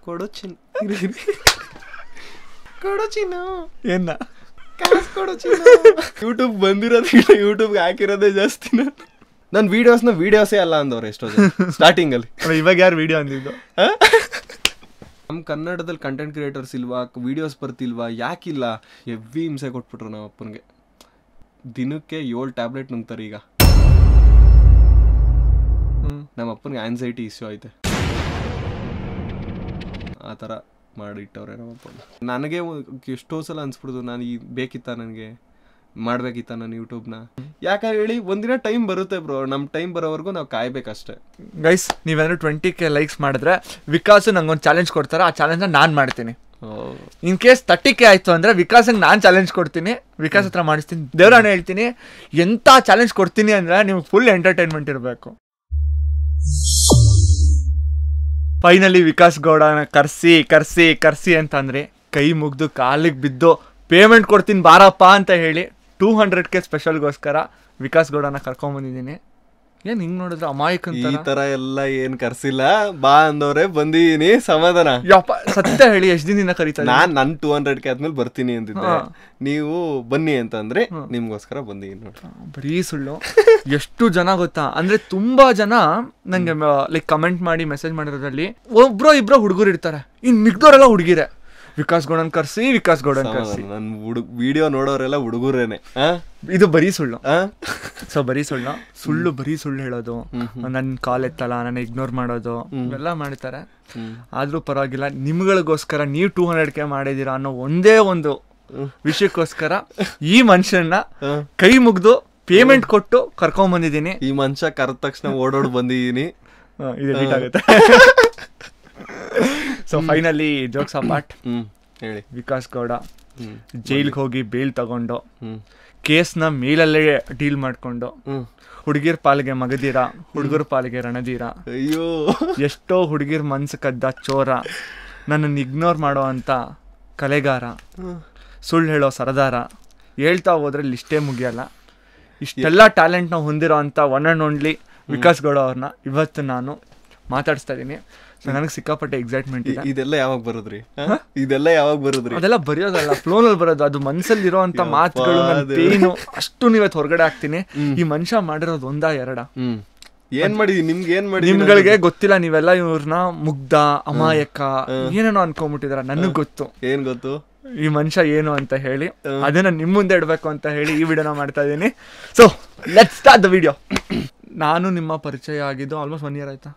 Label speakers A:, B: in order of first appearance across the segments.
A: ಕೊಡು ಚಿನ್ನ
B: ಏನ
A: ಕಾಸು ಕೊಡು ಚಿನ್ನ. ಯೂಟ್ಯೂಬ್ ಬಂದಿರೋದಕ್ಕಿಂತ ಯೂಟ್ಯೂಬ್ಗೆ ಹಾಕಿರೋದೇ ಜಾಸ್ತಿ. ನನ್ನ ವಿಡಿಯೋಸೇ ಅಲ್ಲ ಅಂದವ್ರು ಎಷ್ಟೋ ಜನ ಸ್ಟಾರ್ಟಿಂಗಲ್ಲಿ.
B: ಇವಾಗ ಯಾರು ವಿಡಿಯೋ ಅಂದಿದ್ದು?
A: ನಮ್ಮ ಕನ್ನಡದಲ್ಲಿ ಕಂಟೆಂಟ್ ಕ್ರಿಯೇಟರ್ಸ್ ಇಲ್ವಾ, ವಿಡಿಯೋಸ್ ಬರ್ತಿಲ್ವಾ, ಯಾಕಿಲ್ಲ? ಹೆವಿ ಹಿಂಸೆ ಕೊಟ್ಬಿಟ್ರು ನಮ್ಮ ಅಪ್ಪನಿಗೆ. ದಿನಕ್ಕೆ 7 ಟ್ಯಾಬ್ಲೆಟ್ ನುಂಗ್ತಾರೆ ಈಗ. ನಮ್ಮ ಅಪ್ಪನಿಗೆ ಆನ್ಸೈಟಿ ಇಶ್ಯೂ ಐತೆ. ಆ ಥರ ಮಾಡಿಟ್ಟವ್ರೆ ನಮ್ಮಪ್ಪ. ನನಗೆ ಎಷ್ಟೋ ಸಲ ಅನ್ಸ್ಬಿಡ್ದು, ನಾನು ಬೇಕಿತ್ತ, ನನಗೆ ಮಾಡ್ಬೇಕಿತ್ತ ನಾನು ಯೂಟ್ಯೂಬ್ನ. ಯಾಕಂದ್ರೆ ಹೇಳಿ, ಒಂದಿನ ಟೈಮ್ ಬರುತ್ತೆ ಬ್ರೋ, ನಮ್ಮ ಟೈಮ್ ಬರೋವರೆಗೂ ನಾವು ಕಾಯ್ಬೇಕಷ್ಟೇ.
B: ಗೈಸ್, ನೀವೇನಾದ್ರು 20K ಲೈಕ್ಸ್ ಮಾಡಿದ್ರೆ ವಿಕಾಸ್ ನಂಗೊಂದು ಚಾಲೆಂಜ್ ಕೊಡ್ತಾರೆ. ಆ ಚಾಲೆಂಜ್ನ ನಾನು ಮಾಡ್ತೀನಿ. ಇನ್ ಕೇಸ್ 30K ಆಯ್ತು ಅಂದ್ರೆ ವಿಕಾಸಂಗೆ ನಾನು ಚಾಲೆಂಜ್ ಕೊಡ್ತೀನಿ, ವಿಕಾಸ್ ಹತ್ರ ಮಾಡಿಸ್ತೀನಿ. ದೇವ್ರಾಣೆ ಹೇಳ್ತೀನಿ, ಎಂತ ಚಾಲೆಂಜ್ ಕೊಡ್ತೀನಿ ಅಂದ್ರೆ ನಿಮ್ಗೆ ಫುಲ್ ಎಂಟರ್ಟೈನ್ಮೆಂಟ್ ಇರಬೇಕು. ಫೈನಲಿ ವಿಕಾಸ್ ಗೌಡನ ಕರ್ಸಿ ಅಂತಂದ್ರೆ ಕೈ ಮುಗ್ದು ಕಾಲಿಗೆ ಬಿದ್ದು ಪೇಮೆಂಟ್ ಕೊಡ್ತೀನಿ ಬಾರಪ್ಪ ಅಂತ ಹೇಳಿ 200K ಸ್ಪೆಷಲ್ಗೋಸ್ಕರ ವಿಕಾಸ್ ಗೌಡನ ಕರ್ಕೊಂಬಂದಿದ್ದೀನಿ. ಏನ್ ಹಿಂಗ್ ನೋಡಿದ್ರೆ ಅಮಾಯಕ
A: ಈ ತರ ಎಲ್ಲ ಏನ್ ಕರ್ಸಿಲ್ಲ, ಬಾ ಅಂದವ್ರೆ ಬಂದಿದೀನಿ, ಸಮಾಧಾನ.
B: ಯಪ್ಪ ಸತ್ಯ ಹೇಳಿ, ಎಷ್ಟ್ ದಿನ ಕರೀತಾರೆ?
A: ನನ್ 200K ಆದ್ಮೇಲೆ ಬರ್ತೀನಿ ಅಂತಿದ್ದೆ, ನೀವು ಬನ್ನಿ ಅಂತಂದ್ರೆ ನಿಮ್ಗೋಸ್ಕರ ಬಂದಿದ್ದೀನಿ ನೋಡಿ.
B: ಬರೀ ಸುಳ್ಳು. ಎಷ್ಟು ಜನ ಗೊತ್ತಾ ಅಂದ್ರೆ, ತುಂಬಾ ಜನ ನಂಗೆ ಲೈಕ್ ಕಮೆಂಟ್ ಮಾಡಿ ಮೆಸೇಜ್ ಮಾಡಿರೋದ್ರಲ್ಲಿ ಒಬ್ರೋ ಇಬ್ರೋ ಹುಡುಗರು ಇರ್ತಾರೆ, ಇನ್ ಮಿಗ್ದವರೆಲ್ಲ ಹುಡುಗಿರೆ. ವಿಕಾಸ್ ಗೌಡನ್ ಕರ್ಸಿ
A: ನನ್ ವಿಡಿಯೋ ನೋಡೋರೆಲ್ಲ ಹುಡುಗರೇನೆ.
B: ಇದು ಬರೀ ಸುಳ್ಳು. ಸೊ ಬರೀ ಸುಳ್ಳು ಹೇಳೋದು, ನನ್ ಕಾಲ್ ಎತ್ತಲ್ಲ, ನನ್ನ ಇಗ್ನೋರ್ ಮಾಡೋದು, ಇವೆಲ್ಲ ಮಾಡ್ತಾರೆ. ಆದ್ರೂ ಪರವಾಗಿಲ್ಲ, ನಿಮ್ಗಳಿಗೋಸ್ಕರ ನೀವು 200K ಮಾಡಿದೀರಾ ಅನ್ನೋ ಒಂದೇ ಒಂದು ವಿಷಯಕ್ಕೋಸ್ಕರ ಈ ಮನುಷ್ಯನ ಕೈ ಮುಗ್ದು ಪೇಮೆಂಟ್ ಕೊಟ್ಟು ಕರ್ಕೊಂಡ್ ಬಂದಿದ್ದೀನಿ.
A: ಈ ಮನುಷ್ಯ ಕರೆದ ತಕ್ಷಣ ಓಡೋಡ್ ಬಂದಿದ್ದೀನಿ.
B: ಇದು ಲೀಟ್ ಆಗುತ್ತೆ. ಸೊ ಫೈನಲಿ ಜೋಕ್ಸ್ ಅಪಾರ್ಟ್,
A: ಹೇಳಿ.
B: ವಿಕಾಸ್ ಗೌಡ ಜೈಲ್ಗೆ ಹೋಗಿ ಬೇಲ್ ತಗೊಂಡು ಕೇಸ್ನ ಮೇಲಲ್ಲೇ ಡೀಲ್ ಮಾಡ್ಕೊಂಡು, ಹುಡುಗಿರ್ ಪಾಲಿಗೆ ಮಗದೀರ, ಹುಡುಗರ ಪಾಲಿಗೆ ರಣದೀರ,
A: ಅಯ್ಯೋ
B: ಎಷ್ಟೋ ಹುಡುಗಿರ್ ಮನ್ಸು ಕದ್ದ ಚೋರ, ನನ್ನನ್ನು ಇಗ್ನೋರ್ ಮಾಡೋ ಅಂತ ಕಲೆಗಾರ, ಸುಳ್ಳು ಹೇಳೋ ಸರದಾರ, ಹೇಳ್ತಾ ಹೋದ್ರೆ ಲಿಸ್ಟೇ ಮುಗಿಯಲ್ಲ. ಇಷ್ಟೆಲ್ಲ ಟ್ಯಾಲೆಂಟ್ನ ಹೊಂದಿರೋ ಅಂತ one and only Vikas Gowda ಅವ್ರನ್ನ ಇವತ್ತು ನಾನು ಮಾತಾಡಿಸ್ತಾ ಇದ್ದೀನಿ. ನನಗೆ ಸಿಕ್ಕಾಪಟ್ಟೆ ಎಕ್ಸೈಟ್ಮೆಂಟ್ ಇದೆ.
A: ಇದೆಲ್ಲ ಯಾವಾಗ ಬರೋದ್ರಿ?
B: ಅದೆಲ್ಲ ಬರೆಯೋದಲ್ಲ, ಫ್ಲೋನಲ್ಲಿ ಬರೋದು. ಅದು ಮನ್ಸಲ್ಲಿ ಇರೋಂಥ ಮಾತುಗಳು, ಪೇನು ಅಷ್ಟು ನೀವತ್ತು ಹೊರಗಡೆ ಹಾಕ್ತೀನಿ. ಈ ಮನುಷ್ಯ ಮಾಡಿರೋದು 1-2
A: ಏನ್ ಮಾಡಿದೀನಿ,
B: ನಿಮ್ಗಳಿಗೆ ಗೊತ್ತಿಲ್ಲ. ನೀವೆಲ್ಲ ಇವ್ರನ್ನ ಮುಗ್ಧ, ಅಮಾಯಕ ಏನೇನೋ ಅನ್ಕೊಂಡ್ಬಿಟ್ಟಿದಾರ. ನನಗ್ ಗೊತ್ತು,
A: ಏನ್ ಗೊತ್ತು
B: ಈ ಮನುಷ್ಯ ಏನು ಅಂತ ಹೇಳಿ. ಅದನ್ನ ನಿಮ್ ಮುಂದೆ ಇಡ್ಬೇಕು ಅಂತ ಹೇಳಿ ಈ ವಿಡಿಯೋನ ಮಾಡ್ತಾ ಇದ್ದೀನಿ. So let's start the video. ನಾನು ನಿಮ್ಮ ಪರಿಚಯ ಆಗಿದ್ದು ಆಲ್ಮೋಸ್ಟ್ 1 year ಆಯ್ತಾ?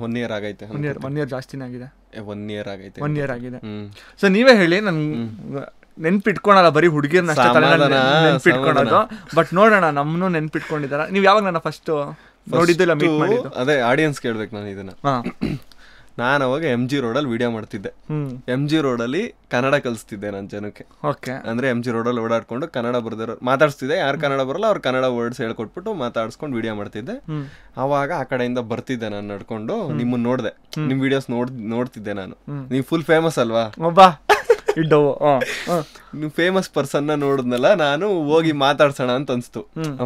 A: 1 year ಆಗೈತೆ.
B: 1 year ಜಾಸ್ತಿನೇ ಆಗಿದೆ.
A: 1 year ಆಗೈತೆ.
B: 1 year ಆಗಿದೆ. ಸೊ ನೀವೇ ಹೇಳಿ, ನನ್ ನೆನ್ಪಿಟ್ಕೊಳಲ್ಲ, ಬರೀ ಹುಡುಗಿರ್ನ ನೆನ್ಪಿಟ್ಕೊಳೋದು. ಬಟ್ ನೋಡೋಣ, ನಮ್ಮನ್ನು ನೆನ್ಪಿಟ್ಕೊಂಡಿದಾರ. ನೀವ್ ಯಾವಾಗ ನನ್ನ ಫಸ್ಟ್ ನೋಡಿದ್ದಿಲ್ಲ, ಮೀಟ್ ಮಾಡಿದ್ದು?
A: ಅದೇ ಆಡಿಯನ್ಸ್ ಕೇಳ್ಬೇಕು ನಾನು ಇದನ್ನ. ನಾನು ಅವಾಗ MG ರೋಡಲ್ಲಿ ವಿಡಿಯೋ ಮಾಡ್ತಿದ್ದೆ. MG ರೋಡಲ್ಲಿ ಕನ್ನಡ ಕಲಿಸ್ತಿದ್ದೆ ನಾನು ಜನಕ್ಕೆ. ಅಂದ್ರೆ MG ರೋಡಲ್ಲಿ ಓಡಾಡ್ಕೊಂಡು ಕನ್ನಡ ಬರ್ದಿರೋ ಮಾತಾಡ್ಸ್ತಿದ್ದೆ. ಯಾರು ಕನ್ನಡ ಬರಲ್ಲ ಅವ್ರು ಕನ್ನಡ ವರ್ಡ್ಸ್ ಹೇಳ್ಕೊಟ್ಬಿಟ್ಟು ಮಾತಾಡ್ಸ್ಕೊಂಡು ವಿಡಿಯೋ ಮಾಡ್ತಿದ್ದೆ. ಅವಾಗ ಆ ಕಡೆಯಿಂದ ಬರ್ತಿದ್ದೆ ನಾನು ನಡ್ಕೊಂಡು, ನಿಮ್ಮನ್ನ ನೋಡ್ದೆ, ನಿಮ್ ವಿಡಿಯೋಸ್ ನೋಡ್ತಿದ್ದೆ ನಾನು. ನೀವು ಫುಲ್ ಫೇಮಸ್ ಅಲ್ವಾ, ನೀವು ಫೇಮಸ್ ಪರ್ಸನ್ ನೋಡಿದ್ನಲ್ಲ, ನಾನು ಹೋಗಿ ಮಾತಾಡ್ಸೋಣ ಅಂತ ಅನ್ಸ್ತು.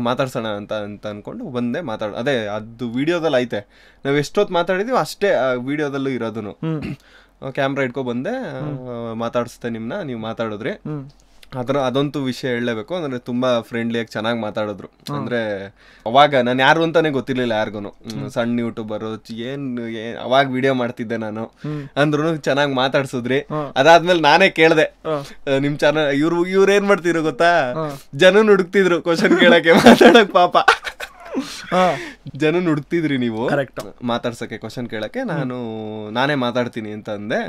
A: ಮಾತಾಡ್ಸೋಣ ಅಂತ ಅನ್ಕೊಂಡು ಬಂದೆ. ಅದೇ ಅದು ವಿಡಿಯೋದಲ್ಲಿ ಐತೆ, ನಾವ್ ಎಷ್ಟೊತ್ತು ಮಾತಾಡಿದೀವಿ ಅಷ್ಟೇ ವಿಡಿಯೋದಲ್ಲೂ ಇರೋದನ್ನು. ಕ್ಯಾಮ್ರಾ ಇಟ್ಕೊ ಬಂದೆ, ಮಾತಾಡಿಸ್ತೆ ನಿಮ್ನ, ನೀವು ಮಾತಾಡಿದ್ರಿ. ಅದಂತೂ ವಿಷಯ ಹೇಳಲೇಬೇಕು. ಅಂದ್ರೆ ತುಂಬಾ ಫ್ರೆಂಡ್ಲಿಯಾಗಿ ಚೆನ್ನಾಗಿ ಮಾತಾಡಿದ್ರು. ಅಂದ್ರೆ ಅವಾಗ ನಾನು ಯಾರು ಅಂತಾನೆ ಗೊತ್ತಿರ್ಲಿಲ್ಲ ಯಾರಿಗೂ. ಸಣ್ಣ ಯೂಟ್ಯೂಬರು, ಅವಾಗ ವಿಡಿಯೋ ಮಾಡ್ತಿದ್ದೆ ನಾನು ಅಂದ್ರು ಚೆನ್ನಾಗಿ ಮಾತಾಡ್ಸಿದ್ರಿ. ಅದಾದ್ಮೇಲೆ ನಾನೇ ಕೇಳ್ದೆ, ನಿಮ್ ಚಾನಲ್ ಇವ್ರು ಏನ್ ಮಾಡ್ತಿದ್ರು ಗೊತ್ತಾ, ಜನನ್ ಹುಡುಕ್ತಿದ್ರು ಕ್ವಶನ್ ಕೇಳಕ್ಕೆ, ಮಾತಾಡಕ್. ಪಾಪ ಜನ ಹುಡುಕ್ತಿದ್ರಿ ನೀವು ಮಾತಾಡ್ಸಕ್ಕೆ, ಕ್ವಶನ್ ಕೇಳಕ್ಕೆ. ನಾನೇ ಮಾತಾಡ್ತೀನಿ ಅಂತ ಅಂದೆ,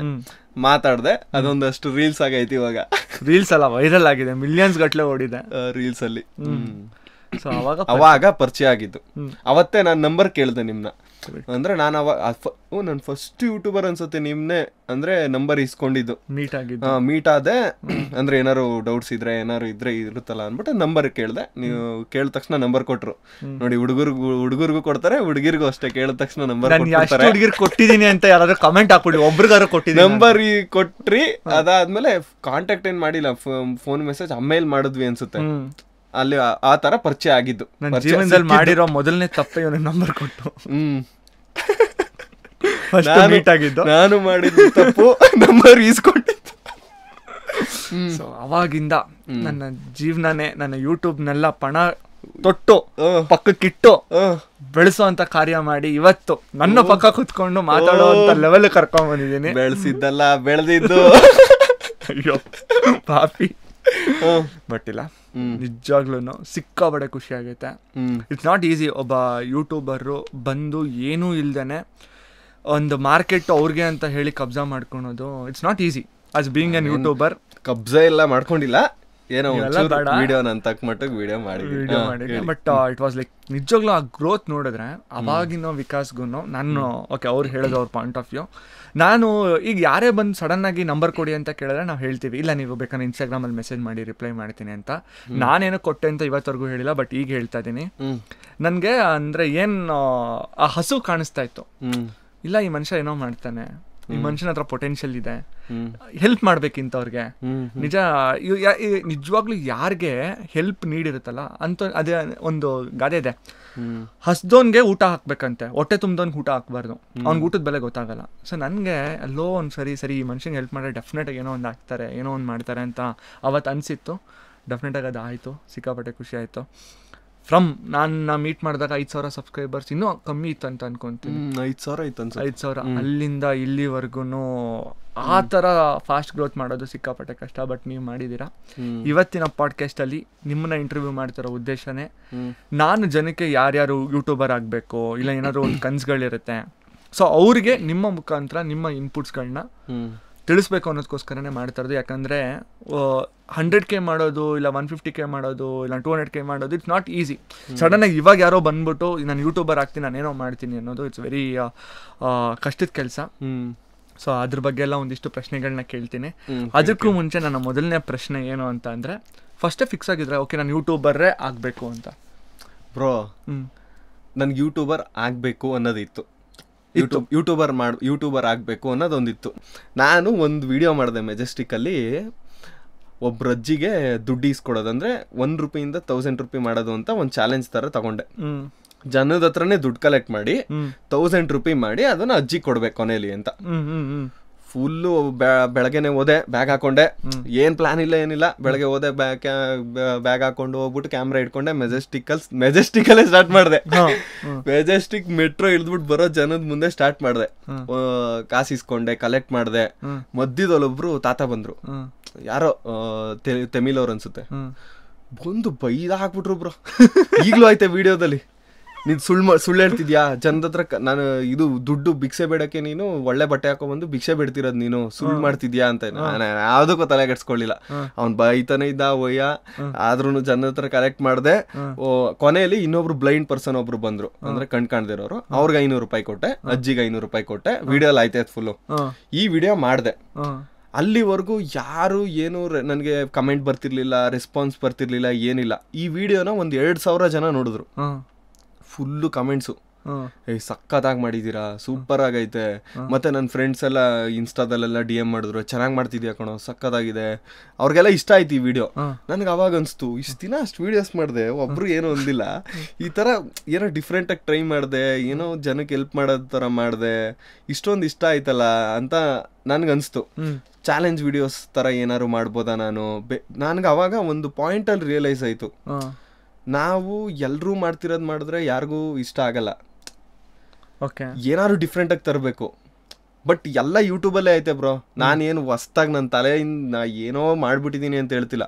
A: ಮಾತಾಡ್ದೆ. ಅದೊಂದಷ್ಟು ರೀಲ್ಸ್ ಆಗೈತಿ ಇವಾಗ.
B: ರೀಲ್ಸ್ ಅಲ್ಲ, ವೈರಲ್ ಆಗಿದೆ, ಮಿಲಿಯನ್ಸ್ ಗಟ್ಲೆ ಓಡಿದೆ
A: ರೀಲ್ಸ್ ಅಲ್ಲಿ. ಅವಾಗ ಪರಿಚಯ ಆಗಿದ್ದು. ಅವತ್ತೇ ನಾನು ನಂಬರ್ ಕೇಳ್ದೆ ನಿಮ್ನ. ಅಂದ್ರೆ ನಾನು ನನ್ ಫಸ್ಟ್ ಯೂಟ್ಯೂಬರ್ ಅನ್ಸುತ್ತೆ ನಿಮ್ನೆ, ಅಂದ್ರೆ ನಂಬರ್ ಇಸ್ಕೊಂಡಿದ್ದು. ಮೀಟ್ ಆದೆ. ಅಂದ್ರೆ ಏನಾರು ಡೌಟ್ಸ್ ಇದ್ರೆ ಏನಾರು ಇರುತ್ತಲ್ಲ ಅನ್ಬಿಟ್ಟು ನಂಬರ್ ಕೇಳ್ದೆ. ನೀವು ಕೇಳಿದ ತಕ್ಷಣ ನಂಬರ್ ಕೊಟ್ರು ನೋಡಿ. ಹುಡುಗರಿಗೂ ಕೊಡ್ತಾರೆ, ಹುಡುಗಿರ್ಗೂ ಅಷ್ಟೇ. ಕೇಳಿದ ತಕ್ಷಣ ನಂಬರ್
B: ಕೊಟ್ಟಿದೀನಿ ಅಂತ ಯಾರಾದ್ರೂ ಕಮೆಂಟ್ ಹಾಕ್ಬಿಡಿ, ಒಬ್ರಿಗಾರು ಕೊಟ್ಟಿದ್ದೀನಿ
A: ನಂಬರ್ ಕೊಟ್ರಿ. ಅದಾದ್ಮೇಲೆ ಕಾಂಟ್ಯಾಕ್ಟ್ ಏನ್ ಮಾಡಿಲ್ಲ, ಫೋನ್ ಮೆಸೇಜ್ ಆಮೇಲೆ ಮಾಡಿದ್ವಿ ಅನ್ಸುತ್ತೆ. ಅಲ್ಲಿ ಆ ತರ ಪರಿಚಯ ಆಗಿದ್ದು.
B: ನನ್ನ ಜೀವನದಲ್ಲಿ ಮಾಡಿರೋ ಮೊದಲನೇ ತಪ್ಪೇ ಇವನಿಗೆ ನಂಬರ್ ಕೊಟ್ಟು. ಮೀಟ್ ಆಗಿದ್ದು
A: ನಾನು ಮಾಡಿದ್ದು ತಪ್ಪು, ನಂಬರ್ ಈಸ್ಕೊಂಡಿದ್ದು.
B: ಸೊ ಅವಾಗಿಂದ ನನ್ನ ಜೀವನನೇ, ನನ್ನ ಯೂಟ್ಯೂಬ್ನೆಲ್ಲ ಪಣ ತೊಟ್ಟು ಪಕ್ಕಕ್ಕಿಟ್ಟು ಬೆಳೆಸೋ ಅಂತ ಕಾರ್ಯ ಮಾಡಿ ಇವತ್ತು ನನ್ನ ಪಕ್ಕ ಕುತ್ಕೊಂಡು ಮಾತಾಡೋ ಅಂತ ಲೆವೆಲ್ ಕರ್ಕೊಂಡ್ ಬಂದಿದ್ದೀನಿ.
A: ಬೆಳೆಸಿದ್ದಲ್ಲ ಬೆಳೆದಿದ್ದು.
B: ಅಯ್ಯೋ ಪಾಪಿ. ಬಟ್ ಇಲ್ಲ, ನಿಜವಾಗ್ಲೂ ಸಿಕ್ಕಾಬಡೆ ಖುಷಿ ಆಗೈತೆ. ಇಟ್ಸ್ ನಾಟ್ ಈಸಿ ಒಬ್ಬ ಯೂಟ್ಯೂಬರು ಬಂದು ಏನೂ ಇಲ್ದೇನೆ ಒಂದು ಮಾರ್ಕೆಟ್ ಅವ್ರಿಗೆ ಅಂತ ಹೇಳಿ ಕಬ್ಜಾ ಮಾಡ್ಕೊಳೋದು. It's not easy as being an YouTuber.
A: ಕಬ್ಜಾ ಎಲ್ಲ ಮಾಡ್ಕೊಂಡಿಲ್ಲ, ಏನೋ ವಿಡಿಯೋ ನನ್ನ ತಕ್ಕ ಮಟ್ಟಿಗೆ ವಿಡಿಯೋ ಮಾಡಿ.
B: ಬಟ್ ಇಟ್ ವಾಸ್ ಲೈಕ್ ನಿಜವಾಗ್ಲೂ ಆ ಗ್ರೋತ್ ನೋಡಿದ್ರೆ ಅವಾಗಿನ ವಿಕಾಸ್ಗೂ ನಾನು ಓಕೆ ಅವ್ರು ಹೇಳೋದು ಅವ್ರ ಪಾಯಿಂಟ್ ಆಫ್ ವ್ಯೂ. ನಾನು ಈಗ ಯಾರೇ ಬಂದು ಸಡನ್ ಆಗಿ ನಂಬರ್ ಕೊಡಿ ಅಂತ ಕೇಳಿದ್ರೆ ನಾವು ಹೇಳ್ತೀವಿ ಇಲ್ಲ ನೀವು ಬೇಕಾದ್ರೆ ಇನ್ಸ್ಟಾಗ್ರಾಮಲ್ಲಿ ಮೆಸೇಜ್ ಮಾಡಿ ರಿಪ್ಲೈ ಮಾಡ್ತೀನಿ ಅಂತ. ನಾನೇನೋ ಕೊಟ್ಟೆ ಅಂತ ಇವತ್ತವರೆಗೂ ಹೇಳಿಲ್ಲ, ಬಟ್ ಈಗ ಹೇಳ್ತಾ ಇದ್ದೀನಿ. ನನಗೆ ಅಂದರೆ ಏನು ಆ ಹಸು ಕಾಣಿಸ್ತಾ ಇತ್ತು, ಇಲ್ಲ ಈ ಮನುಷ್ಯ ಏನೋ ಮಾಡ್ತಾನೆ, ಈ ಮನುಷ್ಯನ ಹತ್ರ ಪೊಟೆನ್ಷಿಯಲ್ ಇದೆ, ಹೆಲ್ಪ್ ಮಾಡ್ಬೇಕಿಂತವ್ರಿಗೆ. ನಿಜ ನಿಜವಾಗ್ಲೂ ಯಾರಿಗೆ ಹೆಲ್ಪ್ ನೀಡಿರುತ್ತಲ್ಲ ಅಂತ, ಅದೇ ಒಂದು ಗಾದೆ ಇದೆ, ಹಸ್ದೋನ್ಗೆ ಊಟ ಹಾಕ್ಬೇಕಂತೆ, ಹೊಟ್ಟೆ ತುಂಬ್ದೋನ್ಗೆ ಊಟ ಹಾಕ್ಬಾರ್ದು, ಅವ್ನಿಗೆ ಊಟದ ಬೆಲೆ ಗೊತ್ತಾಗಲ್ಲ. ಸೊ ನನಗೆ ಅಲ್ಲೋ ಒಂದು ಸರಿ ಈ ಮನುಷ್ಯಂಗೆ ಹೆಲ್ಪ್ ಮಾಡಿದ್ರೆ ಡೆಫಿನೆಟಾಗಿ ಏನೋ ಒಂದು ಹಾಕ್ತಾರೆ, ಏನೋ ಒಂದು ಮಾಡ್ತಾರೆ ಅಂತ ಅವತ್ತು ಅನಿಸಿತ್ತು. ಡೆಫಿನೆಟಾಗಿ ಅದು ಆಯಿತು, ಸಿಕ್ಕಾಪಟ್ಟೆ ಖುಷಿ ಆಯಿತು. ಫ್ರಮ್ ನಾನು ಮೀಟ್ ಮಾಡಿದಾಗ 5,000 ಸಬ್ಸ್ಕ್ರೈಬರ್ಸ್, ಇನ್ನೂ ಕಮ್ಮಿ ಇತ್ತು ಅಂತ ಅನ್ಕೊಂತೀನಿ.
A: 5,000 ಇತ್ತು ಅನ್ಸುತ್ತೆ.
B: 5,000 ಅಲ್ಲಿಂದ ಇಲ್ಲಿವರೆಗೂ ಆ ಥರ ಫಾಸ್ಟ್ ಗ್ರೋತ್ ಮಾಡೋದು ಸಿಕ್ಕಾಪಟ್ಟೆ ಕಷ್ಟ. ಬಟ್ ನೀವು ಮಾಡಿದ್ದೀರಾ. ಇವತ್ತಿನ ಪಾಡ್ಕಾಸ್ಟಲ್ಲಿ ನಿಮ್ಮನ್ನ ಇಂಟರ್ವ್ಯೂ ಮಾಡ್ತಿರೋ ಉದ್ದೇಶನೇ ನಾನು ಜನಕ್ಕೆ ಯಾರ್ಯಾರು ಯೂಟ್ಯೂಬರ್ ಆಗಬೇಕು, ಇಲ್ಲ ಏನಾದರೂ ಒಂದು ಕನಸುಗಳಿರುತ್ತೆ, ಸೊ ಅವ್ರಿಗೆ ನಿಮ್ಮ ಮುಖಾಂತರ ನಿಮ್ಮ ಇನ್ಪುಟ್ಸ್ಗಳನ್ನ ತಿಳಿಸ್ಬೇಕು ಅನ್ನೋದಕ್ಕೋಸ್ಕರನೇ ಮಾಡ್ತಾ ಇರೋದು. ಯಾಕಂದರೆ 100K ಮಾಡೋದು, ಇಲ್ಲ 150K ಮಾಡೋದು, ಇಲ್ಲ 200K ಮಾಡೋದು ಇಟ್ಸ್ ನಾಟ್ ಈಸಿ. ಸಡನ್ನಾಗಿ ಇವಾಗ ಯಾರೋ ಬಂದ್ಬಿಟ್ಟು ನಾನು ಯೂಟ್ಯೂಬರ್ ಆಗ್ತೀನಿ, ನಾನೇನೋ ಮಾಡ್ತೀನಿ ಅನ್ನೋದು ಇಟ್ಸ್ ವೆರಿ ಕಷ್ಟದ ಕೆಲಸ. ಸೊ ಅದ್ರ ಬಗ್ಗೆ ಎಲ್ಲ ಒಂದಿಷ್ಟು ಪ್ರಶ್ನೆಗಳನ್ನ ಕೇಳ್ತೀನಿ. ಅದಕ್ಕೂ ಮುಂಚೆ ನನ್ನ ಮೊದಲನೇ ಪ್ರಶ್ನೆ ಏನು ಅಂತ ಅಂದರೆ, ಫಸ್ಟೇ ಫಿಕ್ಸ್ ಆಗಿದ್ರೆ ಓಕೆ ನಾನು ಯೂಟ್ಯೂಬರ್ರೇ ಆಗಬೇಕು ಅಂತ.
A: ಬ್ರೋ ನನ್ಗೆ ಯೂಟ್ಯೂಬರ್ ಆಗಬೇಕು ಅನ್ನೋದಿತ್ತು, ಯೂಟ್ಯೂಬರ್ ಆಗಬೇಕು ಅನ್ನೋದೊಂದಿತ್ತು. ನಾನು ಒಂದು ವಿಡಿಯೋ ಮಾಡಿದೆ ಮೆಜೆಸ್ಟಿಕ್ಕಲ್ಲಿ, ಒಬ್ಬರ ಅಜ್ಜಿಗೆ ದುಡ್ಡು ಈಸ್ಕೊಡೋದು, ಅಂದರೆ 1 ರೂಪಾಯಿಂದ 1000 ರೂಪಾಯಿ ಮಾಡೋದು ಅಂತ ಒಂದು ಚಾಲೆಂಜ್ ಥರ ತಗೊಂಡೆ. ಜನದ ಹತ್ರನೇ ದುಡ್ಡು ಕಲೆಕ್ಟ್ ಮಾಡಿ 1000 ರೂಪಾಯಿ ಮಾಡಿ ಅದನ್ನ ಅಜ್ಜಿ ಕೊಡ್ಬೇಕು ಕೊನೆಯಲ್ಲಿ ಅಂತ. ಫುಲ್ಲು ಬೆಳಗ್ಗೆನೆ ಹೋದೆ, ಬ್ಯಾಗ್ ಹಾಕೊಂಡೆ, ಏನ್ ಪ್ಲಾನ್ ಇಲ್ಲ ಏನಿಲ್ಲ. ಬೆಳಗ್ಗೆ ಹೋದೆ, ಬ್ಯಾಗ್ ಹಾಕೊಂಡು ಹೋಗ್ಬಿಟ್ಟು ಕ್ಯಾಮ್ರಾ ಇಟ್ಕೊಂಡೆ, ಮೆಜೆಸ್ಟಿಕಲ್ಲೇ ಸ್ಟಾರ್ಟ್ ಮಾಡಿದೆ. ಮೆಜೆಸ್ಟಿಕ್ ಮೆಟ್ರೋ ಇಳಿದ್ಬಿಟ್ಟು ಬರೋ ಜನದ ಮುಂದೆ ಸ್ಟಾರ್ಟ್ ಮಾಡಿದೆ. ಕಾಸು ಇಸ್ಕೊಂಡೆ, ಕಲೆಕ್ಟ್ ಮಾಡಿದೆ. ಮಧ್ಯದಲ್ಲೊಬ್ರು ತಾತ ಬಂದ್ರು, ಯಾರೋ ತಮಿಳ್ ಅವ್ರು ಅನ್ಸುತ್ತೆ, ಬಂದು ಬೈದ ಹಾಕ್ಬಿಟ್ರು. ಬ್ರೋ ಈಗ್ಲೂ ಆಯ್ತೆ ವಿಡಿಯೋದಲ್ಲಿ, ನೀನ್ ಸುಳ್ಳು ಹೇಳ್ತಿದ್ಯಾ ಜನದ ಹತ್ರ, ನಾನು ಇದು ದುಡ್ಡು ಭಿಕ್ಷೆ ಬೇಡಕ್ಕೆ ನೀನು ಒಳ್ಳೆ ಬಟ್ಟೆ ಹಾಕೊಂಡ್ಬಂದು ಭಿಕ್ಷೆ ಬಿಡ್ತಿರೋದ್, ನೀನು ಸುಳ್ಳು ಮಾಡ್ತಿದ್ಯಾ ಅಂತ. ಯಾವ್ದಕ್ಕೂ ತಲೆ ಕೆಡ್ಸ್ಕೊಳ್ಳಿಲ್ಲ. ಅವ್ನ್ ಬೈತಾನೆ ಇದ್ದ ಒಯ್ಯ, ಆದ್ರೂ ಜನದ ಹತ್ರ ಕಲೆಕ್ಟ್ ಮಾಡ್ದೆ. ಕೊನೆಯಲ್ಲಿ ಇನ್ನೊಬ್ರು ಬ್ಲೈಂಡ್ ಪರ್ಸನ್ ಒಬ್ರು ಬಂದ್ರು, ಅಂದ್ರೆ ಕಣ್ ಕಾಣ್ದಿರೋರು, ಅವ್ರಿಗೆ 500 ರೂಪಾಯಿ ಕೊಟ್ಟೆ, ಅಜ್ಜಿಗೆ 500 ರೂಪಾಯಿ ಕೊಟ್ಟೆ. ವಿಡಿಯೋ ಎಲ್ಲ ಆಯ್ತಾಯ್ತು ಫುಲ್ಲು. ಈ ವಿಡಿಯೋ ಮಾಡ್ದೆ. ಅಲ್ಲಿವರೆಗೂ ಯಾರು ಏನು ನನಗೆ ಕಮೆಂಟ್ ಬರ್ತಿರ್ಲಿಲ್ಲ, ರೆಸ್ಪಾನ್ಸ್ ಬರ್ತಿರ್ಲಿಲ್ಲ, ಏನಿಲ್ಲ. ಈ ವಿಡಿಯೋನ 2,000 ಜನ ನೋಡಿದ್ರು. ಫುಲ್ಲು ಕಮೆಂಟ್ಸು, ಸಕ್ಕತ್ತಾಗಿ ಮಾಡಿದ್ದೀರಾ, ಸೂಪರ್ ಆಗೈತೆ. ಮತ್ತೆ ನನ್ನ ಫ್ರೆಂಡ್ಸ್ ಎಲ್ಲ ಇನ್ಸ್ಟಾದಲ್ಲೆಲ್ಲ DM ಮಾಡಿದ್ರು, ಚೆನ್ನಾಗಿ ಮಾಡ್ತಿದ್ಯಾ ಕಣೋ, ಸಕ್ಕತ್ತಾಗಿದೆ. ಅವ್ರಿಗೆಲ್ಲ ಇಷ್ಟ ಆಯ್ತು ಈ ವಿಡಿಯೋ. ನನಗೆ ಅವಾಗ ಅನಿಸ್ತು, ಇಷ್ಟು ದಿನ ಅಷ್ಟು ವೀಡಿಯೋಸ್ ಮಾಡಿದೆ, ಒಬ್ರು ಏನೂ ಒಂದಿಲ್ಲ, ಈ ಥರ ಏನೋ ಡಿಫ್ರೆಂಟಾಗಿ ಟ್ರೈ ಮಾಡಿದೆ, ಏನೋ ಜನಕ್ಕೆ ಹೆಲ್ಪ್ ಮಾಡೋದ್ ಥರ ಮಾಡಿದೆ, ಇಷ್ಟೊಂದು ಇಷ್ಟ ಆಯ್ತಲ್ಲ ಅಂತ ನನಗನ್ನಿಸ್ತು. ಚಾಲೆಂಜ್ ವಿಡಿಯೋಸ್ ಥರ ಏನಾದ್ರು ಮಾಡ್ಬೋದಾ ನಾನು. ನನಗೆ ಅವಾಗ ಒಂದು ಪಾಯಿಂಟಲ್ಲಿ ರಿಯಲೈಸ್ ಆಯಿತು, ನಾವು ಎಲ್ಲರೂ ಮಾಡ್ತಿರೋದು ಮಾಡಿದ್ರೆ ಯಾರಿಗೂ ಇಷ್ಟ ಆಗಲ್ಲ. ಏನಾದ್ರು ಡಿಫ್ರೆಂಟಾಗಿ ತರಬೇಕು. ಬಟ್ ಎಲ್ಲ ಯೂಟ್ಯೂಬಲ್ಲೇ ಐತೆ ಬ್ರೋ. ನಾನೇನು ಹೊಸ್ದಾಗಿ ನನ್ನ ತಲೆಯಿಂದ ಏನೋ ಮಾಡಿಬಿಟ್ಟಿದ್ದೀನಿ ಅಂತ ಹೇಳ್ತಿಲ್ಲ.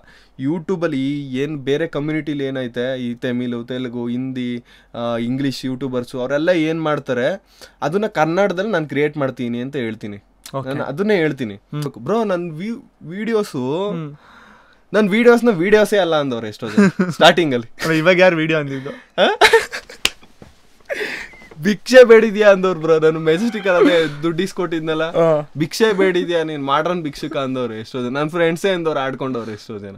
A: ಯೂಟ್ಯೂಬಲ್ಲಿ ಏನು ಬೇರೆ ಕಮ್ಯುನಿಟಿಲಿ ಏನೈತೆ, ಈ ತಮಿಳು, ತೆಲುಗು, ಹಿಂದಿ, ಇಂಗ್ಲೀಷ್ ಯೂಟ್ಯೂಬರ್ಸು ಅವರೆಲ್ಲ ಏನು ಮಾಡ್ತಾರೆ ಅದನ್ನ ಕನ್ನಡದಲ್ಲಿ ನಾನು ಕ್ರಿಯೇಟ್ ಮಾಡ್ತೀನಿ ಅಂತ ಹೇಳ್ತೀನಿ. ನಾನು ಅದನ್ನೇ ಹೇಳ್ತೀನಿ ಬ್ರೋ. ನನ್ನ ವಿಡಿಯೋಸೇ ಅಲ್ಲ ಅಂದವ್ರು ಎಷ್ಟೋ ಜನ ಸ್ಟಾರ್ಟಿಂಗ್ ಅಲ್ಲಿ.
B: ಇವಾಗ ಯಾರು ವಿಡಿಯೋ ಅಂದಿದ್ದು?
A: ಭಿಕ್ಷೆ ಬೇಡಿದ್ಯಾ ಅಂದವ್ರು ಬ್ರೋ. ನಾನು ಮೆಜೆಸ್ಟಿಕ್ ಅಲ್ಲೇ ದುಡ್ಡು ಇಸ್ಕೊಟ್ಟಿದ್ನಲ್ಲ, ಭಿಕ್ಷೆ ಬೇಡಿದ್ಯಾ ನೀನ್ ಮಾಡ್ರನ್ ಭಿಕ್ಷುಕ ಅಂದವ್ರು ಎಷ್ಟೋ ಜನ. ನನ್ನ ಫ್ರೆಂಡ್ಸೇ ಅಂದವ್ರು ಆಡ್ಕೊಂಡವ್ರು ಎಷ್ಟೋ ಜನ.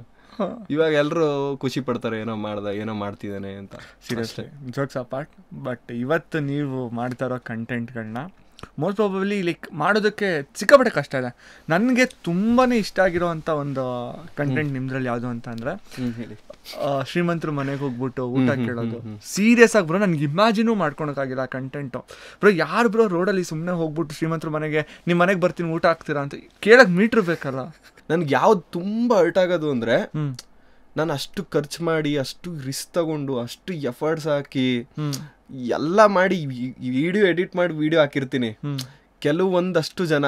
A: ಇವಾಗ ಎಲ್ಲರೂ ಖುಷಿ ಪಡ್ತಾರೆ, ಏನೋ ಮಾಡ್ತಿದ್ದಾನೆ ಅಂತ.
B: Seriously, jokes apart. ಬಟ್ ಇವತ್ತು ನೀವು ಮಾಡ್ತಾ ಇರೋ ಕಂಟೆಂಟ್ಗಳನ್ನ ಮೋಸ್ಟ್ ಪ್ರಾಬಬ್ಲಿ ಲೈಕ್ ಮಾಡೋದಕ್ಕೆ ಸಿಕ್ಕಾಪಟ್ಟೆ ಕಷ್ಟ ಇದೆ. ನನಗೆ ತುಂಬಾ ಇಷ್ಟ ಆಗಿರೋವಂಥ ಒಂದು ಕಂಟೆಂಟ್ ನಿಮ್ದ್ರಲ್ಲಿ ಯಾವುದು ಅಂತ ಅಂದರೆ ಶ್ರೀಮಂತರ ಮನೆಗೆ ಹೋಗ್ಬಿಟ್ಟು ಊಟ ಕೇಳೋದು. ಸೀರಿಯಸ್ ಆಗಿ ಬ್ರೋ ನನಗೆ ಇಮ್ಯಾಜಿನೂ ಮಾಡ್ಕೊಳಕ್ಕಾಗಿಲ್ಲ ಆ ಕಂಟೆಂಟು. ಬ್ರೋ ಯಾರು ಬ್ರೋ ರೋಡಲ್ಲಿ ಸುಮ್ಮನೆ ಹೋಗ್ಬಿಟ್ಟು ಶ್ರೀಮಂತರ ಮನೆಗೆ ನಿಮ್ಮ ಮನೆಗೆ ಬರ್ತೀನಿ ಊಟ ಹಾಕ್ತೀರಾ ಅಂತ ಕೇಳಕ್ಕೆ ಮೀಟ್ರ್ ಬೇಕಲ್ಲ.
A: ನನ್ಗೆ ಯಾವ್ದು ತುಂಬ ಹರ್ಟ್ ಆಗೋದು ಅಂದರೆ ನಾನು ಅಷ್ಟು ಖರ್ಚು ಮಾಡಿ ಅಷ್ಟು ರಿಸ್ಕ್ ತಗೊಂಡು ಅಷ್ಟು ಎಫರ್ಟ್ಸ್ ಹಾಕಿ ಎಲ್ಲ ಮಾಡಿ ವಿಡಿಯೋ ಎಡಿಟ್ ಮಾಡಿ ವಿಡಿಯೋ ಹಾಕಿರ್ತೀನಿ. ಕೆಲವೊಂದಷ್ಟು ಜನ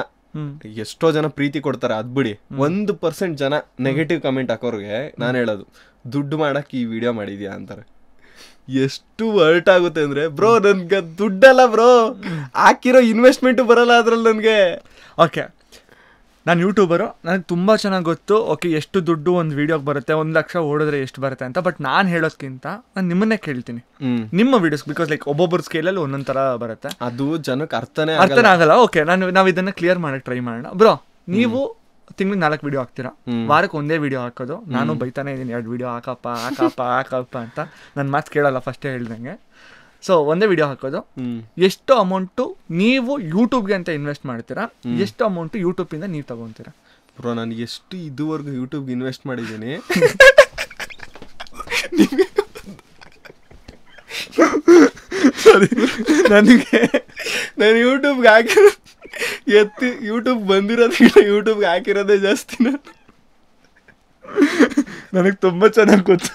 A: ಎಷ್ಟೋ ಜನ ಪ್ರೀತಿ ಕೊಡ್ತಾರೆ, ಅದ್ ಬಿಡಿ 1% ಜನ ನೆಗೆಟಿವ್ ಕಮೆಂಟ್ ಹಾಕೋರ್ಗೆ ನಾನು ಹೇಳೋದು ದುಡ್ಡು ಮಾಡಕ್ ಈ ವಿಡಿಯೋ ಮಾಡಿದ್ಯಾ ಅಂತಾರೆ. ಎಷ್ಟು ಹರ್ಟ್ ಆಗುತ್ತೆ ಅಂದ್ರೆ ಬ್ರೋ ನನ್ಗೆ ದುಡ್ಡಲ್ಲ ಬ್ರೋ, ಹಾಕಿರೋ ಇನ್ವೆಸ್ಟ್ಮೆಂಟ್ ಬರಲ್ಲ ಅದ್ರಲ್ಲಿ ನನ್ಗೆ.
B: ಓಕೆ, ನಾನು ಯೂಟ್ಯೂಬರು, ನನಗೆ ತುಂಬ ಚೆನ್ನಾಗಿ ಗೊತ್ತು ಓಕೆ ಎಷ್ಟು ದುಡ್ಡು ಒಂದು ವೀಡಿಯೋಗೆ ಬರುತ್ತೆ, 1 ಲಕ್ಷ ಓಡಿದ್ರೆ ಎಷ್ಟು ಬರುತ್ತೆ ಅಂತ. ಬಟ್ ನಾನು ಹೇಳೋದ್ಕಿಂತ ನಾನು ನಿಮ್ಮನ್ನೇ ಕೇಳ್ತೀನಿ ನಿಮ್ಮ ವೀಡಿಯೋಸ್, ಬಿಕಾಸ್ ಲೈಕ್ ಒಬ್ಬೊಬ್ಬರ ಸ್ಕೇಲಲ್ಲಿ ಒಂದೊಂದು ಥರ ಬರುತ್ತೆ,
A: ಅದು ಜನಕ್ಕೆ ಅರ್ಥನೇ
B: ಆಗಲ್ಲ. ಓಕೆ, ನಾವು ಇದನ್ನು ಕ್ಲಿಯರ್ ಮಾಡೋಕ್ಕೆ ಟ್ರೈ ಮಾಡೋಣ. ಬ್ರೋ ನೀವು ತಿಂಗಳಿಗೆ 4 ವಿಡಿಯೋ ಹಾಕ್ತೀರಾ, ವಾರಕ್ಕೆ ಒಂದೇ ವಿಡಿಯೋ ಹಾಕೋದು. ನಾನು ಬೈತಾನೆ ಇದ್ದೀನಿ 2 ವಿಡಿಯೋ ಹಾಕಪ್ಪ ಅಂತ. ನನ್ನ ಮಾತು ಕೇಳಲ್ಲ ಫಸ್ಟೇ ಹೇಳ್ದಂಗೆ. ಸೊ ಒಂದೇ ವಿಡಿಯೋ ಹಾಕೋದು. ಎಷ್ಟು ಅಮೌಂಟು ನೀವು ಯೂಟ್ಯೂಬ್ಗೆ ಅಂತ ಇನ್ವೆಸ್ಟ್ ಮಾಡ್ತೀರಾ, ಎಷ್ಟು ಅಮೌಂಟು ಯೂಟ್ಯೂಬಿಂದ ನೀವು ತಗೊಂತೀರಾ?
A: ಬ್ರೋ ನಾನು ಎಷ್ಟು ಇದುವರೆಗೂ ಯೂಟ್ಯೂಬ್ಗೆ ಇನ್ವೆಸ್ಟ್ ಮಾಡಿದ್ದೀನಿ ನನಗೆ ನಾನು ಯೂಟ್ಯೂಬ್ಗೆ ಹಾಕಿರೋ ಯೂಟ್ಯೂಬ್ ಬಂದಿರೋದಕ್ಕಿಂತ ಯೂಟ್ಯೂಬ್ಗೆ ಹಾಕಿರೋದೇ ಜಾಸ್ತಿ.
B: ನನಗೆ ತುಂಬ ಚೆನ್ನಾಗಿ ಗೊತ್ತು.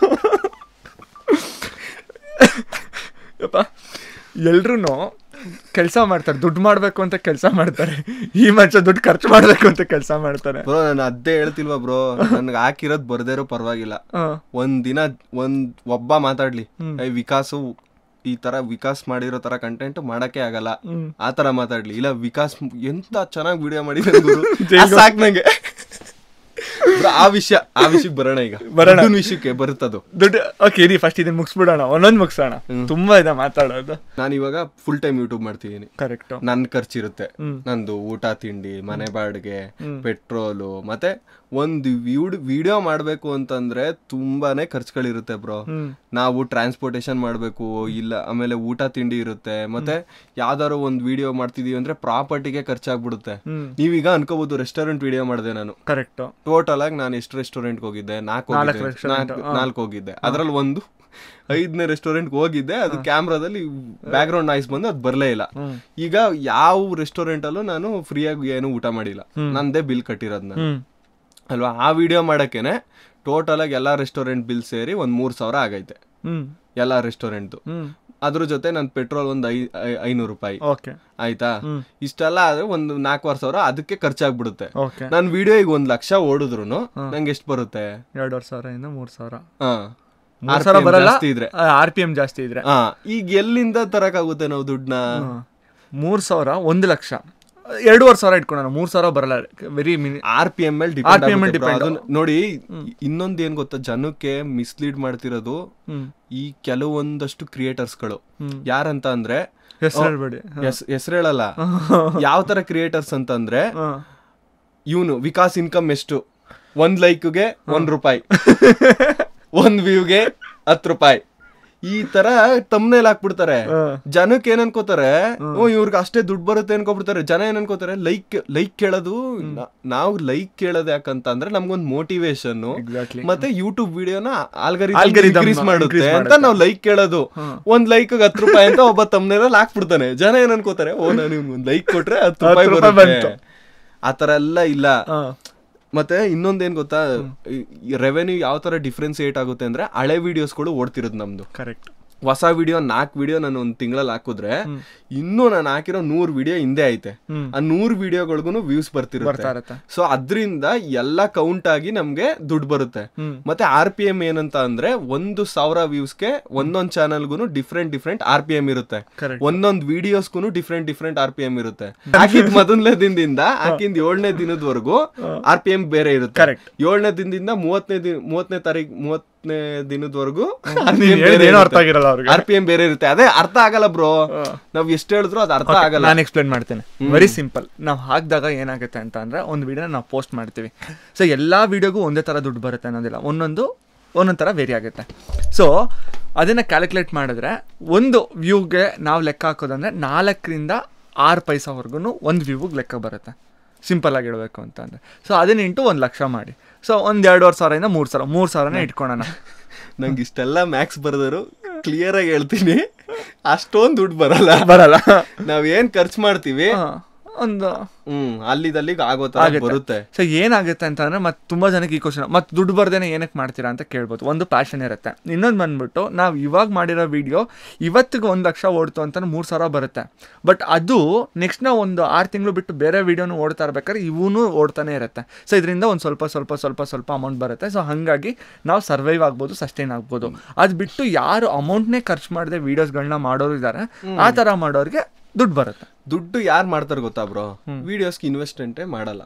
B: ಎಲ್ರೂ ಕೆಲಸ ಮಾಡ್ತಾರೆ, ದುಡ್ಡು ಮಾಡಬೇಕು ಅಂತ ಕೆಲಸ ಮಾಡ್ತಾರೆ. ಈ ಮನುಷ್ಯ ದುಡ್ಡು ಖರ್ಚು ಮಾಡಬೇಕು ಅಂತ ಕೆಲಸ ಮಾಡ್ತಾರೆ.
A: ಬ್ರೋ ನಾನು ಅದೇ ಹೇಳ್ತಿಲ್ವಾ ಬ್ರೋ, ನನ್ಗೆ ಹಾಕಿರೋದು ಬರ್ದೇ ಇರೋ ಪರವಾಗಿಲ್ಲ. ಒಂದಿನ ಒಬ್ಬ ಮಾತಾಡ್ಲಿ ವಿಕಾಸು ಈ ತರ ವಿಕಾಸ್ ಮಾಡಿರೋ ತರ ಕಂಟೆಂಟ್ ಮಾಡಕ್ಕೆ ಆಗಲ್ಲ ಆ ತರ ಮಾತಾಡ್ಲಿ, ಇಲ್ಲ ವಿಕಾಸ್ ಎಂತ ಚೆನ್ನಾಗಿ ವಿಡಿಯೋ ಮಾಡಿದ್ರೆ ಸಾಕ್ ನಂಗೆ. ಆ ವಿಷಯಕ್ಕೆ ಬರೋಣ. ಈಗ ವಿಷಯಕ್ಕೆ ಬರುತ್ತದು
B: ದುಡ್ಡು. ಓಕೆ, ಫಸ್ಟ್ ಇದನ್ನ ಮುಗಿಸ್ಬಿಡೋಣ, ಒಂದೊಂದು ಮುಗಿಸೋಣ. ತುಂಬಾ ಇದೆ ಮಾತಾಡೋದು.
A: ನಾನು ಇವಾಗ ಫುಲ್ ಟೈಮ್ ಯೂಟ್ಯೂಬ್ ಮಾಡ್ತಿದ್ದೀನಿ.
B: ಕರೆಕ್ಟ್.
A: ನನ್ ಖರ್ಚಿರುತ್ತೆ, ನಂದು ಊಟ ತಿಂಡಿ, ಮನೆ ಬಾಡಿಗೆ, ಪೆಟ್ರೋಲು, ಮತ್ತೆ ಒಂದು ವಿಡಿಯೋ ಮಾಡ್ಬೇಕು ಅಂತಂದ್ರೆ ತುಂಬಾನೇ ಖರ್ಚುಗಳಿರುತ್ತೆ ಬ್ರೋ. ನಾವು ಟ್ರಾನ್ಸ್ಪೋರ್ಟೇಶನ್ ಮಾಡ್ಬೇಕು, ಇಲ್ಲ ಆಮೇಲೆ ಊಟ ತಿಂಡಿ ಇರುತ್ತೆ, ಮತ್ತೆ ಯಾವ್ದಾರು ಒಂದ್ ವಿಡಿಯೋ ಮಾಡ್ತಿದೀವಿ ಅಂದ್ರೆ ಪ್ರಾಪರ್ಟಿಗೆ ಖರ್ಚಾಗ್ಬಿಡುತ್ತೆ. ನೀವೀಗ ಅನ್ಕೋಬಹುದು ರೆಸ್ಟೋರೆಂಟ್ ವಿಡಿಯೋ ಮಾಡಿದೆ ನಾನು.
B: ಕರೆಕ್ಟ್.
A: ಟೋಟಲ್ ಆಗಿ ನಾನು ಎಷ್ಟು ರೆಸ್ಟೋರೆಂಟ್ ಹೋಗಿದ್ದೆ? 4 ಹೋಗಿದ್ದೆ. ಅದ್ರಲ್ಲಿ ಒಂದು 5ನೇ ರೆಸ್ಟೋರೆಂಟ್ ಹೋಗಿದ್ದೆ. ಅದು ಕ್ಯಾಮ್ರಾದಲ್ಲಿ ಬ್ಯಾಕ್ ಗ್ರೌಂಡ್ ನಾಯ್ಸ್ ಬಂದು ಅದು ಬರ್ಲೇ ಇಲ್ಲ. ಈಗ ಯಾವ ರೆಸ್ಟೋರೆಂಟ್ ಅಲ್ಲೂ ನಾನು ಫ್ರೀಯಾಗಿ ಏನು ಊಟ ಮಾಡಿಲ್ಲ, ನಂದೇ ಬಿಲ್ ಕಟ್ಟಿರೋದ್ ನಾನು ಅಲ್ವಾ. ಆ ವಿಡಿಯೋ ಮಾಡಕ್ಕೇನೆ ಟೋಟಲ್ ಆಗಿ ಎಲ್ಲಾ ರೆಸ್ಟೋರೆಂಟ್ ಬಿಲ್ ಸೇರಿ ಒಂದ್ 3,000 ಆಗೈತೆ ಎಲ್ಲಾ ರೆಸ್ಟೋರೆಂಟ್. ಅದ್ರ ಜೊತೆ ನನ್ ಪೆಟ್ರೋಲ್ ಒಂದು 500 ರೂಪಾಯಿ ಆಯ್ತಾ. ಇಷ್ಟೆಲ್ಲ ಆದ್ರೆ ಒಂದು 4,500 ಅದಕ್ಕೆ ಖರ್ಚಾಗ್ಬಿಡುತ್ತೆ. ನಾನ್ ವಿಡಿಯೋ ಈಗ 1 ಲಕ್ಷ ಓಡಿದ್ರು ನಂಗೆ ಎಷ್ಟು ಬರುತ್ತೆ?
B: 2,500 3,000.
A: RPM ಜಾಸ್ತಿ ಇದ್ರೆ ಈಗ ಎಲ್ಲಿಂದ ತರಕಾಗುತ್ತೆ ನಾವು ದುಡ್ಡನ್ನ?
B: 3,000 1 ಲಕ್ಷ 2,500 ಇಟ್ಕೊಳ್ಳೋಣ. 3,000 ಬರಲ್ಲ. ವೆರಿ
A: RPM ಮೇಲೆ ಡಿಪೆಂಡ್. ನೋಡಿ ಇನ್ನೊಂದ್ ಏನ್ ಗೊತ್ತಾ, ಜನಕ್ಕೆ ಮಿಸ್ಲೀಡ್ ಮಾಡ್ತಿರೋದು ಈ ಕೆಲವೊಂದಷ್ಟು ಕ್ರಿಯೇಟರ್ಸ್ಗಳು. ಯಾರಂತ ಅಂದ್ರೆ ಹೆಸರು ಹೇಳಲ್ಲ, ಯಾವ ತರ ಕ್ರಿಯೇಟರ್ಸ್ ಅಂತಂದ್ರೆ ಇವನು ವಿಕಾಸ್ ಇನ್ಕಮ್ ಎಷ್ಟು, 1 ಲೈಕ್ಗೆ 1 ರೂಪಾಯಿ, 1 ವ್ಯೂಗೆ 10 ರೂಪಾಯಿ, ಈ ತರ ತಮ್ನೇಲ್ ಹಾಕ್ಬಿಡ್ತಾರೆ. ಜನಕ್ಕೆ ಏನ್ ಅನ್ಕೋತಾರೆ, ಇವ್ರಿಗೆ ಅಷ್ಟೇ ದುಡ್ಡು ಬರುತ್ತೆ ಅನ್ಕೋಬಿಡ್ತಾರೆ. ಜನ ಏನ್ ಅನ್ಕೋತಾರೆ, ಲೈಕ್ ಕೇಳೋದು. ನಾವು ಲೈಕ್ ಕೇಳೋದು ಯಾಕಂತ ಅಂದ್ರೆ ನಮ್ಗೊಂದ್ ಮೋಟಿವೇಶನ್, ಮತ್ತೆ ಯೂಟ್ಯೂಬ್ ವಿಡಿಯೋನ ಆಲ್ಗರಿದಮ್ ಮಾಡುತ್ತೆ ಅಂತ ನಾವು ಲೈಕ್ ಕೇಳೋದು. 1 ಲೈಕ್ 10 ರೂಪಾಯಿ ಅಂತ ಒಬ್ಬ ತಮ್ನೇಲ್ ಹಾಕ್ಬಿಡ್ತಾನೆ. ಜನ ಏನ್ ಅನ್ಕೋತಾರೆ, ನಾನು ಒಂದ್ ಲೈಕ್ ಕೊಟ್ರೆ 10 ರೂಪಾಯಿ ಬರುತ್ತೆ. ಆತರ ಎಲ್ಲ ಇಲ್ಲ. ಮತ್ತೆ ಇನ್ನೊಂದೇನ್ ಗೊತ್ತಾ, ರೆವೆನ್ಯೂ ಯಾವ ತರ ಡಿಫ್ರೆನ್ಸಿಯೇಟ್ ಆಗುತ್ತೆ ಅಂದ್ರೆ ಹಳೆ ವಿಡಿಯೋಸ್ಗಳು ಓಡ್ತಿರೋದು ನಮ್ದು.
B: ಕರೆಕ್ಟ್.
A: ಹೊಸ ವಿಡಿಯೋ 4 ವಿಡಿಯೋ ನಾನು ಒಂದ್ ತಿಂಗಳಲ್ಲಿ ಹಾಕಿದ್ರೆ ಇನ್ನೂ ನಾನು ಹಾಕಿರೋ 100 ವಿಡಿಯೋ ಹಿಂದೆ ಐತೆ. ಆ 100 ವಿಡಿಯೋಗಳಿಗೂ ವ್ಯೂಸ್ ಬರ್ತಿರುತ್ತೆ. ಸೊ ಅದ್ರಿಂದ ಎಲ್ಲ ಕೌಂಟ್ ಆಗಿ ನಮ್ಗೆ ದುಡ್ಡು ಬರುತ್ತೆ. ಮತ್ತೆ RPM ಏನಂತ ಅಂದ್ರೆ 1,000 ವ್ಯೂಸ್ಗೆ ಒಂದೊಂದ್ ಚಾನಲ್ಗೂ ಡಿಫ್ರೆಂಟ್ RPM ಇರುತ್ತೆ. ಒಂದೊಂದ್ ವಿಡಿಯೋಸ್ಗೂ ಡಿಫ್ರೆಂಟ್ RPM ಇರುತ್ತೆ. ಹಾಕಿದ್ ಮೊದಲನೇ ದಿನದಿಂದ ಹಾಕಿಂದ 7ನೇ ದಿನದವರೆಗೂ RPM ಬೇರೆ ಇರುತ್ತೆ. 7ನೇ ದಿನದಿಂದ 30ನೇ ದಿನದವರೆಗೂ RPM ಬೇರೆ ಇರುತ್ತೆ. ಅದೇ ಅರ್ಥ ಆಗಲ್ಲ ಬ್ರೋ, ನಾವ್ ಎಷ್ಟು ಹೇಳಿದ್ರು ಅದು ಅರ್ಥ ಆಗಲ್ಲ.
B: ನಾನು ಎಕ್ಸ್ಪ್ಲೇನ್ ಮಾಡ್ತೇನೆ. Very simple. ನಾವು ಹಾಕಿದಾಗ ಏನಾಗುತ್ತೆ ಅಂತ ಅಂದ್ರೆ ಒಂದು ವಿಡಿಯೋನ ನಾವು ಪೋಸ್ಟ್ ಮಾಡ್ತೀವಿ. ಸೊ ಎಲ್ಲಾ ವಿಡಿಯೋಗೂ ಒಂದೇ ತರ ದುಡ್ಡು ಬರುತ್ತೆ ಅನ್ನೋದಿಲ್ಲ, ಒಂದೊಂದು ತರ ವೇರಿ ಆಗುತ್ತೆ. ಸೊ ಅದನ್ನ ಕ್ಯಾಲ್ಕುಲೇಟ್ ಮಾಡಿದ್ರೆ ಒಂದು ವ್ಯೂಗೆ ನಾವು ಲೆಕ್ಕ ಹಾಕೋದಂದ್ರೆ 4ರಿಂದ 6 ಪೈಸಾವರೆಗೂ ಒಂದು ವ್ಯೂಗೆ ಲೆಕ್ಕ ಬರುತ್ತೆ, ಸಿಂಪಲ್ ಆಗಿ ಹೇಳ್ಬೇಕು ಅಂತಂದರೆ. ಸೊ ಅದನ್ನ ಇಂಟು 1 ಲಕ್ಷ ಮಾಡಿ. ಸೊ ಒಂದು 2,500 3,000 ಇಟ್ಕೊಳ್ಳೋಣ.
A: ನಂಗೆ ಇಷ್ಟೆಲ್ಲ ಮ್ಯಾಕ್ಸ್ ಬರೆದರು ಕ್ಲಿಯರ್ ಆಗಿ ಹೇಳ್ತೀನಿ, ಅಷ್ಟೊಂದು ದುಡ್ಡು ಬರಲ್ಲ. ನಾವೇನ್ ಖರ್ಚು ಮಾಡ್ತೀವಿ
B: ಒಂದು
A: ಅಲ್ಲಿಗೆ ಆಗೋ ತರ ಬರುತ್ತೆ.
B: ಸೊ ಏನಾಗುತ್ತೆ ಅಂತಂದ್ರೆ ಮತ್ತೆ ತುಂಬಾ ಜನಕ್ಕೆ ಈ ಕ್ವಶನ್, ಮತ್ತೆ ದುಡ್ಡು ಬರ್ದೇನೆ ಏನಕ್ಕೆ ಮಾಡ್ತೀರಾ ಅಂತ ಕೇಳ್ಬೋದು. ಒಂದು ಪ್ಯಾಷನ್ ಇರುತ್ತೆ. ಇನ್ನೊಂದು ಬಂದ್ಬಿಟ್ಟು ನಾವು ಇವಾಗ ಮಾಡಿರೋ ವಿಡಿಯೋ ಇವತ್ತಿಗೆ 1 ಲಕ್ಷ ಓಡ್ತು ಅಂತ 3,000 ಬರುತ್ತೆ. ಬಟ್ ಅದು ನೆಕ್ಸ್ಟ್ ನಾವು ಒಂದು 6 ತಿಂಗಳು ಬಿಟ್ಟು ಬೇರೆ ವಿಡಿಯೋನು ಓಡ್ತಾ ಇರ್ಬೇಕಾದ್ರೆ ಇವನು ಓಡ್ತಾನೆ ಇರುತ್ತೆ. ಸೊ ಇದರಿಂದ ಒಂದು ಸ್ವಲ್ಪ ಅಮೌಂಟ್ ಬರುತ್ತೆ. ಸೊ ಹಾಗಾಗಿ ನಾವು ಸರ್ವೈವ್ ಆಗ್ಬೋದು, ಸಸ್ಟೈನ್ ಆಗ್ಬೋದು. ಅದು ಬಿಟ್ಟು ಯಾರು ಅಮೌಂಟ್ನೇ ಖರ್ಚು ಮಾಡದೆ ವಿಡಿಯೋಸ್ಗಳನ್ನ ಮಾಡೋರು ಇದ್ದಾರೆ, ಆ ಥರ ಮಾಡೋರಿಗೆ ದುಡ್ಡು ಬರುತ್ತೆ.
A: ದುಡ್ಡು ಯಾರು ಮಾಡ್ತಾರೆ ಗೊತ್ತಾ ಬ್ರೋ? ವಿಡಿಯೋಸ್ಗೆ ಇನ್ವೆಸ್ಟ್ಮೆಂಟೇ ಮಾಡಲ್ಲ.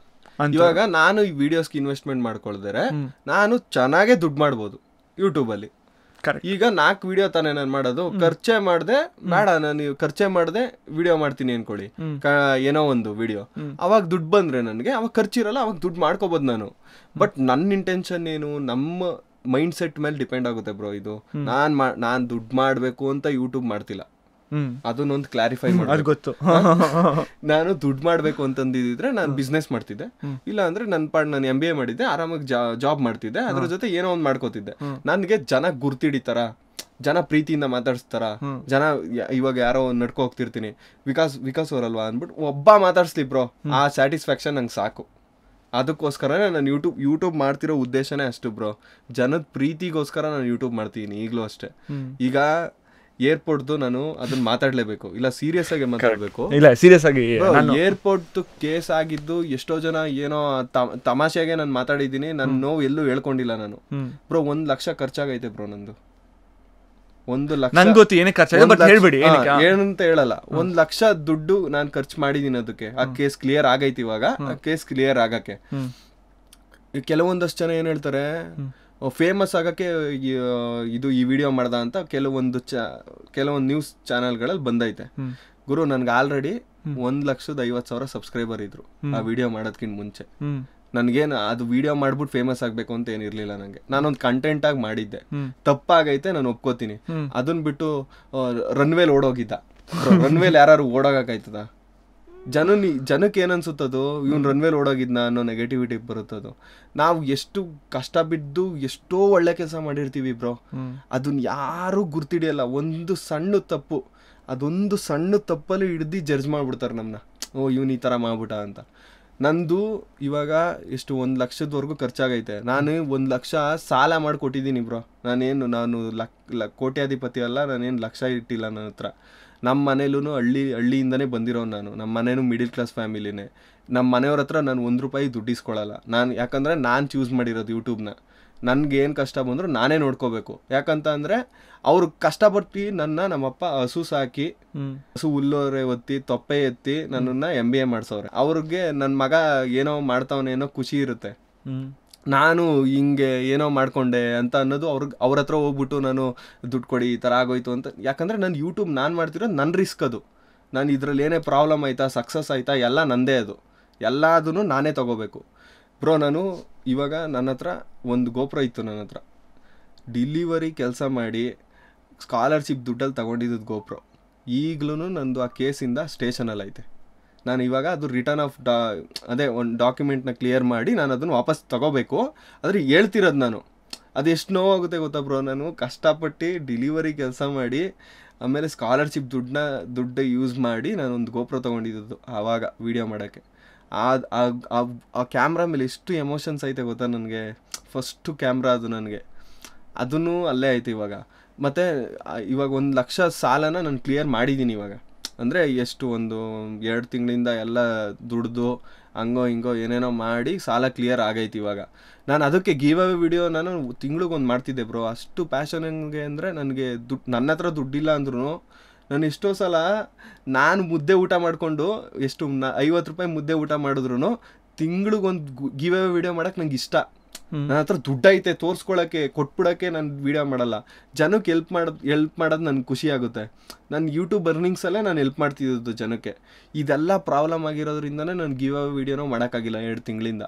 A: ಇವಾಗ ನಾನು ಈ ವಿಡಿಯೋಸ್ಗೆ ಇನ್ವೆಸ್ಟ್ಮೆಂಟ್ ಮಾಡ್ಕೊಳ್ದರೆ ನಾನು ಚೆನ್ನಾಗೇ ದುಡ್ಡು ಮಾಡ್ಬೋದು ಯೂಟ್ಯೂಬಲ್ಲಿ. ಈಗ 4 ವಿಡಿಯೋ ತಾನೇ ನಾನು ಮಾಡೋದು, ಖರ್ಚೆ ಮಾಡದೆ ಬೇಡ, ನಾನು ಖರ್ಚೆ ಮಾಡದೆ ವಿಡಿಯೋ ಮಾಡ್ತೀನಿ ಅನ್ಕೊಳ್ಳಿ, ಏನೋ ಒಂದು ವಿಡಿಯೋ, ಅವಾಗ ದುಡ್ಡು ಬಂದ್ರೆ ನನಗೆ ಅವಾಗ ಖರ್ಚಿರಲ್ಲ, ಅವಾಗ ದುಡ್ಡು ಮಾಡ್ಕೋಬೋದು ನಾನು. ಬಟ್ ನನ್ನ ಇಂಟೆನ್ಷನ್ ಏನು, ನಮ್ಮ ಮೈಂಡ್ ಸೆಟ್ ಮೇಲೆ ಡಿಪೆಂಡ್ ಆಗುತ್ತೆ ಬ್ರೋ ಇದು. ನಾನು ದುಡ್ಡು ಮಾಡಬೇಕು ಅಂತ ಯೂಟ್ಯೂಬ್ ಮಾಡ್ತಿಲ್ಲ, ಅದನ್ನೊಂದು ಕ್ಲಾರಿಫೈ ಮಾಡಿ
B: ಗೊತ್ತು.
A: ನಾನು ದುಡ್ಡು ಮಾಡ್ಬೇಕು ಅಂತಂದಿದ್ರೆ ನಾನು ಬಿಸ್ನೆಸ್ ಮಾಡ್ತಿದ್ದೆ, ಇಲ್ಲ ಅಂದ್ರೆ ನನ್ನ ಪಾಡ್ ನಾನು MBA ಮಾಡಿದ್ದೆ, ಆರಾಮಾಗಿ ಜಾಬ್ ಮಾಡ್ತಿದ್ದೆ, ಅದ್ರ ಜೊತೆ ಏನೋ ಒಂದು ಮಾಡ್ಕೋತಿದ್ದೆ. ನನ್ಗೆ ಜನ ಗುರ್ತಿಡಿತಾರ, ಜನ ಪ್ರೀತಿಯಿಂದ ಮಾತಾಡ್ಸ್ತಾರ, ಜನ ಇವಾಗ ಯಾರೋ ನಡ್ಕೊ ಹೋಗ್ತಿರ್ತೀನಿ, ವಿಕಾಸ್ ಅವರಲ್ವಾ ಅಂದ್ಬಿಟ್ಟು ಒಬ್ಬ ಮಾತಾಡ್ಸ್ಲಿ ಬ್ರೋ, ಆ ಸ್ಯಾಟಿಸ್ಫ್ಯಾಕ್ಷನ್ ನಂಗೆ ಸಾಕು. ಅದಕ್ಕೋಸ್ಕರನೇ ನಾನು ಯೂಟ್ಯೂಬ್ ಮಾಡ್ತಿರೋ ಉದ್ದೇಶನೇ ಅಷ್ಟು ಬ್ರೋ. ಜನದ ಪ್ರೀತಿಗೋಸ್ಕರ ನಾನು ಯೂಟ್ಯೂಬ್ ಮಾಡ್ತೀನಿ ಈಗಲೂ ಅಷ್ಟೇ. ಈಗ ಏರ್ಪೋರ್ಟ್ದು ನಾನು ಅದನ್ನ ಮಾತಾಡ್ಲೇಬೇಕು, ಇಲ್ಲ ಸೀರಿಯಸ್ ಆಗಿ ಮಾತಾಡ್ಬೇಕು.
B: ಇಲ್ಲ ಸೀರಿಯಸ್ ಆಗಿ
A: ಏರ್ಪೋರ್ಟ್ ಕೇಸ್ ಆಗಿದ್ದು ಎಷ್ಟೋ ಜನ ಏನೋ ತಮಾಷೆಗೆ ನಾನು ಮಾತಾಡಿದ್ದೀನಿ, ನನ್ನ ನೋವು ಎಲ್ಲೂ ಹೇಳ್ಕೊಂಡಿಲ್ಲ ನಾನು ಬ್ರೋ. 1 ಲಕ್ಷ ಖರ್ಚಾಗೈತೆ ಬ್ರೋ ನಂದು. 1 ಲಕ್ಷ ಏನಂತ ಹೇಳಲ್ಲ, 1 ಲಕ್ಷ ದುಡ್ಡು ನಾನು ಖರ್ಚು ಮಾಡಿದೀನಿ ಅದಕ್ಕೆ. ಆ ಕೇಸ್ ಕ್ಲಿಯರ್ ಆಗೈತಿ. ಇವಾಗ ಆ ಕೇಸ್ ಕ್ಲಿಯರ್ ಆಗಕ್ಕೆ ಕೆಲವೊಂದಷ್ಟು ಜನ ಏನ್ ಹೇಳ್ತಾರೆ, ಫೇಮಸ್ ಆಗಕ್ಕೆ ಈ ವಿಡಿಯೋ ಮಾಡ್ದ ಅಂತ ಕೆಲವೊಂದು ನ್ಯೂಸ್ ಚಾನೆಲ್ಗಳಲ್ಲಿ ಬಂದೈತೆ. ಗುರು, ನನ್ಗೆ ಆಲ್ರೆಡಿ 1,50,000 ಸಬ್ಸ್ಕ್ರೈಬರ್ ಇದ್ರು ಆ ವಿಡಿಯೋ ಮಾಡೋದ್ಕಿಂತ ಮುಂಚೆ. ನನ್ಗೇನು ಅದು ವಿಡಿಯೋ ಮಾಡ್ಬಿಟ್ಟು ಫೇಮಸ್ ಆಗ್ಬೇಕು ಅಂತ ಏನಿರ್ಲಿಲ್ಲ ನಂಗೆ. ನಾನೊಂದು ಕಂಟೆಂಟ್ ಆಗಿ ಮಾಡಿದ್ದೆ, ತಪ್ಪಾಗೈತೆ, ನಾನು ಒಪ್ಕೋತೀನಿ. ಅದನ್ನ ಬಿಟ್ಟು ರನ್ವೇಲ್ ಓಡೋಗಿದ್ದ, ರನ್ವೇಲ್ ಯಾರು ಓಡೋಗಾಯ್ತದ? ಜನಕ್ಕೆ ಏನನ್ಸುತ್ತದು, ಇವ್ನು ರನ್ವೇಲ್ ಓಡೋಗಿದ್ನ ಅನ್ನೋ ನೆಗೆಟಿವಿಟಿ ಬರುತ್ತದು. ನಾವು ಎಷ್ಟು ಕಷ್ಟ ಬಿದ್ದು ಎಷ್ಟೋ ಒಳ್ಳೆ ಕೆಲಸ ಮಾಡಿರ್ತೀವಿ ಬ್ರೋ, ಅದನ್ನ ಯಾರು ಗುರ್ತಿಡಿಯಲ್ಲ. ಒಂದು ಸಣ್ಣ ತಪ್ಪು, ಅದೊಂದು ಸಣ್ಣ ತಪ್ಪಲ್ಲಿ ಹಿಡ್ದು ಜಡ್ಜ್ ಮಾಡ್ಬಿಡ್ತಾರೆ ನಮ್ಮನ್ನ, ಓ ಇವ್ನು ಈ ಥರ ಮಾಡ್ಬಿಟ್ಟ ಅಂತ. ನಂದು ಇವಾಗ ಎಷ್ಟು 1 ಲಕ್ಷದವರೆಗೂ ಖರ್ಚಾಗೈತೆ. ನಾನು 1 ಲಕ್ಷ ಸಾಲ ಮಾಡಿ ಕೊಟ್ಟಿದ್ದೀನಿ ಬ್ರೋ. ನಾನು ಕೋಟ್ಯಾಧಿಪತಿ ಅಲ್ಲ, ನಾನೇನು ಲಕ್ಷ ಇಟ್ಟಿಲ್ಲ ನನ್ನ ಹತ್ರ. ನಮ್ಮ ಮನೇಲೂ ಹಳ್ಳಿಯಿಂದನೇ ಬಂದಿರೋನು ನಾನು. ನಮ್ಮ ಮನೇನು ಮಿಡಿಲ್ ಕ್ಲಾಸ್ ಫ್ಯಾಮಿಲಿನೇ. ನಮ್ಮ ಮನೆಯವ್ರ ಹತ್ರ ನಾನು 1 ರೂಪಾಯಿ ದುಡ್ಡು ಇಸ್ಕೊಳ್ಳಲ್ಲ. ಯಾಕಂದರೆ ನಾನು ಚೂಸ್ ಮಾಡಿರೋದು ಯೂಟ್ಯೂಬ್ನ. ನನಗೇನು ಕಷ್ಟ ಬಂದರೂ ನಾನೇ ನೋಡ್ಕೋಬೇಕು. ಯಾಕಂತ ಅಂದರೆ ಅವ್ರು ಕಷ್ಟಪಟ್ಟು ನಮ್ಮಪ್ಪ ಹಸು ಸಾಕಿ, ಹಸು ಹುಲ್ಲೋರೆ ಒತ್ತಿ ತೊಪ್ಪೆ ಎತ್ತಿ ನನ್ನನ್ನು MBA ಮಾಡಿಸೋರೆ. ಅವ್ರಿಗೆ ನನ್ನ ಮಗ ಏನೋ ಮಾಡ್ತಾವನೇನೋ ಖುಷಿ ಇರುತ್ತೆ. ನಾನು ಹಿಂಗೆ ಏನೋ ಮಾಡ್ಕೊಂಡೆ ಅಂತ ಅನ್ನೋದು ಅವ್ರ ಹತ್ರ ಹೋಗ್ಬಿಟ್ಟು ನಾನು ದುಡ್ಡು ಕೊಡಿ ಈ ಥರ ಆಗೋಯ್ತು ಅಂತ. ಯಾಕಂದರೆ ನಾನು ಯೂಟ್ಯೂಬ್ ನಾನು ಮಾಡ್ತಿರೋದು ನನ್ನ ರಿಸ್ಕ್ ಅದು. ನಾನು ಇದರಲ್ಲಿ ಏನೇ ಪ್ರಾಬ್ಲಮ್ ಆಯಿತಾ, ಸಕ್ಸಸ್ ಆಯಿತಾ, ಎಲ್ಲ ನಂದೇ ಅದು. ಎಲ್ಲದೂ ನಾನೇ ತೊಗೋಬೇಕು ಬ್ರೋ. ನಾನು ಇವಾಗ ನನ್ನ ಹತ್ರ ಒಂದು ಗೋಪುರ ಇತ್ತು, ನನ್ನ ಹತ್ರ ಡಿಲಿವರಿ ಕೆಲಸ ಮಾಡಿ ಸ್ಕಾಲರ್ಶಿಪ್ ದುಡ್ಡಲ್ಲಿ ತೊಗೊಂಡಿದ್ದು ಗೋಪುರ. ಈಗಲೂ ನಂದು ಆ ಕೇಸಿಂದ ಸ್ಟೇಷನಲ್ಲಿ ಐತೆ. ನಾನು ಇವಾಗ ಅದು ರಿಟರ್ನ್ ಆಫ್ ಅದೇ ಒಂದು ಡಾಕ್ಯುಮೆಂಟ್ನ ಕ್ಲಿಯರ್ ಮಾಡಿ ನಾನು ಅದನ್ನು ವಾಪಸ್ ತೊಗೋಬೇಕು. ಆದರೆ ಹೇಳ್ತಿರೋದು ನಾನು, ಅದು ಎಷ್ಟು ನೋವಾಗುತ್ತೆ ಗೊತ್ತಾ ಬ್ರೋ. ನಾನು ಕಷ್ಟಪಟ್ಟು ಡಿಲಿವರಿ ಕೆಲಸ ಮಾಡಿ ಆಮೇಲೆ ಸ್ಕಾಲರ್ಶಿಪ್ ದುಡ್ಡು ಯೂಸ್ ಮಾಡಿ ನಾನೊಂದು ಗೋಪುರ ತೊಗೊಂಡಿದ್ದು ಆವಾಗ ವೀಡಿಯೋ ಮಾಡೋಕ್ಕೆ. ಆ ಕ್ಯಾಮ್ರಾ ಮೇಲೆ ಎಷ್ಟು ಎಮೋಷನ್ಸ್ ಐತೆ ಗೊತ್ತಾ ನನಗೆ. ಫಸ್ಟು ಕ್ಯಾಮ್ರಾ ಅದು ನನಗೆ, ಅದನ್ನು ಅಲ್ಲೇ ಐತೆ ಇವಾಗ. ಮತ್ತು ಇವಾಗ 1 ಲಕ್ಷ ಸಾಲನ ನಾನು ಕ್ಲಿಯರ್ ಮಾಡಿದ್ದೀನಿ ಇವಾಗ. ಅಂದರೆ ಎಷ್ಟು ಒಂದು 2 ತಿಂಗಳಿಂದ ಎಲ್ಲ ದುಡ್ದು ಹಂಗೋ ಹಿಂಗೋ ಏನೇನೋ ಮಾಡಿ ಸಾಲ ಕ್ಲಿಯರ್ ಆಗೈತಿ ಇವಾಗ. ನಾನು ಅದಕ್ಕೆ ಗಿವ್ ಅವೇ ವಿಡಿಯೋ ನಾನು ತಿಂಗಳಿಗೊಂದು ಮಾಡ್ತಿದ್ದೆ ಬ್ರೋ. ಅಷ್ಟು ಪ್ಯಾಷನ್ ಹೆಂಗೆ ಅಂದರೆ ನನಗೆ ನನ್ನ ಹತ್ರ ದುಡ್ಡಿಲ್ಲ ಅಂದ್ರೂ ನಾನು ಎಷ್ಟೋ ಸಲ ನಾನು ಮುದ್ದೆ ಊಟ ಮಾಡಿಕೊಂಡು ಎಷ್ಟು 50 ರೂಪಾಯಿ ಮುದ್ದೆ ಊಟ ಮಾಡಿದ್ರು ತಿಂಗಳಿಗೊಂದು ಗಿವ್ ಅವೇ ವಿಡಿಯೋ ಮಾಡೋಕ್ಕೆ ನಂಗೆ ಇಷ್ಟ. ನನ್ನ ಹತ್ರ ದುಡ್ಡೈತೆ ತೋರಿಸ್ಕೊಳಕ್ಕೆ ಕೊಟ್ಬಿಡೋಕ್ಕೆ ನಾನು ವೀಡಿಯೋ ಮಾಡಲ್ಲ. ಜನಕ್ಕೆ ಹೆಲ್ಪ್ ಮಾಡೋದು ನನಗೆ ಖುಷಿ ಆಗುತ್ತೆ. ನಾನು ಯೂಟ್ಯೂಬ್ ಅರ್ನಿಂಗ್ಸಲ್ಲೇ ನಾನು ಹೆಲ್ಪ್ ಮಾಡ್ತಿದ್ದು ಜನಕ್ಕೆ. ಇದೆಲ್ಲ ಪ್ರಾಬ್ಲಮ್ ಆಗಿರೋದ್ರಿಂದನೇ ನಾನು ಗಿವ್ ಅವೇ ವೀಡಿಯೋನೂ ಮಾಡೋಕ್ಕಾಗಿಲ್ಲ 2 ತಿಂಗಳಿಂದ.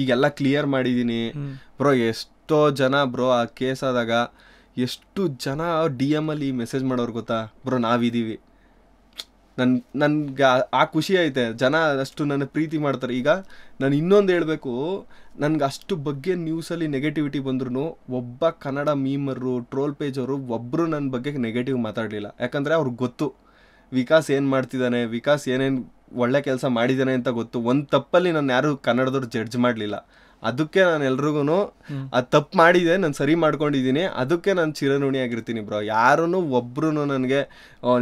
A: ಈಗೆಲ್ಲ ಕ್ಲಿಯರ್ ಮಾಡಿದ್ದೀನಿ ಬ್ರೋ. ಎಷ್ಟೋ ಜನ ಬ್ರೋ ಆ ಕೇಸ್ ಆದಾಗ ಎಷ್ಟು ಜನ DM ಅಲ್ಲಿ ಮೆಸೇಜ್ ಮಾಡೋರು ಗೊತ್ತಾ ಬ್ರೋ, ನಾವಿದ್ದೀವಿ ನನ್ಗೆ ಆ ಖುಷಿ ಐತೆ, ಜನ ಅಷ್ಟು ನನ್ನ ಪ್ರೀತಿ ಮಾಡ್ತಾರೆ. ಈಗ ನಾನು ಇನ್ನೊಂದು ಹೇಳ್ಬೇಕು, ನನ್ಗೆ ಅಷ್ಟು ಬಗ್ಗೆ ನ್ಯೂಸಲ್ಲಿ ನೆಗೆಟಿವಿಟಿ ಬಂದ್ರು ಒಬ್ಬ ಕನ್ನಡ ಮೀಮರು ಟ್ರೋಲ್ ಪೇಜ್ ಅವರು ಒಬ್ಬರು ನನ್ನ ಬಗ್ಗೆ ನೆಗೆಟಿವ್ ಮಾತಾಡಲಿಲ್ಲ. ಯಾಕಂದರೆ ಅವ್ರಿಗೆ ಗೊತ್ತು ವಿಕಾಸ್ ಏನು ಮಾಡ್ತಿದ್ದಾನೆ, ವಿಕಾಸ್ ಏನೇನು ಒಳ್ಳೆ ಕೆಲಸ ಮಾಡಿದ್ದಾನೆ ಅಂತ ಗೊತ್ತು. ಒಂದು ತಪ್ಪಲ್ಲಿ ನಾನು ಯಾರು ಕನ್ನಡದವ್ರು ಜಡ್ಜ್ ಮಾಡಲಿಲ್ಲ. ಅದಕ್ಕೆ ನಾನು ಎಲ್ರಿಗೂ ಅದು ತಪ್ಪು ಮಾಡಿದೆ, ನಾನು ಸರಿ ಮಾಡ್ಕೊಂಡಿದ್ದೀನಿ, ಅದಕ್ಕೆ ನಾನು ಚಿರಋಣಿಯಾಗಿರ್ತೀನಿ ಬ್ರೋ. ಯಾರೂ ಒಬ್ರು ನನಗೆ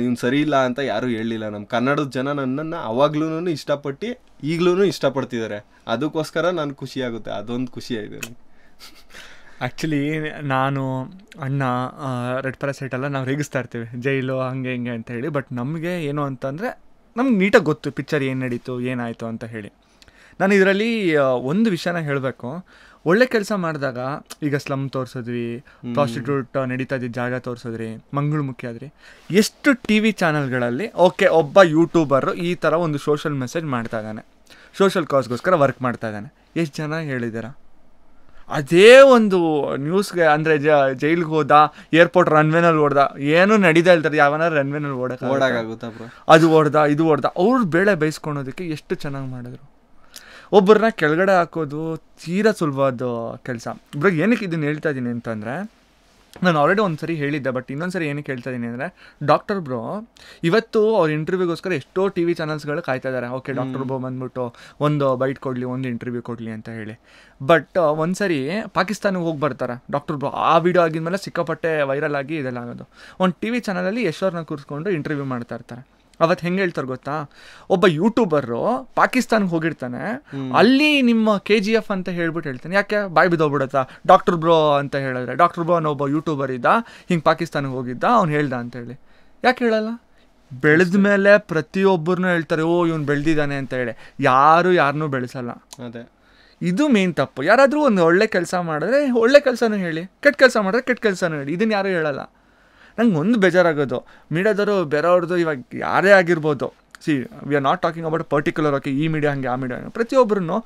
A: ನೀನು ಸರಿ ಇಲ್ಲ ಅಂತ ಯಾರೂ ಹೇಳಲಿಲ್ಲ. ನಮ್ಮ ಕನ್ನಡದ ಜನ ನನ್ನನ್ನು ಅವಾಗ್ಲೂ ಇಷ್ಟಪಟ್ಟು ಈಗಲೂ ಇಷ್ಟಪಡ್ತಿದ್ದಾರೆ. ಅದಕ್ಕೋಸ್ಕರ ನಾನು ಖುಷಿಯಾಗುತ್ತೆ, ಅದೊಂದು ಖುಷಿ ಇದೆ.
B: ಆ್ಯಕ್ಚುಲಿ ನಾನು ಅಣ್ಣ ರೆಡ್ ಪ್ಯಾರಾಸೈಟ್ ಎಲ್ಲ ನಾವು ರೇಗಿಸ್ತಾ ಇರ್ತೀವಿ, ಜೈಲು ಹಂಗೆ ಹಿಂಗೆ ಅಂತ ಹೇಳಿ. ಬಟ್ ನಮಗೆ ಏನು ಅಂತಂದರೆ ನಮ್ಗೆ ನೀಟಾಗಿ ಗೊತ್ತು ಪಿಕ್ಚರ್ ಏನು ನಡೀತು ಏನಾಯಿತು ಅಂತ ಹೇಳಿ. ನಾನು ಇದರಲ್ಲಿ ಒಂದು ವಿಷಯನ ಹೇಳಬೇಕು. ಒಳ್ಳೆ ಕೆಲಸ ಮಾಡಿದಾಗ ಈಗ ಸ್ಲಮ್ ತೋರಿಸಿದ್ವಿ, ಪ್ರಾಸ್ಟಿಟ್ಯೂಟ್ ನಡೀತಾ ಇದ್ದಿದ್ದ ಜಾಗ ತೋರಿಸಿದ್ರಿ, ಮಂಗಳಮುಖಿ ಆದ್ರಿ, ಎಷ್ಟು ಟಿ ವಿ ಚಾನಲ್ಗಳಲ್ಲಿ ಓಕೆ ಒಬ್ಬ ಯೂಟ್ಯೂಬರು ಈ ಥರ ಒಂದು ಸೋಷಲ್ ಮೆಸೇಜ್ ಮಾಡ್ತಾ ಇದ್ದಾನೆ, ಸೋಷಲ್ ಕಾಸ್ಗೋಸ್ಕರ ವರ್ಕ್ ಮಾಡ್ತಾ ಇದ್ದಾನೆ, ಎಷ್ಟು ಜನ ಹೇಳಿದಾರ? ಅದೇ ಒಂದು ನ್ಯೂಸ್ಗೆ ಅಂದರೆ ಜೈಲಿಗೆ ಹೋದ, ಏರ್ಪೋರ್ಟ್ ರನ್ವೇನಲ್ಲಿ ಓಡ್ದ, ಏನೂ ನಡೀತಾ ಇಲ್ತಾರೆ, ಯಾವನ ರನ್ವೇನಲ್ಲಿ
A: ಓಡಾಗುತ್ತಾ
B: ಅದು ಓಡ್ದ ಇದು ಓಡ್ದ, ಅವ್ರು ಬೇಳೆ ಬೇಯಿಸ್ಕೊಳೋದಕ್ಕೆ ಎಷ್ಟು ಚೆನ್ನಾಗಿ ಮಾಡಿದ್ರು. ಒಬ್ಬರನ್ನ ಕೆಳಗಡೆ ಹಾಕೋದು ತೀರಾ ಸುಲಭವಾದ ಕೆಲಸ. ಇವಾಗ ಏನಕ್ಕೆ ಇದನ್ನು ಹೇಳ್ತಾ ಇದ್ದೀನಿ ಅಂತಂದರೆ, ನಾನು ಆಲ್ರೆಡಿ ಒಂದು ಸರಿ ಹೇಳಿದ್ದೆ, ಬಟ್ ಇನ್ನೊಂದು ಸರಿ ಏನಕ್ಕೆ ಹೇಳ್ತಾ ಇದ್ದೀನಿ ಅಂದರೆ, ಡಾಕ್ಟರ್ ಬ್ರೋ ಇವತ್ತು ಅವ್ರ ಇಂಟರ್ವ್ಯೂಗೋಸ್ಕರ ಎಷ್ಟೋ ಟಿ ವಿ ಚಾನಲ್ಸ್ಗಳು ಕಾಯ್ತಾ ಇದ್ದಾರೆ. ಓಕೆ ಡಾಕ್ಟರ್ ಬ್ರೋ ಬಂದ್ಬಿಟ್ಟು ಒಂದು ಬೈಟ್ ಕೊಡಲಿ, ಒಂದು ಇಂಟರ್ವ್ಯೂ ಕೊಡಲಿ ಅಂತ ಹೇಳಿ. ಬಟ್ ಒಂದು ಸರಿ ಪಾಕಿಸ್ತಾನಿಗೆ ಹೋಗಿ ಬರ್ತಾರೆ ಡಾಕ್ಟರ್ ಬ್ರೋ. ಆ ವಿಡಿಯೋ ಆಗಿದ್ಮೇಲೆ ಸಿಕ್ಕಾಪಟ್ಟೆ ವೈರಲ್ ಆಗಿ ಇದೆಲ್ಲ ಆಗೋದು. ಒಂದು ಟಿ ವಿ ಚಾನಲಲ್ಲಿ ಯಶ್ವರ್ನ ಕೂರಿಸ್ಕೊಂಡು ಇಂಟರ್ವ್ಯೂ ಮಾಡ್ತಾ ಇರ್ತಾರೆ. ಅವತ್ತು ಹೆಂಗೆ ಹೇಳ್ತಾರೆ ಗೊತ್ತಾ, ಒಬ್ಬ ಯೂಟ್ಯೂಬರು ಪಾಕಿಸ್ತಾನ್ಗೆ ಹೋಗಿರ್ತಾನೆ, ಅಲ್ಲಿ ನಿಮ್ಮ KGF ಅಂತ ಹೇಳ್ಬಿಟ್ಟು ಹೇಳ್ತಾನೆ. ಯಾಕೆ ಬಾಯ್ ಬಿದ್ದೋಗ್ಬಿಡುತ್ತಾ ಡಾಕ್ಟರ್ ಬ್ರೋ ಅಂತ ಹೇಳಿದ್ರೆ? ಡಾಕ್ಟರ್ ಬ್ರೋ ಅನ್ನೋ ಒಬ್ಬ ಯೂಟ್ಯೂಬರ್ ಇದ್ದ, ಹಿಂಗೆ ಪಾಕಿಸ್ತಾನಿಗೆ ಹೋಗಿದ್ದ, ಅವ್ನು ಹೇಳ್ದ ಅಂತೇಳಿ. ಯಾಕೆ ಹೇಳಲ್ಲ? ಬೆಳೆದ ಮೇಲೆ ಪ್ರತಿಯೊಬ್ಬರನ್ನೂ ಹೇಳ್ತಾರೆ, ಓ ಇವ್ನು ಬೆಳೆದಿದ್ದಾನೆ ಅಂತ ಹೇಳಿ. ಯಾರನ್ನೂ ಬೆಳೆಸಲ್ಲ.
A: ಅದೇ
B: ಇದು ಮೇನ್ ತಪ್ಪು. ಯಾರಾದರೂ ಒಂದು ಒಳ್ಳೆ ಕೆಲಸ ಮಾಡಿದ್ರೆ ಒಳ್ಳೆ ಕೆಲಸನೂ ಹೇಳಿ, ಕೆಟ್ಟ ಕೆಲಸ ಮಾಡಿದ್ರೆ ಕೆಟ್ಟ ಕೆಲಸನೂ ಹೇಳಿ. ಇದನ್ನು ಯಾರೂ ಹೇಳಲ್ಲ. ನಂಗೆ ಒಂದು ಬೇಜಾರಾಗೋದು, ಮೀಡಿಯಾದವರು ಬೇರೆಯವ್ರದ್ದು ಇವಾಗ ಯಾರೇ ಆಗಿರ್ಬೋದು, we are not talking about particular okay ಈ ಮೀಡಿಯಾ ಹಂಗೆ ಆ ಮೀಡಿಯಾ, ಪ್ರತಿಯೊಬ್ಬರನ್ನು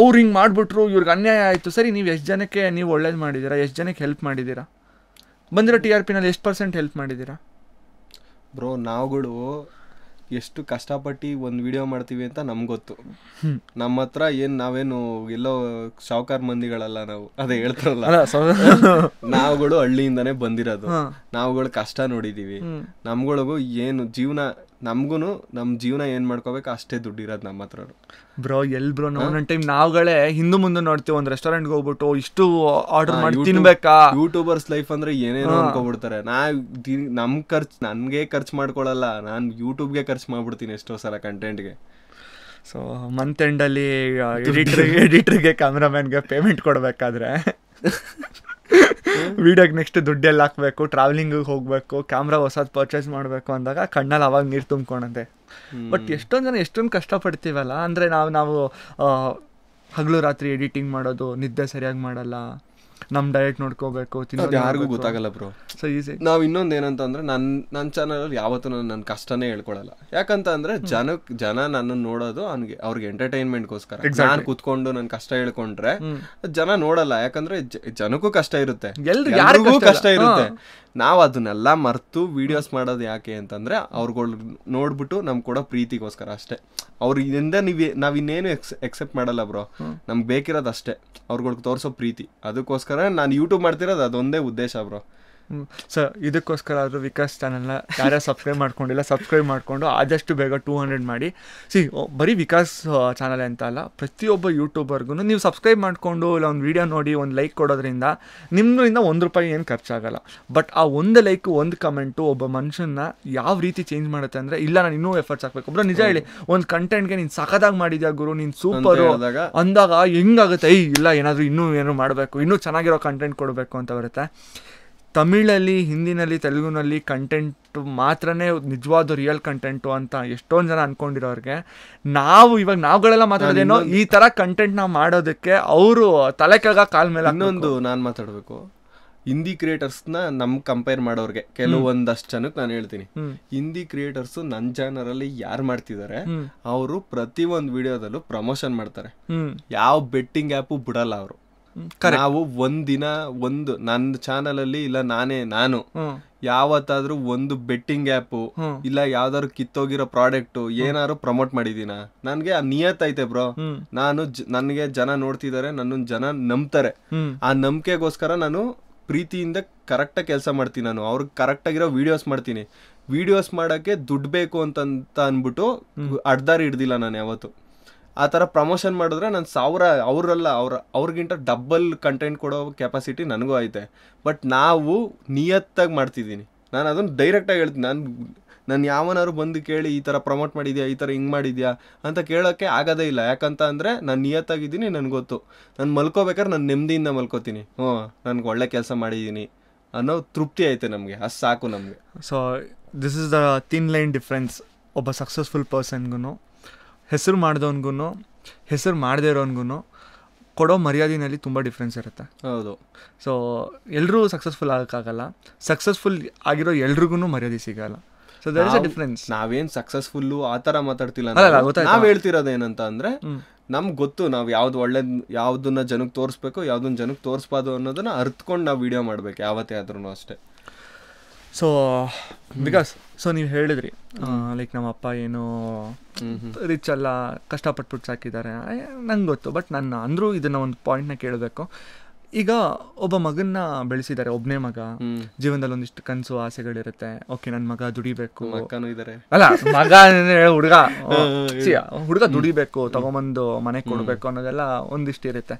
B: ಅವ್ರು ಹಿಂಗೆ ಮಾಡಿಬಿಟ್ರು, ಇವ್ರಿಗೆ ಅನ್ಯಾಯ ಆಯಿತು. ಸರಿ, ನೀವು ಎಷ್ಟು ಜನಕ್ಕೆ ನೀವು ಒಳ್ಳೇದು ಮಾಡಿದ್ದೀರಾ, ಎಷ್ಟು ಜನಕ್ಕೆ ಹೆಲ್ಪ್ ಮಾಡಿದ್ದೀರಾ? ಬಂದಿರೋ TRPನಲ್ಲಿ ಎಷ್ಟು % ಹೆಲ್ಪ್ ಮಾಡಿದ್ದೀರಾ
A: ಬ್ರೋ? ನಾವುಗಳು ಎಷ್ಟು ಕಷ್ಟಪಟ್ಟು ಒಂದು ವಿಡಿಯೋ ಮಾಡ್ತೀವಿ ಅಂತ ನಮ್ಗೆ ಗೊತ್ತು. ನಮ್ಮ ಹತ್ರ ನಾವೇನು ಎಲ್ಲೋ ಶಾವ್ಕಾರ್ ಮಂದಿಗಳಲ್ಲ ನಾವು. ಅದೇ ಹೇಳ್ತಾರಲ್ಲ, ನಾವುಗಳು ಹಳ್ಳಿಯಿಂದಾನೇ ಬಂದಿರೋದು, ನಾವುಗಳು ಕಷ್ಟ ನೋಡಿದೀವಿ. ನಮ್ಗಳಿಗೂ ಏನು ಜೀವನ, ನಮ್ಗೂ ನಮ್ಮ ಜೀವನ ಏನು ಮಾಡ್ಕೋಬೇಕು ಅಷ್ಟೇ ದುಡ್ಡು ಇರೋದು ನಮ್ಮ ಹತ್ರ.
B: ಬ್ರೋ ಬ್ರೋ ಒಂದೊಂದು ಟೈಮ್ ನಾವುಗಳೇ ಹಿಂದೆ ಮುಂದೆ ನೋಡ್ತೀವಿ, ಒಂದು ರೆಸ್ಟೋರೆಂಟ್ಗೆ ಹೋಗ್ಬಿಟ್ಟು ಇಷ್ಟು ಆರ್ಡರ್ ಮಾಡಿ ತಿನ್ಬೇಕಾ.
A: ಯೂಟ್ಯೂಬರ್ಸ್ ಲೈಫ್ ಅಂದ್ರೆ ಏನೇನೋ ಅನ್ಕೋಬಿಡ್ತಾರೆ. ನಮ್ ಖರ್ಚು ನನ್ಗೆ ಖರ್ಚು ಮಾಡ್ಕೊಳಲ್ಲ, ನಾನು ಯೂಟ್ಯೂಬ್ಗೆ ಖರ್ಚು ಮಾಡ್ಬಿಡ್ತೀನಿ ಎಷ್ಟೋ ಸಲ ಕಂಟೆಂಟ್ಗೆ.
B: ಸೊ ಮಂತ್ ಎಂಡಲ್ಲಿ ಎಡಿಟ್ರಿಗೆ ಕ್ಯಾಮ್ರಾಮನ್ಗೆ ಪೇಮೆಂಟ್ ಕೊಡಬೇಕಾದ್ರೆ ವಿಡಿಯೋಗೆ ನೆಕ್ಸ್ಟ್ ದುಡ್ಡೆಲ್ಲ ಹಾಕಬೇಕು, ಟ್ರಾವೆಲಿಂಗಿಗೆ ಹೋಗಬೇಕು, ಕ್ಯಾಮ್ರಾ ಹೊಸದು ಪರ್ಚೇಸ್ ಮಾಡಬೇಕು ಅಂದಾಗ ಕಣ್ಣಲ್ಲಿ ಅವಾಗ ನೀರು ತುಂಬ್ಕೊಳಂತೆ. ಬಟ್ ಎಷ್ಟೊಂದು ಜನ ಎಷ್ಟೊಂದು ಕಷ್ಟಪಡ್ತೀವಲ್ಲ. ಅಂದರೆ ನಾವು ಹಗಲು ರಾತ್ರಿ ಎಡಿಟಿಂಗ್ ಮಾಡೋದು, ನಿದ್ದೆ ಸರಿಯಾಗಿ ಮಾಡಲ್ಲ, ನಮ್ಮ ಡಯಟ್ ನೋಡ್ಕೋಬೇಕು,
A: ಯಾರಿಗೂ ಗೊತ್ತಾಗಲ್ಲ ಬ್ರೋ.
B: So easy.
A: ನಾವು ಇನ್ನೊಂದು ಏನಂತಂದ್ರೆ, ನನ್ನ ಚಾನಲಲ್ಲಿ ಯಾವತ್ತೂ ನನ್ನ ಕಷ್ಟನೇ ಹೇಳ್ಕೊಳಲ್ಲ. ಯಾಕಂತ ಅಂದ್ರೆ ಜನ ನನ್ನನ್ನು ನೋಡೋದು ಅವ್ರಿಗೆ ಎಂಟರ್ಟೈನ್ಮೆಂಟ್ಗೋಸ್ಕರ. ನಾನು ಕೂತ್ಕೊಂಡು ನನ್ನ ಕಷ್ಟ ಹೇಳ್ಕೊಂಡ್ರೆ ಜನ ನೋಡಲ್ಲ. ಯಾಕಂದ್ರೆ ಜನಕ್ಕೂ ಕಷ್ಟ ಇರುತ್ತೆ, ಯಾರಿಗೂ ಕಷ್ಟ ಇರುತ್ತೆ. ನಾವು ಅದನ್ನೆಲ್ಲ ಮರ್ತು ವಿಡಿಯೋಸ್ ಮಾಡೋದು ಯಾಕೆ ಅಂತಂದ್ರೆ ಅವ್ರುಗಳು ನೋಡ್ಬಿಟ್ಟು ನಮ್ಗೆ ಕೊಡೋ ಪ್ರೀತಿಗೋಸ್ಕರ ಅಷ್ಟೇ. ಅವ್ರಿಂದ ನಾವಿನ್ನೇನು ಎಕ್ಸೆಪ್ಟ್ ಮಾಡಲ್ಲ ಬ್ರೋ. ನಮ್ಗೆ ಬೇಕಿರೋದು ಅಷ್ಟೇ, ಅವ್ರುಗಳ್ಗೆ ತೋರಿಸೋ ಪ್ರೀತಿ. ಅದಕ್ಕೋಸ್ಕರ ನಾನು ಯೂಟ್ಯೂಬ್ ಮಾಡ್ತಿರೋದು ಅದೊಂದೇ ಉದ್ದೇಶ ಬ್ರೋ.
B: ಸೊ ಇದಕ್ಕೋಸ್ಕರ ಆದರೂ ವಿಕಾಸ್ ಚಾನಲ್ನ ಯಾರ್ಯಾರು ಸಬ್ಸ್ಕ್ರೈಬ್ ಮಾಡ್ಕೊಂಡಿಲ್ಲ, ಸಬ್ಸ್ಕ್ರೈಬ್ ಮಾಡಿಕೊಂಡು ಆದಷ್ಟು ಬೇಗ 200 ಮಾಡಿ. ಬರೀ ವಿಕಾಸ್ ಚಾನಲ್ ಅಂತ ಅಲ್ಲ, ಪ್ರತಿಯೊಬ್ಬ ಯೂಟ್ಯೂಬರ್ಗೂ ನೀವು ಸಬ್ಸ್ಕ್ರೈಬ್ ಮಾಡಿಕೊಂಡು ಇಲ್ಲ ಒಂದು ವೀಡಿಯೋ ನೋಡಿ ಒಂದು ಲೈಕ್ ಕೊಡೋದ್ರಿಂದ ನಿಮ್ಮಿಂದ ₹1 ಏನು ಖರ್ಚಾಗಲ್ಲ. ಬಟ್ ಆ ಒಂದು ಲೈಕು ಒಂದು ಕಮೆಂಟು ಒಬ್ಬ ಮನುಷ್ಯನ ಯಾವ ರೀತಿ ಚೇಂಜ್ ಮಾಡುತ್ತೆ ಅಂದರೆ, ಇಲ್ಲ ನಾನು ಇನ್ನೂ ಎಫರ್ಟ್ಸ್ ಹಾಕಬೇಕು. ಒಬ್ಬರು ನಿಜ ಹೇಳಿ, ಒಂದು ಕಂಟೆಂಟ್ಗೆ ನೀನು ಸಖತ್ತಾಗಿ ಮಾಡಿದ್ಯಾ ಗುರು, ನೀನು ಸೂಪರು ಅಂದಾಗ ಹೆಂಗಾಗುತ್ತೆ, ಇಲ್ಲ ಏನಾದರೂ ಏನೋ ಮಾಡಬೇಕು, ಇನ್ನೂ ಚೆನ್ನಾಗಿರೋ ಕಂಟೆಂಟ್ ಕೊಡಬೇಕು ಅಂತ ಬರುತ್ತೆ. ತಮಿಳಲ್ಲಿ, ಹಿಂದಿನಲ್ಲಿ, ತೆಲುಗುನಲ್ಲಿ ಕಂಟೆಂಟ್ ಮಾತ್ರನೇ ನಿಜವಾದ ರಿಯಲ್ ಕಂಟೆಂಟು ಅಂತ ಎಷ್ಟೊಂದು ಜನ ಅಂದ್ಕೊಂಡಿರೋರಿಗೆ, ನಾವುಗಳೆಲ್ಲ ಮಾತಾಡೋದೇನೋ ಈ ಥರ ಕಂಟೆಂಟ್ ನಾವು ಮಾಡೋದಕ್ಕೆ ಅವರು ತಲೆ ಕೆಳಗ ಕಾಲ ಮೇಲೆ.
A: ಇನ್ನೊಂದು ನಾನು ಮಾತಾಡಬೇಕು, ಹಿಂದಿ ಕ್ರಿಯೇಟರ್ಸ್ನ ಕಂಪೇರ್ ಮಾಡೋರಿಗೆ ಕೆಲವೊಂದಷ್ಟು ಜನಕ್ಕೆ ನಾನು ಹೇಳ್ತೀನಿ, ಹಿಂದಿ ಕ್ರಿಯೇಟರ್ಸು ನನ್ನ ಚಾನಲಲ್ಲಿ ಯಾರು ಮಾಡ್ತಿದ್ದಾರೆ ಅವರು ಪ್ರತಿಯೊಂದು ವಿಡಿಯೋದಲ್ಲೂ ಪ್ರಮೋಷನ್ ಮಾಡ್ತಾರೆ. ಯಾವ ಬೆಟ್ಟಿಂಗ್ ಆ್ಯಪು ಬಿಡಲ್ಲ ಅವರು. ನಾವು ಒಂದಿನ ನನ್ನ ಚಾನಲ್ ಅಲ್ಲಿ ಇಲ್ಲ ನಾನು ಯಾವತ್ತಾದ್ರೂ ಒಂದು ಬೆಟ್ಟಿಂಗ್ ಆ್ಯಪು ಇಲ್ಲ ಯಾವ್ದಾದ್ರು ಕಿತ್ತೋಗಿರೋ ಪ್ರಾಡಕ್ಟು ಏನಾದ್ರು ಪ್ರಮೋಟ್ ಮಾಡಿದೀನ? ನನ್ಗೆ ಆ ನಿಯತ್ ಐತೆ ಬ್ರೋ. ನಾನು ನನಗೆ ಜನ ನೋಡ್ತಿದ್ದಾರೆ, ನನ್ನ ಜನ ನಂಬ್ತಾರೆ. ಆ ನಂಬಿಕೆಗೋಸ್ಕರ ನಾನು ಪ್ರೀತಿಯಿಂದ ಕರೆಕ್ಟಾಗಿ ಕೆಲಸ ಮಾಡ್ತೀನಿ. ನಾನು ಅವ್ರಿಗೆ ಕರೆಕ್ಟಾಗಿರೋ ವಿಡಿಯೋಸ್ ಮಾಡ್ತೀನಿ. ವಿಡಿಯೋಸ್ ಮಾಡೋಕ್ಕೆ ದುಡ್ಡು ಬೇಕು ಅಂತ ಅಂದ್ಬಿಟ್ಟು ಅಡ್ದಾರಿ ಹಿಡ್ದಿಲ್ಲ ನಾನು ಯಾವತ್ತು. ಆ ಥರ ಪ್ರಮೋಷನ್ ಮಾಡಿದ್ರೆ ನಾನು 1000 ಅವ್ರಿಗಿಂತ ಡಬಲ್ ಕಂಟೆಂಟ್ ಕೊಡೋ ಕೆಪಾಸಿಟಿ ನನಗೂ ಐತೆ. ಬಟ್ ನಾವು ನಿಯತ್ತಾಗಿ ಮಾಡ್ತಿದ್ದೀನಿ. ನಾನು ಅದನ್ನು ಡೈರೆಕ್ಟಾಗಿ ಹೇಳ್ತೀನಿ. ನಾನು ಯಾವನಾರು ಬಂದು ಕೇಳಿ ಈ ಥರ ಪ್ರಮೋಟ್ ಮಾಡಿದ್ಯಾ, ಈ ಥರ ಹಿಂಗೆ ಮಾಡಿದ್ಯಾ ಅಂತ ಕೇಳೋಕ್ಕೆ ಆಗೋದೇ ಇಲ್ಲ. ಯಾಕಂತ ಅಂದರೆ ನಾನು ನಿಯತ್ತಾಗಿದ್ದೀನಿ, ನನಗೆ ಗೊತ್ತು. ನಾನು ಮಲ್ಕೋಬೇಕಾದ್ರೆ ನಾನು ನೆಮ್ಮದಿಯಿಂದ ಮಲ್ಕೋತೀನಿ. ನನಗೆ ಒಳ್ಳೆ ಕೆಲಸ ಮಾಡಿದ್ದೀನಿ ಅನ್ನೋ ತೃಪ್ತಿ ಐತೆ ನಮಗೆ, ಅಷ್ಟು ಸಾಕು ನಮಗೆ.
B: So this is the thin line difference. ಒಬ್ಬ ಸಕ್ಸಸ್ಫುಲ್ ಪರ್ಸನ್ಗೂ, ಹೆಸರು ಮಾಡಿದವನ್ಗೂ, ಹೆಸರು ಮಾಡದೇ ಇರೋನ್ಗೂ ಕೊಡೋ ಮರ್ಯಾದೆಯಲ್ಲಿ ತುಂಬ ಡಿಫ್ರೆನ್ಸ್ ಇರುತ್ತೆ.
A: ಹೌದು.
B: ಸೊ ಎಲ್ಲರೂ ಸಕ್ಸಸ್ಫುಲ್ ಆಗೋಕ್ಕಾಗಲ್ಲ. ಸಕ್ಸಸ್ಫುಲ್ ಆಗಿರೋ ಎಲ್ರಿಗೂ ಮರ್ಯಾದೆ ಸಿಗಲ್ಲ. So there is a difference.
A: ನಾವೇನು ಸಕ್ಸಸ್ಫುಲ್ಲು ಆ ಥರ ಮಾತಾಡ್ತಿಲ್ಲ. ನಾವು ಹೇಳ್ತಿರೋದು ಏನಂತ ಅಂದರೆ, ನಮ್ಗೆ ಗೊತ್ತು ನಾವು ಯಾವ್ದು ಒಳ್ಳೇದು, ಯಾವುದನ್ನ ಜನಕ್ಕೆ ತೋರಿಸ್ಬೇಕು, ಯಾವುದನ್ನ ಜನಕ್ಕೆ ತೋರಿಸ್ಬಾರ್ದು ಅನ್ನೋದನ್ನ ಅರ್ಥಕೊಂಡು ನಾವು ವಿಡಿಯೋ ಮಾಡ್ಬೇಕು ಯಾವತ್ತೇ ಆದ್ರೂ ಅಷ್ಟೇ.
B: ಸೊ ಬಿಕಾಸ್ ನೀವು ಹೇಳಿದ್ರಿ ಲೈಕ್ ನಮ್ಮ ಅಪ್ಪ ಏನೋ ರಿಚ್ ಅಲ್ಲ, ಕಷ್ಟಪಟ್ಬಿಟ್ಟು ಸಾಕಿದ್ದಾರೆ, ನಂಗೆ ಗೊತ್ತು. ಬಟ್ ನಾನು ಅಂದರೂ ಇದನ್ನು ಒಂದು ಪಾಯಿಂಟ್ನ ಕೇಳಬೇಕು. ಈಗ ಒಬ್ಬ ಮಗನ್ನ ಬೆಳೆಸಿದ್ದಾರೆ, ಒಬ್ಬನೇ ಮಗ, ಜೀವನದಲ್ಲಿ ಒಂದಿಷ್ಟು ಕನಸು ಆಸೆಗಳಿರುತ್ತೆ. ಓಕೆ, ನನ್ನ ಮಗ ದುಡಿಬೇಕು, ಅಲ್ಲ ಮಗ ಹುಡುಗ ದುಡಿಬೇಕು, ತಗೊಂಬಂದು ಮನೆಗೆ ಕೊಡಬೇಕು ಅನ್ನೋದೆಲ್ಲ ಒಂದಿಷ್ಟು ಇರುತ್ತೆ.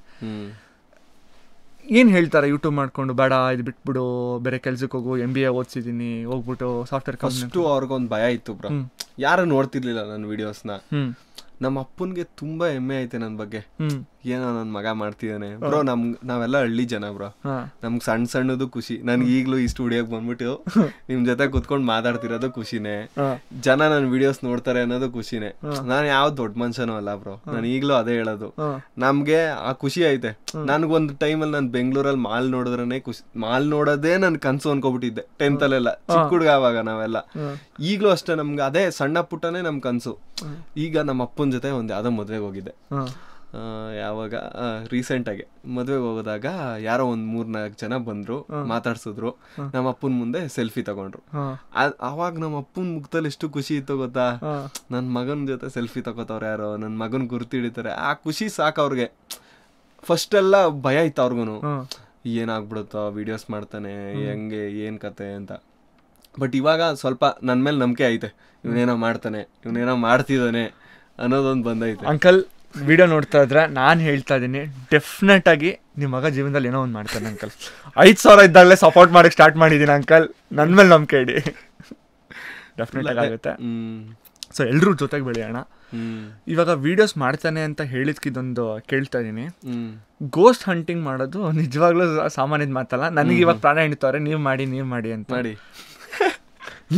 B: ಏನು ಹೇಳ್ತಾರೆ ಯೂಟ್ಯೂಬ್ ಮಾಡ್ಕೊಂಡು, ಬೇಡ ಇದು ಬಿಟ್ಬಿಡು, ಬೇರೆ ಕೆಲ್ಸಕ್ಕೆ ಹೋಗು, MBA ಓದಿಸಿದ್ದೀನಿ, ಹೋಗ್ಬಿಟ್ಟು ಸಾಫ್ಟ್ವೇರ್
A: ಫಸ್ಟು ಅವ್ರಿಗೊಂದು ಭಯ ಇತ್ತು ಬ್ರೋ. ಯಾರು ನೋಡ್ತಿರ್ಲಿಲ್ಲ ನನ್ನ ವಿಡಿಯೋಸ್ನ. ನಮ್ಮ ಅಪ್ಪನ್ಗೆ ತುಂಬಾ ಹೆಮ್ಮೆ ಐತೆ ನನ್ನ ಬಗ್ಗೆ. ಏನೋ ನನ್ನ ಮಗ ಮಾಡ್ತಿದ್ದಾನೆ ಬ್ರೋ. ನಾವೆಲ್ಲ ಹಳ್ಳಿ ಜನ ಬ್ರೋ. ನಮ್ಗೆ ಸಣ್ಣದು ಖುಷಿ. ನನ್ಗೆ ಈಗಲೂ ಈ ಸ್ಟುಡಿಯೋಗೆ ಬಂದ್ಬಿಟ್ಟು ನಿಮ್ ಜೊತೆ ಕುತ್ಕೊಂಡು ಮಾತಾಡ್ತಿರೋದು ಖುಷಿನೇ. ಜನ ನನ್ನ ವಿಡಿಯೋಸ್ ನೋಡ್ತಾರೆ ಅನ್ನೋದು ಖುಷಿನೇ. ನಾನು ಯಾವ ದೊಡ್ಡ ಮನುಷ್ಯನೂ ಅಲ್ಲ ಬ್ರೋ. ನಾನು ಈಗಲೂ ಅದೇ ಹೇಳೋದು. ನಮ್ಗೆ ಆ ಖುಷಿ ಐತೆ. ನನ್ಗೊಂದು ಟೈಮಲ್ಲಿ ನಾನು ಬೆಂಗಳೂರಲ್ಲಿ ಮಾಲ್ ನೋಡಿದ್ರೇ ಖುಷಿ. ಮಾಲ್ ನೋಡೋದೇ ನನ್ ಕನ್ಸು ಅನ್ಕೋಬಿಟ್ಟಿದ್ದೆ 10th ಅಲ್ಲೆಲ್ಲ, ಚಿಕ್ಕ ಹುಡುಗ ಆವಾಗ ನಾವೆಲ್ಲ. ಈಗಲೂ ಅಷ್ಟೇ, ನಮ್ಗೆ ಅದೇ ಸಣ್ಣ ಪುಟ್ಟನೇ ನಮ್ ಕನ್ಸು. ಈಗ ನಮ್ಮ ಅಪ್ಪನ ಜೊತೆ ಒಂದು ಯಾವ್ದೋ ಮದ್ವೆಗೆ ಹೋಗಿದ್ದೆ. ಯಾವಾಗ ರೀಸೆಂಟಾಗಿ ಮದ್ವೆಗೆ ಹೋಗೋದಾಗ ಯಾರೋ ಒಂದು 3-4 ಜನ ಬಂದ್ರು, ಮಾತಾಡ್ಸಿದ್ರು. ನಮ್ಮ ಅಪ್ಪನ ಮುಂದೆ ಸೆಲ್ಫಿ ತಗೊಂಡ್ರು. ಅವಾಗ ನಮ್ಮ ಅಪ್ಪನ ಮುಖದಲ್ಲಿ ಎಷ್ಟು ಖುಷಿ ಇತ್ತು ಗೊತ್ತಾ. ನನ್ನ ಮಗನ ಜೊತೆ ಸೆಲ್ಫಿ ತಗೋತವ್ರು ಯಾರೋ, ನನ್ನ ಮಗನ್ ಗುರ್ತಿಡಿತಾರೆ. ಆ ಖುಷಿ ಸಾಕು ಅವ್ರಿಗೆ. ಫಸ್ಟ್ ಎಲ್ಲ ಭಯ ಇತ್ತು ಅವ್ರಿಗೂ, ಏನಾಗ್ಬಿಡುತ್ತೋ, ವಿಡಿಯೋಸ್ ಮಾಡ್ತಾನೆ ಹೆಂಗೆ, ಏನ್ ಕತೆ ಅಂತ. ಬಟ್ ಇವಾಗ ಸ್ವಲ್ಪ ನನ್ನ ಮೇಲೆ ನಂಬಿಕೆ ಐತೆ. ಇವನೇನೋ ಮಾಡ್ತಾನೆ, ಇವನೇನೋ ಮಾಡ್ತಿದ್ದಾನೆ ಅನ್ನೋದೊಂದು ಬಂದೈತೆ.
B: ಅಂಕಲ್ ವಿಡಿಯೋ ನೋಡ್ತಾ ಇದ್ರೆ ನಾನು ಹೇಳ್ತಾ ಇದ್ದೀನಿ, ಡೆಫಿನೆಟ್ ಆಗಿ ನಿಮ್ಮ ಮಗ ಜೀವನದಲ್ಲಿ ಏನೋ ಒಂದು ಮಾಡ್ತಾನೆ ಅಂಕಲ್. 5,000 ಇದ್ದಾಗಲೇ ಸಪೋರ್ಟ್ ಮಾಡಕ್ಕೆ ಸ್ಟಾರ್ಟ್ ಮಾಡಿದ್ದೀನಿ ಅಂಕಲ್, ನನ್ನ ಮೇಲೆ ನಂಬಿಕೆ ಇಡಿ. ಡೆಫಿನೆಟ್ ಆಗಿ ಆಗುತ್ತೆ. ಸೊ ಎಲ್ಲರೂ ಜೊತೆಗೆ ಬೆಳೆಯೋಣ. ಇವಾಗ ವಿಡಿಯೋಸ್ ಮಾಡ್ತಾನೆ ಅಂತ ಹೇಳಿದ್ಕಿದೊಂದು ಕೇಳ್ತಾ ಇದೀನಿ. ಗೋಸ್ಟ್ ಹಂಟಿಂಗ್ ಮಾಡೋದು ನಿಜವಾಗ್ಲೂ ಸಾಮಾನ್ಯದ ಮಾತಲ್ಲ. ನನಗೆ ಇವಾಗ ಪ್ರಾಣ ಹಿಡಿತವ್ರೆ, ನೀವು ಮಾಡಿ ಅಂತ ಮಾಡಿ.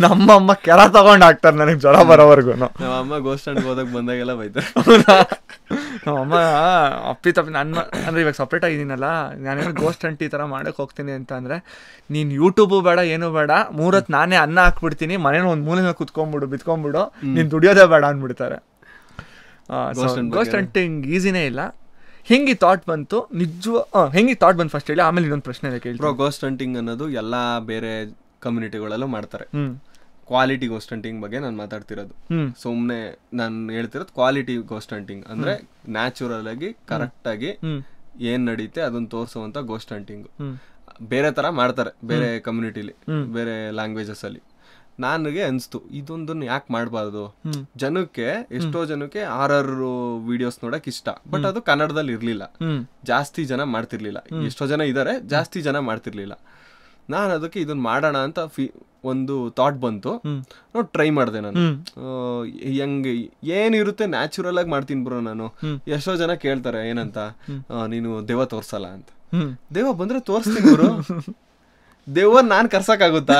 B: ನಮ್ಮಮ್ಮ ಕೆರ ತಗೊಂಡ್ ಹಾಕ್ತಾರೆ ನನಗೆ ಜ್ವರ ಬರೋವರೆಗೂ.
A: ನಮ್ಮಮ್ಮ ಗೋಸ್ಟ್ ಹಂಟ್ ಹೋದಾಗ ಬಂದಾಗೆಲ್ಲ ಬೈತಾರೆ.
B: ನಮ್ಮಮ್ಮ ಅಪ್ಪಿ ತಪ್ಪಿ ನನ್ನ ಅಂದ್ರೆ ಇವಾಗ ಸಪ್ರೇಟ್ ಆಗಿದ್ದೀನಲ್ಲ, ನಾನೇನೋ ಗೋಸ್ಟ್ ಹಂಟ್ ಈ ಥರ ಮಾಡಕ್ಕೆ ಹೋಗ್ತೀನಿ ಅಂತ ಅಂದರೆ, ನೀನು ಯೂಟ್ಯೂಬು ಬೇಡ ಏನೂ ಬೇಡ, 3 ಹೊತ್ತು ನಾನೇ ಅನ್ನ ಹಾಕ್ಬಿಡ್ತೀನಿ, ಮನೇನ ಒಂದು ಮೂಲೆನ ಬಿತ್ಕೊಂಡ್ಬಿಡು, ನೀನು ದುಡಿಯೋದೇ ಬೇಡ ಅಂದ್ಬಿಡ್ತಾರೆ. ಗೋಸ್ಟ್ ಹಂಟಿಂಗ್ ಈಸಿನೇ ಇಲ್ಲ. ಹೆಂಗೆ ಥಾಟ್ ಬಂತು ಹೆಂಗೆ ಥಾಟ್ ಬಂತು ಫಸ್ಟ್ ಹೇಳಿ, ಆಮೇಲೆ ಇನ್ನೊಂದು ಪ್ರಶ್ನೆ ಇದೆ ಕೇಳಿ.
A: ಗೋಸ್ಟ್ ಹಂಟಿಂಗ್ ಅನ್ನೋದು ಎಲ್ಲ ಬೇರೆ ಕಮ್ಯುನಿಟಿಗಳಲ್ಲೂ ಮಾಡ್ತಾರೆ. ಕ್ವಾಲಿಟಿ ಗೋಸ್ಟ್ ಹಂಟಿಂಗ್ ಬಗ್ಗೆ ನಾನು ಮಾತಾಡ್ತಿರೋದು. ಸುಮ್ಮನೆ ನಾನು ಹೇಳ್ತಿರೋದು ಕ್ವಾಲಿಟಿ ಗೋಸ್ಟ್ ಹಂಟಿಂಗ್ ಅಂದ್ರೆ ನ್ಯಾಚುರಲ್ ಆಗಿ ಕರೆಕ್ಟ್ ಆಗಿ ಏನ್ ನಡೀತೆ ಅದನ್ನ ತೋರಿಸುವಂತ ಗೋಸ್ಟ್ ಹಂಟಿಂಗ್. ಬೇರೆ ತರ ಮಾಡ್ತಾರೆ ಬೇರೆ ಕಮ್ಯುನಿಟಿಲಿ, ಬೇರೆ ಲ್ಯಾಂಗ್ವೇಜಸ್ ಅಲ್ಲಿ. ನನಗೆ ಅನ್ಸ್ತು ಇದೊಂದನ್ನ ಯಾಕೆ ಮಾಡಬಾರ್ದು. ಜನಕ್ಕೆ ಎಷ್ಟೋ ಜನಕ್ಕೆ ಆರ್ ವಿಡಿಯೋಸ್ ನೋಡಕ್ ಇಷ್ಟ, ಬಟ್ ಅದು ಕನ್ನಡದಲ್ಲಿ ಇರ್ಲಿಲ್ಲ, ಜಾಸ್ತಿ ಜನ ಮಾಡ್ತಿರ್ಲಿಲ್ಲ. ಎಷ್ಟೋ ಜನ ಇದಾರೆ, ಜಾಸ್ತಿ ಜನ ಮಾಡ್ತಿರ್ಲಿಲ್ಲ. ನಾನು ಅದಕ್ಕೆ ಇದನ್ನ ಮಾಡೋಣ ಅಂತ ಒಂದು ಥಾಟ್ ಬಂತು. ನೋಡಿ ಟ್ರೈ ಮಾಡಿದೆ ನಾನು. ಹೆಂಗೆ ಏನಿರುತ್ತೆ ನ್ಯಾಚುರಲ್ ಆಗಿ ಮಾಡ್ತೀನಿ ಬ್ರೋ ನಾನು. ಎಷ್ಟೋ ಜನ ಕೇಳ್ತಾರೆ ಏನಂತ, ನೀನು ದೆವ್ವ ತೋರ್ಸಲ್ಲ ಅಂತ. ದೆವ್ವ ಬಂದ್ರೆ ತೋರಿಸ್ತೀನಿ ಬ್ರೋ. ದೆವ್ವ ನಾನ್ ಕರ್ಸಕ್ಕಾಗುತ್ತಾ?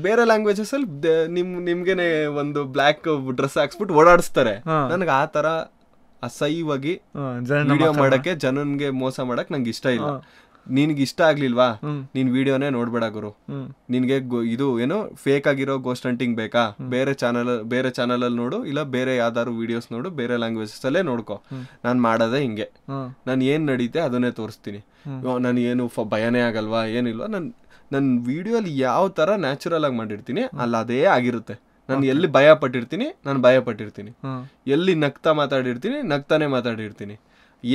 A: ಬೇರೆ ಲ್ಯಾಂಗ್ವೇಜಸ್ ಅಲ್ಲಿ ನಿಮ್ಗೆನೆ ಒಂದು ಬ್ಲ್ಯಾಕ್ ಡ್ರೆಸ್ ಹಾಕ್ಸ್ಬಿಟ್ಟು ಓಡಾಡಿಸ್ತಾರೆ. ನನಗೆ ಆ ತರ ಅಸಹ್ಯವಾಗಿ ವಿಡಿಯೋ ಮಾಡಕ್ಕೆ, ಜನನ್ಗೆ ಮೋಸ ಮಾಡಕ್ ನಂಗೆ ಇಷ್ಟ ಇಲ್ಲ. ನಿನ್ಗೆ ಇಷ್ಟ ಆಗ್ಲಿಲ್ವಾ, ನೀನ್ ವಿಡಿಯೋನೇ ನೋಡ್ಬೇಡ ಗುರು. ನಿನ್ಗೆ ಇದು ಏನೋ ಫೇಕ್ ಆಗಿರೋ ಗೋಸ್ಟ್ ಹಂಟಿಂಗ್ ಬೇಕಾ, ಬೇರೆ ಚಾನಲ್ ಅಲ್ಲಿ ನೋಡು, ಇಲ್ಲ ಬೇರೆ ಯಾವ್ದಾದ್ರು ವಿಡಿಯೋಸ್ ನೋಡು, ಬೇರೆ ಲ್ಯಾಂಗ್ವೇಜಸ್ ಅಲ್ಲೇ ನೋಡ್ಕೊ. ನಾನ್ ಮಾಡೋದೇ ಹಿಂಗೆ, ನಾನು ಏನ್ ನಡೀತೆ ಅದನ್ನೇ ತೋರಿಸ್ತೀನಿ. ನನ್ ಏನು ಭಯನೇ ಆಗಲ್ವಾ, ಏನಿಲ್ವಾ, ನನ್ನ ವಿಡಿಯೋಲಿ ಯಾವ ತರ ನ್ಯಾಚುರಲ್ ಆಗಿ ಮಾಡಿರ್ತೀನಿ ಅಲ್ಲ ಅದೇ ಆಗಿರುತ್ತೆ. ನಾನು ಎಲ್ಲಿ ಭಯ ಪಟ್ಟಿರ್ತೀನಿ ನಾನು ಭಯ ಪಟ್ಟಿರ್ತೀನಿ, ಎಲ್ಲಿ ನಗ್ತಾ ಮಾತಾಡಿರ್ತೀನಿ ನಗ್ತಾನೆ ಮಾತಾಡಿರ್ತೀನಿ.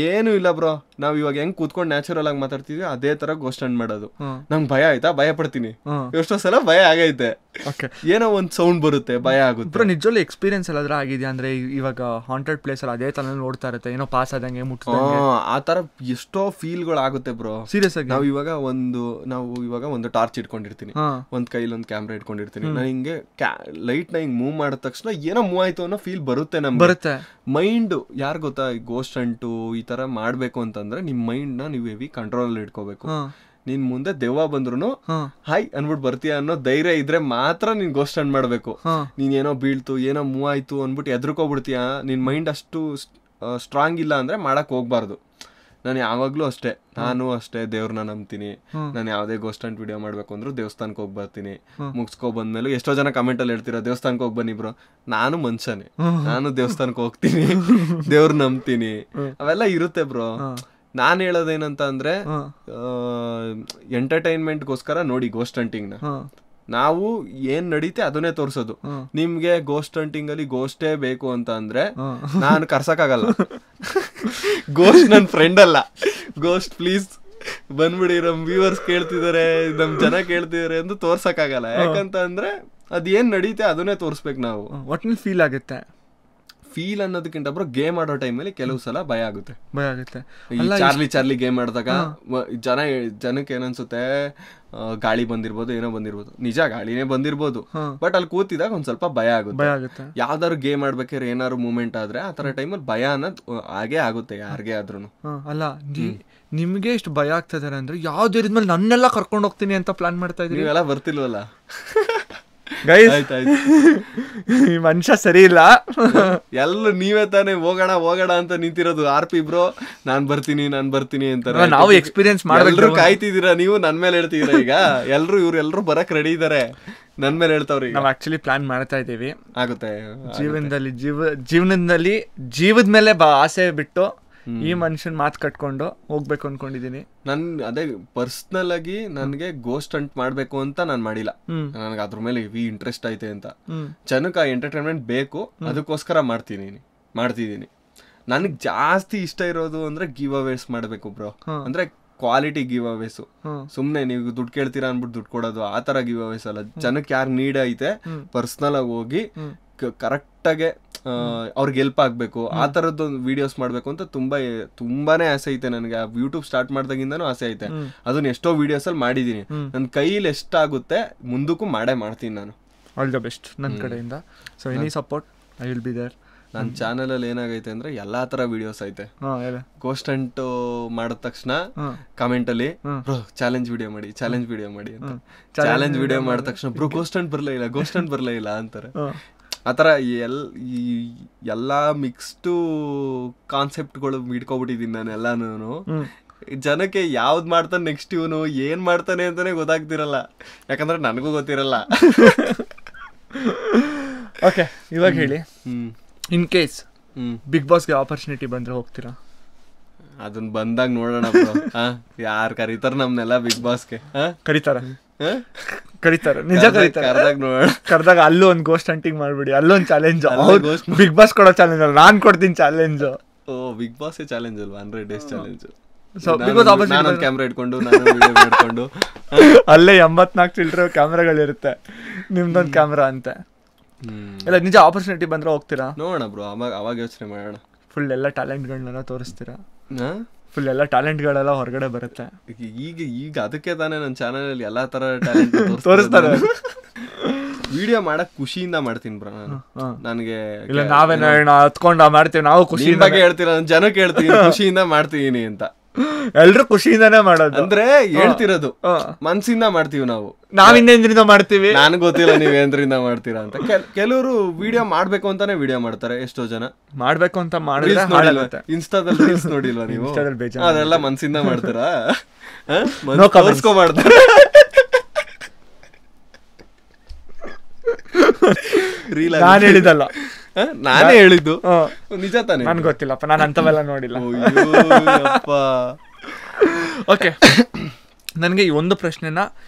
A: ಏನು ಇಲ್ಲ ಬ್ರೋ, ನಾವ್ ಇವಾಗ ಹೆಂಗ್ ಕೂತ್ಕೊಂಡು ನ್ಯಾಚುರಲ್ ಆಗಿ ಮಾತಾಡ್ತೀವಿ ಅದೇ ತರ ಗೋಸ್ಟ್ ಹಂಟ್ ಮಾಡೋದು. ನಂಗೆ ಭಯ ಆಯ್ತಾ, ಭಯ ಪಡ್ತೀನಿ. ಎಷ್ಟೋ ಸಲ ಭಯ ಆಗೈತೆ, ಏನೋ ಒಂದ್ ಸೌಂಡ್ ಬರುತ್ತೆ, ಭಯ ಆಗುತ್ತೆ.
B: ಬ್ರೋ ನಿಜವಲ್ಲೂ ಎಕ್ಸ್ಪೀರಿಯನ್ಸ್ ಎಲ್ಲಾದ್ರೂ ಆಗಿದೆಯಾ? ಅಂದ್ರೆ ಇವಾಗ ಹಾಂಟೆಡ್ ಪ್ಲೇಸ್ ಅಲ್ಲಿ ಅದೇ ತರ ನೋಡ್ತಾ ಇರುತ್ತೆ, ಏನೋ ಪಾಸ್ ಆದಂಗೆ ಮುಟ್ದಂಗೆ
A: ಆ ತರ ಎಷ್ಟೋ ಫೀಲ್ಗಳು ಆಗುತ್ತೆ ಬ್ರೋ.
B: ಸೀರಿಯಸ್ ಆಗಿ
A: ನಾವು ಇವಾಗ ಒಂದು ಟಾರ್ಚ್ ಇಟ್ಕೊಂಡಿರ್ತೀನಿ, ಒಂದ್ ಕೈಲಿ ಒಂದು ಕ್ಯಾಮ್ರಾ ಇಟ್ಕೊಂಡಿರ್ತೀನಿ. ನಾನು ಹಿಂಗೆ ಲೈಟ್ ನ ಹಿಂಗ್ ಮೂವ್ ಮಾಡಿದ ತಕ್ಷಣ ಏನೋ ಮೂವ್ ಆಯ್ತು ಅನ್ನೋ ಫೀಲ್ ಬರುತ್ತೆ ನಮ್ಗೆ.
B: ಬರುತ್ತೆ
A: ಮೈಂಡ್. ಯಾರು ಗೊತ್ತಾ, ಗೋಸ್ಟ್ ಹಂಟು ಈ ತರ ಮಾಡ್ಬೇಕು ಅಂತಂದ್ರೆ ನಿಮ್ ಮೈಂಡ್ ನ ನೀವು ಹೆವಿ ಕಂಟ್ರೋಲ್ ಅಲ್ಲಿ ಇಟ್ಕೋಬೇಕು. ನಿನ್ ಮುಂದೆ ದೆವ್ವ ಬಂದ್ರು ಹಾಯ್ ಅನ್ಬಿಟ್ಟು ಬರ್ತೀಯ ಅನ್ನೋ ಧೈರ್ಯ ಇದ್ರೆ ಮಾತ್ರ ನೀನ್ ಗೋಸ್ಟ್ ಹಂಟ್ ಮಾಡ್ಬೇಕು. ನೀನ್ ಏನೋ ಬೀಳ್ತು ಏನೋ ಮೂವ್ ಆಯ್ತು ಅನ್ಬಿಟ್ಟು ಎದ್ರಕೋಗ್ಬಿಡ್ತೀಯ, ನಿನ್ ಮೈಂಡ್ ಅಷ್ಟು ಸ್ಟ್ರಾಂಗ್ ಇಲ್ಲ ಅಂದ್ರೆ ಮಾಡಕ್ ಹೋಗ್ಬಾರ್ದು. ನಾನು ಯಾವಾಗ್ಲೂ ಅಷ್ಟೇ, ನಾನು ಅಷ್ಟೇ ದೇವ್ರನ್ನ ನಂಬ್ತೀನಿ. ನಾನು ಯಾವ್ದೇ ಗೋಸ್ಟ್ ಹಂಟ್ ವಿಡಿಯೋ ಮಾಡ್ಬೇಕು ಅಂದ್ರೂ ದೇವಸ್ಥಾನಕ್ಕೆ ಹೋಗಿ ಬರ್ತೀನಿ. ಮುಗಿಸ್ಕೊ ಬಂದ್ಮೇಲೆ ಎಷ್ಟೋ ಜನ ಕಮೆಂಟ್ ಅಲ್ಲಿ ಹೇಳ್ತೀರಾ ದೇವಸ್ಥಾನಕ್ಕೆ ಹೋಗಿ ಬನ್ನಿ ಬ್ರೋ. ನಾನು ಮನುಷ್ಯನೇ, ನಾನು ದೇವಸ್ಥಾನಕ್ಕೆ ಹೋಗ್ತೀನಿ, ದೇವ್ರ ನಂಬ್ತೀನಿ, ಅವೆಲ್ಲ ಇರುತ್ತೆ ಬ್ರೋ. ನಾನ್ ಹೇಳೋದೇನಂತ ಅಂದ್ರೆ ಎಂಟರ್ಟೈನ್ಮೆಂಟ್ಗೋಸ್ಕರ ನೋಡಿ ಗೋಸ್ಟ್ ಹಂಟಿಂಗ್ ನ. ನಾವು ಏನ್ ನಡೀತೆ ಅದನ್ನೇ ತೋರ್ಸೋದು. ನಿಮ್ಗೆ ಗೋಸ್ಟ್ ಹಂಟಿಂಗ್ ಅಲ್ಲಿ ಗೋಸ್ಟೇ ಬೇಕು ಅಂತ ಅಂದ್ರೆ ನಾನು ಕರ್ಸಕ್ಕಾಗಲ್ಲ. ಗೋಸ್ಟ್ ನನ್ ಫ್ರೆಂಡ್ ಅಲ್ಲ. ಗೋಸ್ಟ್ ಪ್ಲೀಸ್ ಬಂದ್ಬಿಡಿ, ನಮ್ ವ್ಯೂವರ್ಸ್ ಕೇಳ್ತಿದಾರೆ, ನಮ್ ಜನ ಕೇಳ್ತಿದಾರೆ ಅಂತ ತೋರ್ಸಕ್ಕಾಗಲ್ಲ. ಯಾಕಂತ ಅಂದ್ರೆ ಅದೇನ್ ನಡೀತೆ ಅದನ್ನೇ ತೋರ್ಸ್ಬೇಕು ನಾವು.
B: ಒಟ್ಟಿನಲ್ಲಿ ಫೀಲ್ ಆಗುತ್ತೆ.
A: ಫೀಲ್ ಅನ್ನೋದಕ್ಕಿಂತ ಬ್ರೋ ಗೇಮ್ ಆಡೋ ಟೈಮಲ್ಲಿ ಕೆಲವು ಸಲ ಭಯ ಆಗುತ್ತೆ. ಚಾರ್ಲಿ ಗೇಮ್ ಆಡಿದಾಗ ಜನಕ್ಕೆ ಏನನ್ಸುತ್ತೆ, ಗಾಳಿ ಬಂದಿರ್ಬೋದು, ಏನೋ ಬಂದಿರ್ಬೋದು. ನಿಜ ಗಾಳಿನೇ ಬಂದಿರ್ಬೋದು, ಬಟ್ ಅಲ್ಲಿ ಕೂತಿದಾಗ ಒಂದ್ ಸ್ವಲ್ಪ ಭಯ ಆಗುತ್ತೆ. ಯಾವ್ದಾದ್ರು ಗೇಮ್ ಆಡ್ಬೇಕಾದ್ರೆ ಏನಾದ್ರು ಮೂವ್ಮೆಂಟ್ ಆದ್ರೆ ಆ ತರ ಟೈಮಲ್ಲಿ ಭಯ ಅನ್ನೋದು ಹಾಗೇ ಆಗುತ್ತೆ ಯಾರಿಗೆ ಆದ್ರೂ. ಅಲ್ಲ
B: ನಿಮ್ಗೆ ಎಷ್ಟು ಭಯ ಆಗ್ತದಾರೆ ಅಂದ್ರೆ ಯಾವ್ದು ಇದ್ಮೇಲೆ ನನ್ನೆಲ್ಲ ಕರ್ಕೊಂಡು ಹೋಗ್ತೀನಿ ಅಂತ ಪ್ಲಾನ್ ಮಾಡ್ತಾ ಇದ್ರಿ.
A: ನೀವೆಲ್ಲ ಬರ್ತಿಲ್ವಲ್ಲ
B: ಈ ಮನುಷ್ಯ ಸರಿ ಇಲ್ಲ.
A: ಎಲ್ಲ ನೀವೇ ತಾನೇ ಹೋಗೋಣ ಅಂತ ನಿಂತಿರೋದು. RP ಬ್ರೋ ನಾನ್ ಬರ್ತೀನಿ ಅಂತಾರೆ.
B: ನಾವು ಎಕ್ಸ್ಪೀರಿಯನ್ಸ್
A: ಮಾಡ್ಬೇಕು. ಕಾಯ್ತಿದ್ದೀರಾ ನೀವು, ನನ್ ಮೇಲೆ ಹೇಳ್ತಿದ್ದೀರಾ. ಈಗ ಇವ್ರೆಲ್ರು ಬರಕ್ ರೆಡಿ ಇದಾರೆ, ನನ್ ಮೇಲೆ ಹೇಳ್ತಾವ್ರಿ.
B: ನಾವ್ ಆಕ್ಚುಲಿ ಪ್ಲಾನ್ ಮಾಡ್ತಾ ಇದೀವಿ.
A: ಆಗುತ್ತೆ
B: ಜೀವನದಲ್ಲಿ ಜೀವದ ಮೇಲೆ ಆಸೆ ಬಿಟ್ಟು ಈ ಮನುಷ್ಯನ್ ಮಾತು ಕಟ್ಕೊಂಡು ಹೋಗ್ಬೇಕು ಅನ್ಕೊಂಡಿದೀನಿ.
A: ಅದೇ ಪರ್ಸನಲ್ ಆಗಿ ನನ್ಗೆ ಗೋಸ್ಟ್ ಹಂಟ್ ಮಾಡ್ಬೇಕು ಅಂತ ನಾನ್ ಮಾಡಿಲ್ಲ. ನನ್ಗೆ ಅದ್ರ ಮೇಲೆ ಹೆವಿ ಇಂಟ್ರೆಸ್ಟ್ ಐತೆ ಅಂತ. ಜನಕ್ಕೆ ಎಂಟರ್ಟೈನ್ಮೆಂಟ್ ಬೇಕು, ಅದಕ್ಕೋಸ್ಕರ ಮಾಡ್ತಿದೀನಿ. ನನಗ್ ಜಾಸ್ತಿ ಇಷ್ಟ ಇರೋದು ಅಂದ್ರೆ ಗಿವ್ ಅವೇಸ್ ಮಾಡ್ಬೇಕು ಬ್ರೋ. ಅಂದ್ರೆ ಕ್ವಾಲಿಟಿ ಗಿವ್ ಅವೇಸ್. ಸುಮ್ನೆ ನೀವು ದುಡ್ಡು ಕೇಳ್ತೀರಾ ಅನ್ಬಿಟ್ಟು ದುಡ್ಡು ಕೊಡೋದು ಆ ತರ ಗಿವ್ ಅವೇಸ್ ಅಲ್ಲ. ಜನಕ್ಕೆ ಯಾರು ನೀಡ್ ಐತೆ ಪರ್ಸನಲ್ ಆಗಿ ಹೋಗಿ ಕರೆಕ್ಟ್ ಆಗಿ ಅವ್ರಿಗೆ ಹೆಲ್ಪ್ ಆಗ್ಬೇಕು, ಆ ತರದ್ದು ವಿಡಿಯೋಸ್ ಮಾಡ್ಬೇಕು ಅಂತ ತುಂಬಾನೇ ಆಸೆ ಐತೆ ನನಗೆ. ಯೂಟ್ಯೂಬ್ ಸ್ಟಾರ್ಟ್ ಮಾಡ್ದಾಗಿಂದನೂ ಆಸೆ ಐತೆ. ಅದನ್ನ ಎಷ್ಟೋ ವಿಡಿಯೋಸ್ ಅಲ್ಲಿ ಮಾಡಿದೀನಿ. ನನ್ನ ಕೈಲಿ ಎಷ್ಟಾಗುತ್ತೆ ಮುಂದಕ್ಕೂ ಮಾಡ್ತೀನಿ ನಾನು.
B: ಆಲ್ ದ ಬೆಸ್ಟ್ ನನ್ನ ಕಡೆಯಿಂದ. So any support I will be there.
A: ನನ್ನ ಚಾನಲ್ ಅಲ್ಲಿ ಏನಾಗೈತೆ ಅಂದ್ರೆ ಎಲ್ಲಾ ತರ ವಿಡಿಯೋಸ್ ಐತೆ. ಗೋಸ್ಟ್ ಹಂಟ್ ಮಾಡಿದ ತಕ್ಷಣ ಕಮೆಂಟ್ ಅಲ್ಲಿ ಬ್ರೋ ಚಾಲೆಂಜ್ ವಿಡಿಯೋ ಮಾಡಿ ಅಂತ. ಚಾಲೆಂಜ್ ವಿಡಿಯೋ ಮಾಡಿದ ತಕ್ಷಣ ಬ್ರೋ ಗೋಸ್ಟ್ ಹಂಟ್ ಬರ್ಲೇ ಇಲ್ಲ ಅಂತಾರೆ. ಆತರ ಎಲ್ಲಾ ಮಿಕ್ಸ್ಡ್ ಕಾನ್ಸೆಪ್ಟ್ಗಳು ಇಟ್ಕೊಬಿಟ್ಟಿದೀನಿ ನಾನು ಎಲ್ಲಾನು. ಜನಕ್ಕೆ ಯಾವ್ದು ಮಾಡ್ತಾನೆ ನೆಕ್ಸ್ಟ್ ಇವನು ಏನ್ ಮಾಡ್ತಾನೆ ಅಂತಾನೆ ಗೊತ್ತಾಗ್ತಿರಲ್ಲ, ಯಾಕಂದ್ರೆ ನನಗೂ ಗೊತ್ತಿರಲ್ಲ.
B: ಓಕೆ, ಇವಾಗ ಹೇಳಿ, ಇನ್ ಕೇಸ್ ಬಿಗ್ ಬಾಸ್ಗೆ ಆಪರ್ಚುನಿಟಿ ಬಂದ್ರೆ ಹೋಗ್ತೀರಾ?
A: ಅದನ್ನ ಬಂದಾಗ ನೋಡೋಣ. ಯಾರು ಕರೀತಾರ ನಮ್ನೆಲ್ಲ ಬಿಗ್ ಬಾಸ್ಗೆ?
B: ಕರೀತಾರ ನಿಜ ಕರೆದಾಗ ಅಲ್ಲೂ ಒಂದ್ ಗೋಸ್ಟ್ ಹಂಟಿಂಗ್ ಮಾಡ್ಬಿಡಿ, ಅಲ್ಲೊಂದ್ ಚಾಲೆಂಜ್. ಬಿಗ್ ಬಾಸ್ ಕೊಡೋ ಚಾಲೆಂಜ್ ಅಲ್ಲ, ನಾನ್ ಕೊಡ್ತೀನಿ ಚಾಲೆಂಜ್.
A: ಬಿಗ್ ಬಾಸ್ ಚಾಲೆಂಜ್ ಅಲ್ವಾ? 100 days ಚಾಲೆಂಜ್. ಕ್ಯಾಮ್ರಾ ಇಟ್ಕೊಂಡು
B: ಅಲ್ಲೇ 84 ಚಿಲ್ಡ್ರೆ ಕ್ಯಾಮ್ರಾಗಳಿರುತ್ತೆ, ನಿಮ್ದೊಂದ್ ಕ್ಯಾಮ್ರಾ ಅಂತ. ಇಲ್ಲ ನಿಜ ಆಪರ್ಚುನಿಟಿ ಬಂದ್ರೆ ಹೋಗ್ತೀರಾ?
A: ನೋಡೋಣ ಬ್ರೋ, ಅವಾಗ ಯೋಚನೆ ಮಾಡೋಣ.
B: ಫುಲ್ ಎಲ್ಲ ಟ್ಯಾಲೆಂಟ್ಗಳನ್ನೆಲ್ಲ ತೋರಿಸ್ತೀರಾ? ಫುಲ್ ಎಲ್ಲ ಟ್ಯಾಲೆಂಟ್ಗಳೆಲ್ಲ ಹೊರಗಡೆ ಬರುತ್ತೆ.
A: ಈಗ ಅದಕ್ಕೆ ತಾನೇ ನನ್ನ ಚಾನಲ್ ಅಲ್ಲಿ ಎಲ್ಲಾ ತರ ಟ್ಯಾಲೆಂಟ್
B: ತೋರಿಸ್ತಾರೆ.
A: ವಿಡಿಯೋ ಮಾಡಕ್ ಖುಷಿಯಿಂದ ಮಾಡ್ತೀನಿ ಬ್ರೋ ನಾನು. ನನಗೆ
B: ಇಲ್ಲ ನಾವೇನ ಹತ್ಕೊಂಡ ಮಾಡ್ತೀವಿ, ನಾವು ಖುಷಿ
A: ಬಗ್ಗೆ ಹೇಳ್ತೀರ, ಜನಕ್ಕೆ ಹೇಳ್ತೀನಿ ಖುಷಿಯಿಂದ ಮಾಡ್ತೀನಿ ಅಂತ.
B: ಎಲ್ರು ಖುಷಿಯಿಂದಾನೇ ಮಾಡೋದು.
A: ಅಂದ್ರೆ ಹೇಳ್ತಿರೋದು ಮನ್ಸಿಂದ ಮಾಡ್ತೀವಿ ನಾವು.
B: ನಾವಿನ್ನೇಂದ್ರಿಂದ ಮಾಡ್ತೀವಿ,
A: ನನ್ಗೆ ಗೊತ್ತಿಲ್ಲ ನೀವೇಂದ್ರಿಂದ ಮಾಡ್ತೀರಾ ಅಂತ. ಕೆಲವರು ವಿಡಿಯೋ ಮಾಡ್ಬೇಕು ಅಂತಾನೆ ವಿಡಿಯೋ ಮಾಡ್ತಾರೆ. ಎಷ್ಟೋ ಜನ
B: ಮಾಡ್ಬೇಕು ಅಂತ ಮಾಡಿದ್ರೆ
A: ಇನ್ಸ್ಟಾದಲ್ಲಿ ರೀಲ್ಸ್ ನೋಡಿಲ್ವಾ ನೀವು? ಅದೆಲ್ಲ ಮನ್ಸಿಂದ ಮಾಡ್ತಾರಾ? ಮಾಡ್ತಾರೆ.
B: ನಾನು ಹೇಳಿದಲ್ಲ,
A: ನಾನೇ ಹೇಳಿದ್ದು. ನಿಜ ತಾನೆ?
B: ನನ್ಗೆ ಗೊತ್ತಿಲ್ಲಪ್ಪ, ನಾನು ಅಂತವೆಲ್ಲ ನೋಡಿಲ್ಲ. ಓಕೆ, ನನಗೆ ಈ ಒಂದು ಪ್ರಶ್ನೆನ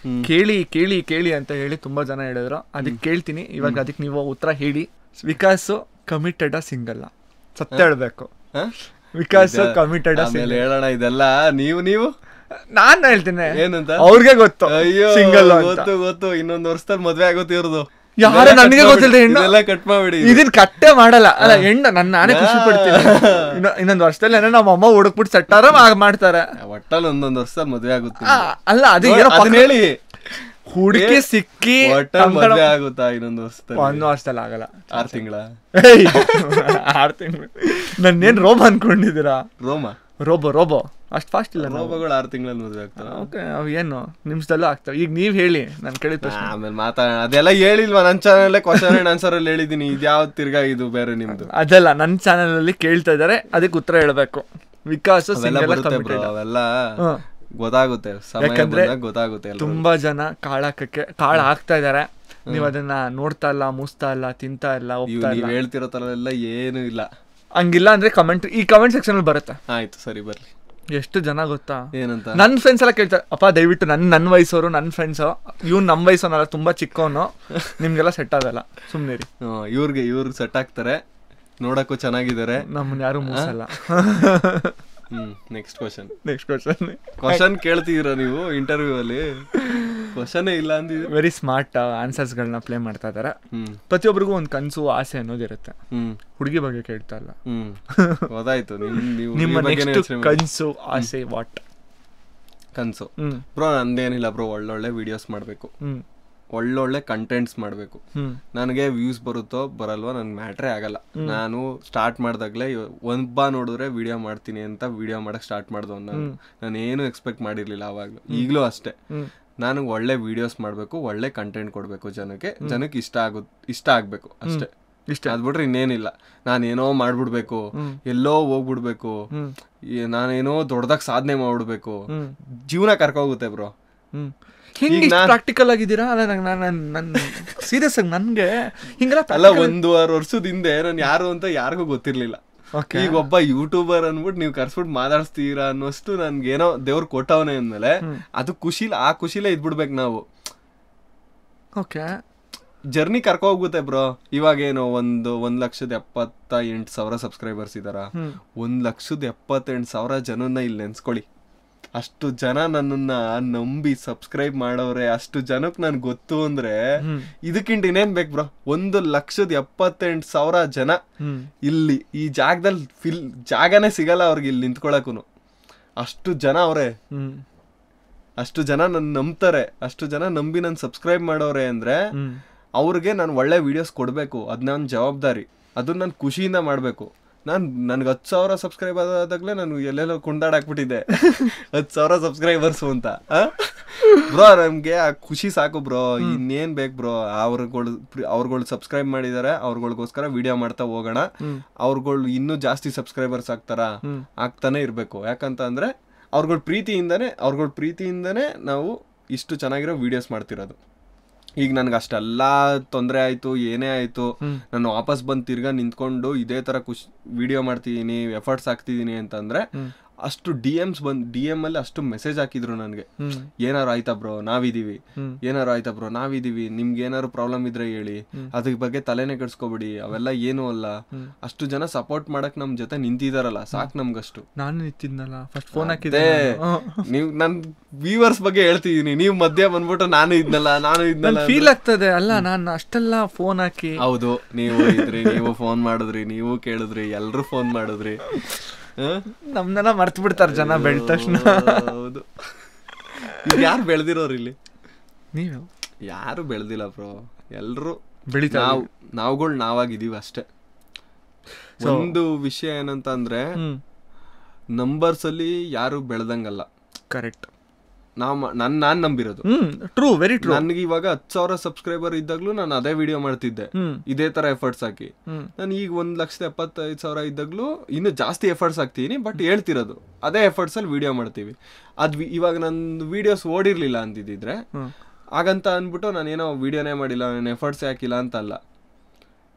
B: ಕೇಳಿ ಕೇಳಿ ಕೇಳಿ ಅಂತ ಹೇಳಿ ತುಂಬಾ ಜನ ಹೇಳಿದ್ರು. ಅದಕ್ಕೆ ಕೇಳ್ತೀನಿ ಇವಾಗ. ಅದಕ್ಕೆ ನೀವು ಉತ್ತರ ಹೇಳಿ. Vikas committed single? ಸತ್ಯ ಹೇಳ್ಬೇಕು. ವಿಕಾಸ್ ಕಮಿಟೆಡ್
A: ಹೇಳೋಣ ಇದೆಲ್ಲ. ನೀವು
B: ನಾನ್ ಹೇಳ್ತೀನಿ
A: ಏನಂತ
B: ಅವ್ರಿಗೆ ಗೊತ್ತು.
A: ಅಯ್ಯೋ
B: ಸಿಂಗಲ್
A: ಗೊತ್ತು. ಇನ್ನೊಂದ್ ವರ್ಷದಲ್ಲಿ ಮದ್ವೆ ಆಗೋತಿ ಇವ್ರದ್ದು.
B: ಯಾರ ನನಗೆ ಗೊತ್ತಿಲ್ಲ. ಹೆಣ್ಣು
A: ಕಟ್ ಮಾಡ್ಬಿಡಿ.
B: ಇದನ್ ಕಟ್ಟೆ ಮಾಡಲ್ಲ ಅಲ್ಲ ಹೆಣ್ಣು. ನಾನೇ ಖುಷಿ ಪಡ್ತೀನಿ. ಇನ್ನೊಂದ್ ವರ್ಷದಲ್ಲಿ ಏನೋ ನಮ್ಮ ಅಮ್ಮ ಹುಡುಕ್ಬಿಟ್ಟು ಸೆಟ್ಟಾರ ಮಾಡ್ತಾರೆ.
A: ಒಟ್ಟಲ್ಲಿ ಒಂದೊಂದ್ ವರ್ಷದಲ್ಲಿ ಮದ್ವೆ ಆಗುತ್ತೆ.
B: ಅಲ್ಲ ಅದು ಹೇಳಿ ಹುಡುಕಿ ಸಿಕ್ಕಿ
A: ಮದ್ವೆ ಆಗುತ್ತಾ ಇನ್ನೊಂದು ವರ್ಷದಲ್ಲಿ?
B: ಒಂದು ವರ್ಷದಲ್ಲಿ ಆಗಲ್ಲ.
A: 6 ತಿಂಗಳ
B: 6 ತಿಂಗಳು ನನ್ನೇನ್ ರೋಬೋ ಅನ್ಕೊಂಡಿದ್ದೀರಾ? ರೋಬೋ ಅಷ್ಟು ಫಾಸ್ಟ್ ಇಲ್ಲ.
A: ರೋಬೋಗಳು 6 ತಿಂಗಳಲ್ಲಿ ಮದ್ವೆ ಆಗ್ತಾವ.
B: ಓಕೆ, ಅವು ಏನು ನಿಮಿಷದಲ್ಲೂ ಆಗ್ತಾವ. ಈಗ ನೀವ್ ಹೇಳಿ, ನಾನು ಕೇಳಿದ
A: ಆಮೇಲೆ ಅದೆಲ್ಲ ಹೇಳಿಲ್ವಾ ನನ್ನ ಚಾನಲ್ ಕ್ವಶನ್ ಅಂಡ್ ಆನ್ಸರ್ ಅಲ್ಲಿ ಹೇಳಿದೀನಿ. ಇದ್ಯಾವ್ದು ತಿರ್ಗಾ ಇದು ಬೇರೆ ನಿಮ್ದು? ಅದೆಲ್ಲ ನನ್ನ ಚಾನಲ್ ಅಲ್ಲಿ ಕೇಳ್ತಾ ಇದಾರೆ, ಅದಕ್ಕೆ ಉತ್ತರ ಹೇಳ್ಬೇಕು. ವಿಕಾಸ್ ಅವೆಲ್ಲ ಗೊತ್ತಾಗುತ್ತೆ, ಯಾಕಂದ್ರೆ ಗೊತ್ತಾಗುತ್ತೆ.
B: ತುಂಬಾ ಜನ ಕಾಳು ಹಾಕ್ತಾ ಇದಾರೆ. ನೀವ್ ಅದನ್ನ ನೋಡ್ತಾ ಇಲ್ಲ, ಮುಸ್ತಾ ಇಲ್ಲ, ತಿಂತಾ ಇಲ್ಲ,
A: ನೀವ್ ಹೇಳ್ತಿರೋ ತರ ಎಲ್ಲ ಏನು ಇಲ್ಲ.
B: ಹಂಗಿಲ್ಲ ಅಂದ್ರೆ ಈ ಕಮೆಂಟ್ ಸೆಕ್ಷನ್ ಅಲ್ಲಿ ಬರುತ್ತೆ.
A: ಆಯ್ತು ಸರಿ ಬರ್ಲಿ.
B: ಎಷ್ಟು ಜನ ಗೊತ್ತಾ
A: ಏನಂತ
B: ನನ್ ಫ್ರೆಂಡ್ಸ್ ಎಲ್ಲ ಕೇಳ್ತಾರೆ, ಅಪ್ಪ ದಯವಿಟ್ಟು ನನ್ನ ವಯಸ್ಸವರು, ನನ್ನ ಫ್ರೆಂಡ್ಸ್, ಇವ್ನು ನಮ್ಮ ವಯಸ್ಸವನಲ್ಲ, ತುಂಬಾ ಚಿಕ್ಕವನು, ನಿಮ್ಗೆಲ್ಲ ಸೆಟ್ ಆಗಲ್ಲ, ಸುಮ್ನಿರಿ.
A: ಇವ್ರಿಗೆ ಸೆಟ್ ಆಗ್ತಾರೆ, ನೋಡಕ್ಕೂ ಚೆನ್ನಾಗಿದ್ದಾರೆ,
B: ನಮ್ಮನ್ನ ಯಾರು ಮೂಸಲ್ಲ.
A: ನೆಕ್ಸ್ಟ್ ಕ್ವಶನ್ ಕೇಳ್ತಿದ್ದೀರಾ ನೀವು ಇಂಟರ್ವ್ಯೂ ಅಲ್ಲಿ? ಕ್ವಶನ್ ಇಲ್ಲ ಅಂದಿದ್ರೆ.
B: ವೆರಿ ಸ್ಮಾರ್ಟ್ ಆನ್ಸರ್ಸ್ ಗಳನ್ನ ಪ್ಲೇ ಮಾಡ್ತಾ ಇದಾರೆ. ಪ್ರತಿಯೊಬ್ಬರಿಗೂ ಒಂದು ಕನಸು, ಆಸೆ ಅನ್ನೋದಿರುತ್ತೆ. ಹುಡುಗಿ ಬಗ್ಗೆ ಕೇಳ್ತಾ ಇಲ್ಲ.
A: ಗೊತ್ತಾಯ್ತು.
B: ನಿಮ್ಮ ನೆಕ್ಸ್ಟ್ ಕನಸು, ಆಸೆ ವಾಟ್?
A: ಕನಸು ಬ್ರೋ ನಂದೇನಿಲ್ಲ ಬ್ರೋ, ಒಳ್ಳೊಳ್ಳೆ ವಿಡಿಯೋಸ್ ಮಾಡ್ಬೇಕು, ಒಳ್ಳೊಳ್ಳೆ ಕಂಟೆಂಟ್ಸ್ ಮಾಡಬೇಕು. ನನಗೆ ವ್ಯೂಸ್ ಬರುತ್ತೋ ಬರಲ್ವೋ ನನ್ಗೆ ಮ್ಯಾಟ್ರೇ ಆಗಲ್ಲ. ನಾನು ಸ್ಟಾರ್ಟ್ ಮಾಡ್ದಾಗ್ಲೇ ಒಬ್ಬ ನೋಡಿದ್ರೆ ವಿಡಿಯೋ ಮಾಡ್ತೀನಿ ಅಂತ ವಿಡಿಯೋ ಮಾಡಕ್ ಸ್ಟಾರ್ಟ್ ಮಾಡ್ದವ್. ನಾನು ಏನು ಎಕ್ಸ್ಪೆಕ್ಟ್ ಮಾಡಿರ್ಲಿಲ್ಲ ಅವಾಗ್ಲೂ, ಈಗಲೂ ಅಷ್ಟೇ. ನಾನು ಒಳ್ಳೆ ವಿಡಿಯೋಸ್ ಮಾಡಬೇಕು, ಒಳ್ಳೆ ಕಂಟೆಂಟ್ ಕೊಡಬೇಕು, ಜನಕ್ಕೆ ಇಷ್ಟ ಆಗ್ಬೇಕು ಅಷ್ಟೇ. ಅದ್ಬಿಟ್ರೆ ಇನ್ನೇನಿಲ್ಲ. ನಾನೇನೋ ಮಾಡ್ಬಿಡ್ಬೇಕು, ಎಲ್ಲೋ ಹೋಗ್ಬಿಡ್ಬೇಕು, ನಾನೇನೋ ದೊಡ್ಡದಾಗ ಸಾಧನೆ ಮಾಡ್ಬಿಡ್ಬೇಕು, ಜೀವನ ಕರ್ಕೋಗುತ್ತೆ ಬ್ರೋ.
B: ಪ್ರಾಕ್ಟಿಕಲ್ ಆಗಿದ್ದೀರಾ? ಸೀರಿಯಸ್ ಆಗಿ ನನ್ಗೆ ಹಿಂಗೆಲ್ಲ
A: ಅಲ್ಲ, 1.5 ವರ್ಷದ ಹಿಂದೆ ನಾನು ಯಾರು ಅಂತ ಯಾರಿಗೂ ಗೊತ್ತಿರ್ಲಿಲ್ಲ. ಈಗ ಒಬ್ಬ ಯೂಟ್ಯೂಬರ್ ಅನ್ಬಿಟ್ಟು ನೀವು ಕರ್ಸ್ಬಿಟ್ಟು ಮಾತಾಡ್ಸ್ತೀರಾ ಅನ್ನೋಷ್ಟು ನನ್ಗೇನೋ ದೇವ್ರು ಕೊಟ್ಟವನೇ ಅಂದ್ಮೇಲೆ ಅದು ಆ ಖುಷಿಲೇ ಇದ್ಬಿಡ್ಬೇಕು ನಾವು.
B: ಓಕೆ,
A: ಜರ್ನಿ ಕರ್ಕೊ ಹೋಗುತ್ತೆ ಬ್ರೋ. ಇವಾಗೇನೋ 1,78,000 ಸಬ್ಸ್ಕ್ರೈಬರ್ಸ್ ಇದಾರ. 1,78,000 ಜನನ್ನ ಇಲ್ಲಿ ನೆನ್ಸ್ಕೊಳ್ಳಿ. ಅಷ್ಟು ಜನ ನನ್ನನ್ನ ನಂಬಿ ಸಬ್ಸ್ಕ್ರೈಬ್ ಮಾಡವ್ರೆ. ಅಷ್ಟು ಜನಕ್ಕೆ ನನ್ಗೆ ಗೊತ್ತು ಅಂದ್ರೆ ಇದಕ್ಕಿಂತ ಇನ್ನೇನ್ ಬೇಕು ಬ್ರೋ? 1,78,000 ಜನ ಇಲ್ಲಿ ಈ ಜಾಗದಲ್ಲಿ ಜಾಗನೇ ಸಿಗಲ್ಲ ಅವ್ರಿಗೆ ಇಲ್ಲಿ ನಿಂತ್ಕೊಳಕು. ಅಷ್ಟು ಜನ ಅವ್ರೆ, ಅಷ್ಟು ಜನ ನನ್ ನಂಬ್ತಾರೆ, ಅಷ್ಟು ಜನ ನಂಬಿ ನನ್ ಸಬ್ಸ್ಕ್ರೈಬ್ ಮಾಡವ್ರೆ ಅಂದ್ರೆ ಅವ್ರಿಗೆ ನಾನು ಒಳ್ಳೆ ವಿಡಿಯೋಸ್ ಕೊಡ್ಬೇಕು. ಅದ್ ನನ್ನ ಜವಾಬ್ದಾರಿ. ಅದನ್ನ ನಾನು ಖುಷಿಯಿಂದ ಮಾಡ್ಬೇಕು. ನನ್ಗೆ 10,000 ಸಬ್ಸ್ಕ್ರೈಬ್ ಆದಾಗ್ಲೇ ನಾನು ಎಲ್ಲೆಲ್ಲೋ ಕುಂದಾಡಾಕ್ಬಿಟ್ಟಿದ್ದೆ 10,000 ಸಬ್ಸ್ಕ್ರೈಬರ್ಸು ಅಂತ. ಬ್ರೋ ನಮ್ಗೆ ಆ ಖುಷಿ ಸಾಕು ಬ್ರೋ, ಇನ್ನೇನ್ ಬೇಕು ಬ್ರೋ? ಅವ್ರುಗಳು ಸಬ್ಸ್ಕ್ರೈಬ್ ಮಾಡಿದಾರೆ, ಅವ್ರಗಳಿಗೋಸ್ಕರ ವಿಡಿಯೋ ಮಾಡ್ತಾ ಹೋಗೋಣ. ಅವ್ರುಗಳು ಇನ್ನೂ ಜಾಸ್ತಿ ಸಬ್ಸ್ಕ್ರೈಬರ್ಸ್ ಆಗ್ತಾನೆ ಇರ್ಬೇಕು. ಯಾಕಂತ ಅಂದ್ರೆ ಅವ್ರಗಳ ಪ್ರೀತಿಯಿಂದನೇ ನಾವು ಇಷ್ಟು ಚೆನ್ನಾಗಿರೋ ವಿಡಿಯೋಸ್ ಮಾಡ್ತಿರೋದು. ಈಗ ನನ್ಗೆ ಅಷ್ಟೆಲ್ಲ ತೊಂದರೆ ಆಯ್ತು, ಏನೇ ಆಯ್ತು, ನಾನು ವಾಪಸ್ ಬಂದು ತಿರ್ಗಾ ನಿಂತ್ಕೊಂಡು ಇದೇ ತರ ವಿಡಿಯೋ ಮಾಡ್ತಿದೀನಿ, ಎಫರ್ಟ್ಸ್ ಹಾಕ್ತಿದೀನಿ ಅಂತಂದ್ರೆ ಅಷ್ಟು ಡಿ ಎಂ ಅಲ್ಲಿ ಅಷ್ಟು ಮೆಸೇಜ್ ಹಾಕಿದ್ರು ನನ್ಗೆ. ಏನಾರು ಆಯ್ತಾ ಬ್ರೋ ನಾವಿದೀವಿ, ನಿಮ್ಗೆ ಏನಾರು ಪ್ರಾಬ್ಲಮ್ ಇದ್ರೆ ಹೇಳಿ, ಅದ್ರ ಬಗ್ಗೆ ತಲೆನೇ ಕೆಡ್ಸ್ಕೊಬಿಡಿ, ಅವೆಲ್ಲ ಏನು ಅಲ್ಲ. ಅಷ್ಟು ಜನ ಸಪೋರ್ಟ್ ಮಾಡಕ್ ನಮ್ ಜೊತೆ ನಿಂತಿದಾರಲ್ಲ, ಸಾಕ್ ನಮ್ಗಷ್ಟು.
B: ನಾನು ನಿಂತಿದ್ನಲ್ಲ ಫಸ್ಟ್ ಫೋನ್ ಹಾಕಿದ್ದೆ.
A: ನೀವ್ ನನ್ ವ್ಯೂವರ್ಸ್ ಬಗ್ಗೆ ಹೇಳ್ತಿದೀನಿ, ನೀವ್ ಮಧ್ಯ ಬಂದ್ಬಿಟ್ಟು ನಾನು ಇದ್ನಲ್ಲ
B: ಫೀಲ್ ಆಗ್ತದೆ ಅಲ್ಲ. ನಾನು ಅಷ್ಟೆಲ್ಲ ಫೋನ್ ಹಾಕಿ,
A: ಹೌದು ನೀವು ಇದ್ರಿ, ನೀವು ಫೋನ್ ಮಾಡಿದ್ರಿ, ನೀವು ಕೇಳಿದ್ರಿ, ಎಲ್ರು ಫೋನ್ ಮಾಡಿದ್ರಿ,
B: ನಮ್ನೆಲ್ಲ ಮರ್ತು ಬಿಡ್ತಾರ ಜನ ಬೆಳೆದ ತಕ್ಷಣ.
A: ಹೌದು, ಯಾರು ಬೆಳೆದಿರೋರು ಇಲ್ಲಿ?
B: ನೀವು
A: ಯಾರು ಬೆಳೆದಿಲ್ಲ ಬ್ರೋ, ಎಲ್ರು
B: ಬೆಳಿತಾವ್.
A: ನಾವಾಗಿದೀವಿ ಅಷ್ಟೇ. ಒಂದು ವಿಷಯ ಏನಂತ ಅಂದ್ರೆ ನಂಬರ್ಸ್ ಅಲ್ಲಿ ಯಾರು ಬೆಳೆದಂಗಲ್ಲ.
B: ಕರೆಕ್ಟ್.
A: ನಾನ್ ನಂಬಿರೋದು
B: ಟ್ರೂ, ವೆರಿ ಟ್ರೂ.
A: ನನ್ಗೆ ಇವಾಗ 10,000 ಸಬ್ಸ್ಕ್ರೈಬರ್ ಇದ್ದಾಗ್ಲೂ ನಾನು ಅದೇ ವಿಡಿಯೋ ಮಾಡ್ತಿದ್ದೆ, ಇದೇ ತರ ಎಫರ್ಟ್ಸ್ ಹಾಕಿ. ನಾನು ಈಗ 1,75,000 ಇದ್ದಾಗ್ಲೂ ಇನ್ನು ಜಾಸ್ತಿ ಎಫರ್ಟ್ಸ್ ಹಾಕ್ತೀನಿ, ಬಟ್ ಹೇಳ್ತಿರೋದು ಅದೇ ಎಫರ್ಟ್ಸ್ ಅಲ್ಲಿ ವಿಡಿಯೋ ಮಾಡ್ತೀವಿ. ಇವಾಗ ನನ್ನ ವಿಡಿಯೋಸ್ ಓಡಿರ್ಲಿಲ್ಲ ಅಂತಿದ್ರೆ ಹಾಗಂತ ಅಂದ್ಬಿಟ್ಟು ನಾನೇನೋ ವಿಡಿಯೋನೇ ಮಾಡಿಲ್ಲ, ನಾನು ಎಫರ್ಟ್ಸ್ ಹಾಕಿಲ್ಲ ಅಂತಲ್ಲ.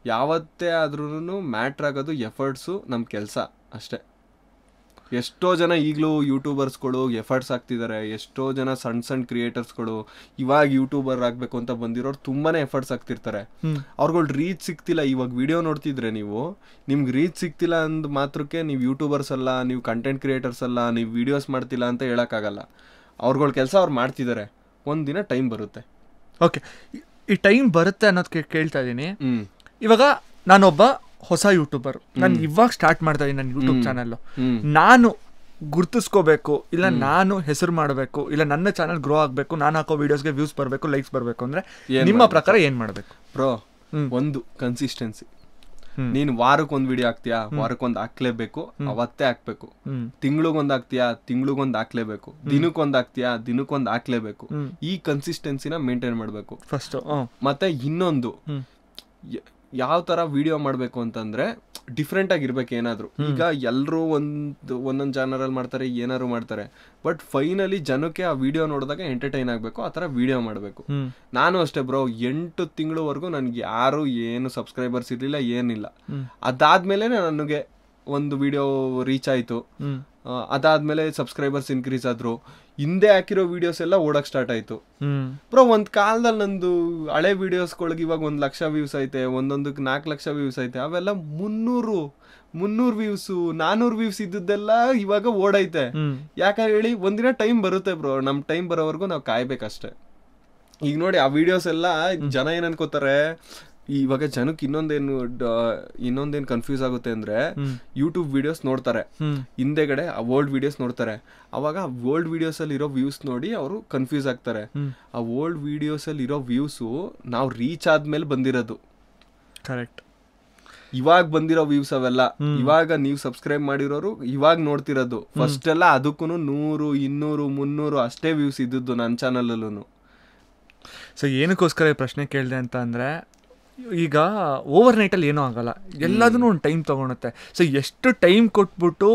A: ಯಾವತ್ತೇ ಆದ್ರೂ ಮ್ಯಾಟ್ರ್ ಆಗೋದು ಎಫರ್ಟ್ಸು, ನಮ್ ಕೆಲ್ಸ ಅಷ್ಟೇ. ಎಷ್ಟೋ ಜನ ಈಗಲೂ ಯೂಟ್ಯೂಬರ್ಸ್ಗಳು ಎಫರ್ಟ್ಸ್ ಆಗ್ತಿದ್ದಾರೆ, ಎಷ್ಟೋ ಜನ ಸಣ್ಣ ಸಣ್ಣ ಕ್ರಿಯೇಟರ್ಸ್ಗಳು ಇವಾಗ ಯೂಟ್ಯೂಬರ್ ಆಗಬೇಕು ಅಂತ ಬಂದಿರೋರು ತುಂಬಾನೇ ಎಫರ್ಟ್ಸ್ ಆಗ್ತಿರ್ತಾರೆ. ಅವ್ರುಗಳು ರೀಚ್ ಸಿಗ್ತಿಲ್ಲ. ಇವಾಗ ವಿಡಿಯೋ ನೋಡ್ತಿದ್ರೆ ನೀವು, ನಿಮ್ಗೆ ರೀಚ್ ಸಿಗ್ತಿಲ್ಲ ಅಂದ ಮಾತ್ರಕ್ಕೆ ನೀವು ಯೂಟ್ಯೂಬರ್ಸ್ ಅಲ್ಲ, ನೀವು ಕಂಟೆಂಟ್ ಕ್ರಿಯೇಟರ್ಸ್ ಅಲ್ಲ, ನೀವು ವಿಡಿಯೋಸ್ ಮಾಡ್ತಿಲ್ಲ ಅಂತ ಹೇಳೋಕ್ಕಾಗಲ್ಲ. ಅವ್ರುಗಳ ಕೆಲಸ ಅವ್ರು ಮಾಡ್ತಿದ್ದಾರೆ, ಒಂದಿನ ಟೈಮ್ ಬರುತ್ತೆ.
B: ಓಕೆ, ಈ ಟೈಮ್ ಬರುತ್ತೆ ಅನ್ನೋದಕ್ಕೆ ಕೇಳ್ತಾ ಇದ್ದೀನಿ. ಇವಾಗ ನಾನೊಬ್ಬ ಹೊಸ ಯೂಟ್ಯೂಬರ್, ನಾನು ಇವಾಗ ಸ್ಟಾರ್ಟ್ ಮಾಡ್ತಾ ಇದ್ದೀನಿ ನನ್ನ ಯೂಟ್ಯೂಬ್ ಚಾನಲ್. ನಾನು ಗುರ್ತಿಸ್ಕೋಬೇಕು, ಇಲ್ಲ ನಾನು ಹೆಸರು ಮಾಡಬೇಕು, ಇಲ್ಲ ನನ್ನ ಚಾನಲ್ ಗ್ರೋ ಆಗಬೇಕು, ನಾನು ಹಾಕೋ ವಿಡಿಯೋಸ್ಗೆ ವ್ಯೂಸ್ ಬರಬೇಕು, ಲೈಕ್ಸ್ ಬರಬೇಕು ಅಂದ್ರೆ ನಿಮ್ಮ ಪ್ರಕಾರ ಏನ್ ಮಾಡಬೇಕು?
A: ಬ್ರೋ, ಒಂದು ಕನ್ಸಿಸ್ಟೆನ್ಸಿ. ನೀನ್ ವಾರಕ್ಕೊಂದ್ ವಿಡಿಯೋ ಹಾಕ್ತಿಯಾ, ವಾರಕ್ಕೊಂದ್ ಹಾಕ್ಲೇಬೇಕು, ಅವತ್ತೇ ಹಾಕ್ಬೇಕು. ತಿಂಗ್ಳಿಗೊಂದ್ ಹಾಕ್ತಿಯಾ, ತಿಂಗ್ಳಿಗೊಂದ್ ಹಾಕ್ಲೇಬೇಕು. ದಿನಕ್ಕೊಂದ್ ಹಾಕ್ತಿಯಾ, ದಿನಕ್ಕೊಂದ್ ಹಾಕ್ಲೇಬೇಕು. ಈ ಕನ್ಸಿಸ್ಟೆನ್ಸಿನ ಮೇಂಟೈನ್ ಮಾಡ್ಬೇಕು
B: ಫಸ್ಟ್.
A: ಮತ್ತೆ ಇನ್ನೊಂದು, ಯಾವ ತರ ವಿಡಿಯೋ ಮಾಡ್ಬೇಕು ಅಂತಂದ್ರೆ ಡಿಫ್ರೆಂಟ್ ಆಗಿರ್ಬೇಕು ಏನಾದ್ರು. ಈಗ ಎಲ್ರು ಒಂದೊಂದ್ ಚಾನಲ್ ಅಲ್ಲಿ ಮಾಡ್ತಾರೆ, ಏನಾದ್ರು ಮಾಡ್ತಾರೆ, ಬಟ್ ಫೈನಲಿ ಜನಕ್ಕೆ ಆ ವಿಡಿಯೋ ನೋಡಿದಾಗ ಎಂಟರ್ಟೈನ್ ಆಗ್ಬೇಕು, ಆ ತರ ವಿಡಿಯೋ ಮಾಡ್ಬೇಕು. ನಾನು ಅಷ್ಟೇ ಬ್ರೋ, 8 ತಿಂಗಳವರೆಗೂ ನನ್ಗೆ ಯಾರು ಏನು ಸಬ್ಸ್ಕ್ರೈಬರ್ಸ್ ಇರ್ಲಿಲ್ಲ, ಏನಿಲ್ಲ. ಅದಾದ್ಮೇಲೆ ನನಗೆ ಒಂದು ವಿಡಿಯೋ ರೀಚ್ ಆಯ್ತು. ಅದಾದ್ಮೇಲೆ ಸಬ್ಸ್ಕ್ರೈಬರ್ಸ್ ಇನ್ಕ್ರೀಸ್ ಆದ್ರು. ಹಿಂದೆ ಹಾಕಿರೋ ವಿಡಿಯೋಸ್ ಎಲ್ಲ ಓಡಕ್ ಸ್ಟಾರ್ಟ್ ಆಯ್ತು. ಬ್ರೋ, ಒಂದ್ ಕಾಲದಲ್ಲಿ ನಂದು ಹಳೆ ವಿಡಿಯೋಸ್ಗಳಿಗೆ ಇವಾಗ 1 ಲಕ್ಷ ವ್ಯೂಸ್ ಐತೆ, ಒಂದೊಂದಕ್ಕೆ 4 ಲಕ್ಷ ವ್ಯೂಸ್ ಐತೆ. ಅವೆಲ್ಲ 300 ವ್ಯೂಸ್ 400 ವ್ಯೂಸ್ ಇದ್ದದ್ದೆಲ್ಲ ಇವಾಗ ಓಡೈತೆ. ಯಾಕಂದ್ರೆ ಹೇಳಿ, ಒಂದಿನ ಟೈಮ್ ಬರುತ್ತೆ ಬ್ರೋ. ನಮ್ ಟೈಮ್ ಬರೋವರೆಗೂ ನಾವು ಕಾಯ್ಬೇಕಷ್ಟೆ. ಈಗ ನೋಡಿ, ಆ ವಿಡಿಯೋಸ್ ಎಲ್ಲ ಜನ ಏನ್ ಅನ್ಕೋತಾರೆ, ಇವಾಗ ಜನಕ್ಕೆ ಇನ್ನೊಂದೇನು ಕನ್ಫ್ಯೂಸ್ ಆಗುತ್ತೆ ಅಂದ್ರೆ, ಯೂಟ್ಯೂಬ್ ವಿಡಿಯೋಸ್ ನೋಡ್ತಾರೆ, ಹಿಂದೆಗಡೆ ಆ ಓಲ್ಡ್ ವಿಡಿಯೋಸ್ ನೋಡ್ತಾರೆ. ಅವಾಗ ಓಲ್ಡ್ ವಿಡಿಯೋಸ್ ಅಲ್ಲಿ ಇರೋ ವ್ಯೂಸ್ ನೋಡಿ ಅವರು ಕನ್ಫ್ಯೂಸ್ ಆಗ್ತಾರೆ. ಆ ಓಲ್ಡ್ ವಿಡಿಯೋಸ್ ಅಲ್ಲಿ ಇರೋ ವ್ಯೂಸು ನಾವು ರೀಚ್ ಆದ್ಮೇಲೆ ಬಂದಿರೋದು.
B: ಕರೆಕ್ಟ್.
A: ಇವಾಗ ಬಂದಿರೋ ವ್ಯೂಸ್ ಅವೆಲ್ಲ ಇವಾಗ ನೀವು ಸಬ್ಸ್ಕ್ರೈಬ್ ಮಾಡಿರೋರು ಇವಾಗ ನೋಡ್ತಿರೋದು. ಫಸ್ಟ್ ಎಲ್ಲ ಅದಕ್ಕೂ 100, 200, 300 ಅಷ್ಟೇ ವ್ಯೂಸ್ ಇದ್ದದ್ದು ನನ್ನ ಚಾನಲ್ ಅಲ್ಲೂ.
B: ಸೊ ಏನಕ್ಕೋಸ್ಕರ ಈ ಪ್ರಶ್ನೆ ಕೇಳಿದೆ ಅಂತ ಅಂದ್ರೆ, ಈಗ ಓವರ್ ನೈಟಲ್ಲಿ ಏನೂ ಆಗಲ್ಲ, ಎಲ್ಲದೂ ಒಂದು ಟೈಮ್ ತೊಗೊಳುತ್ತೆ. ಸೊ ಎಷ್ಟು ಟೈಮ್ ಕೊಟ್ಬಿಟ್ಟು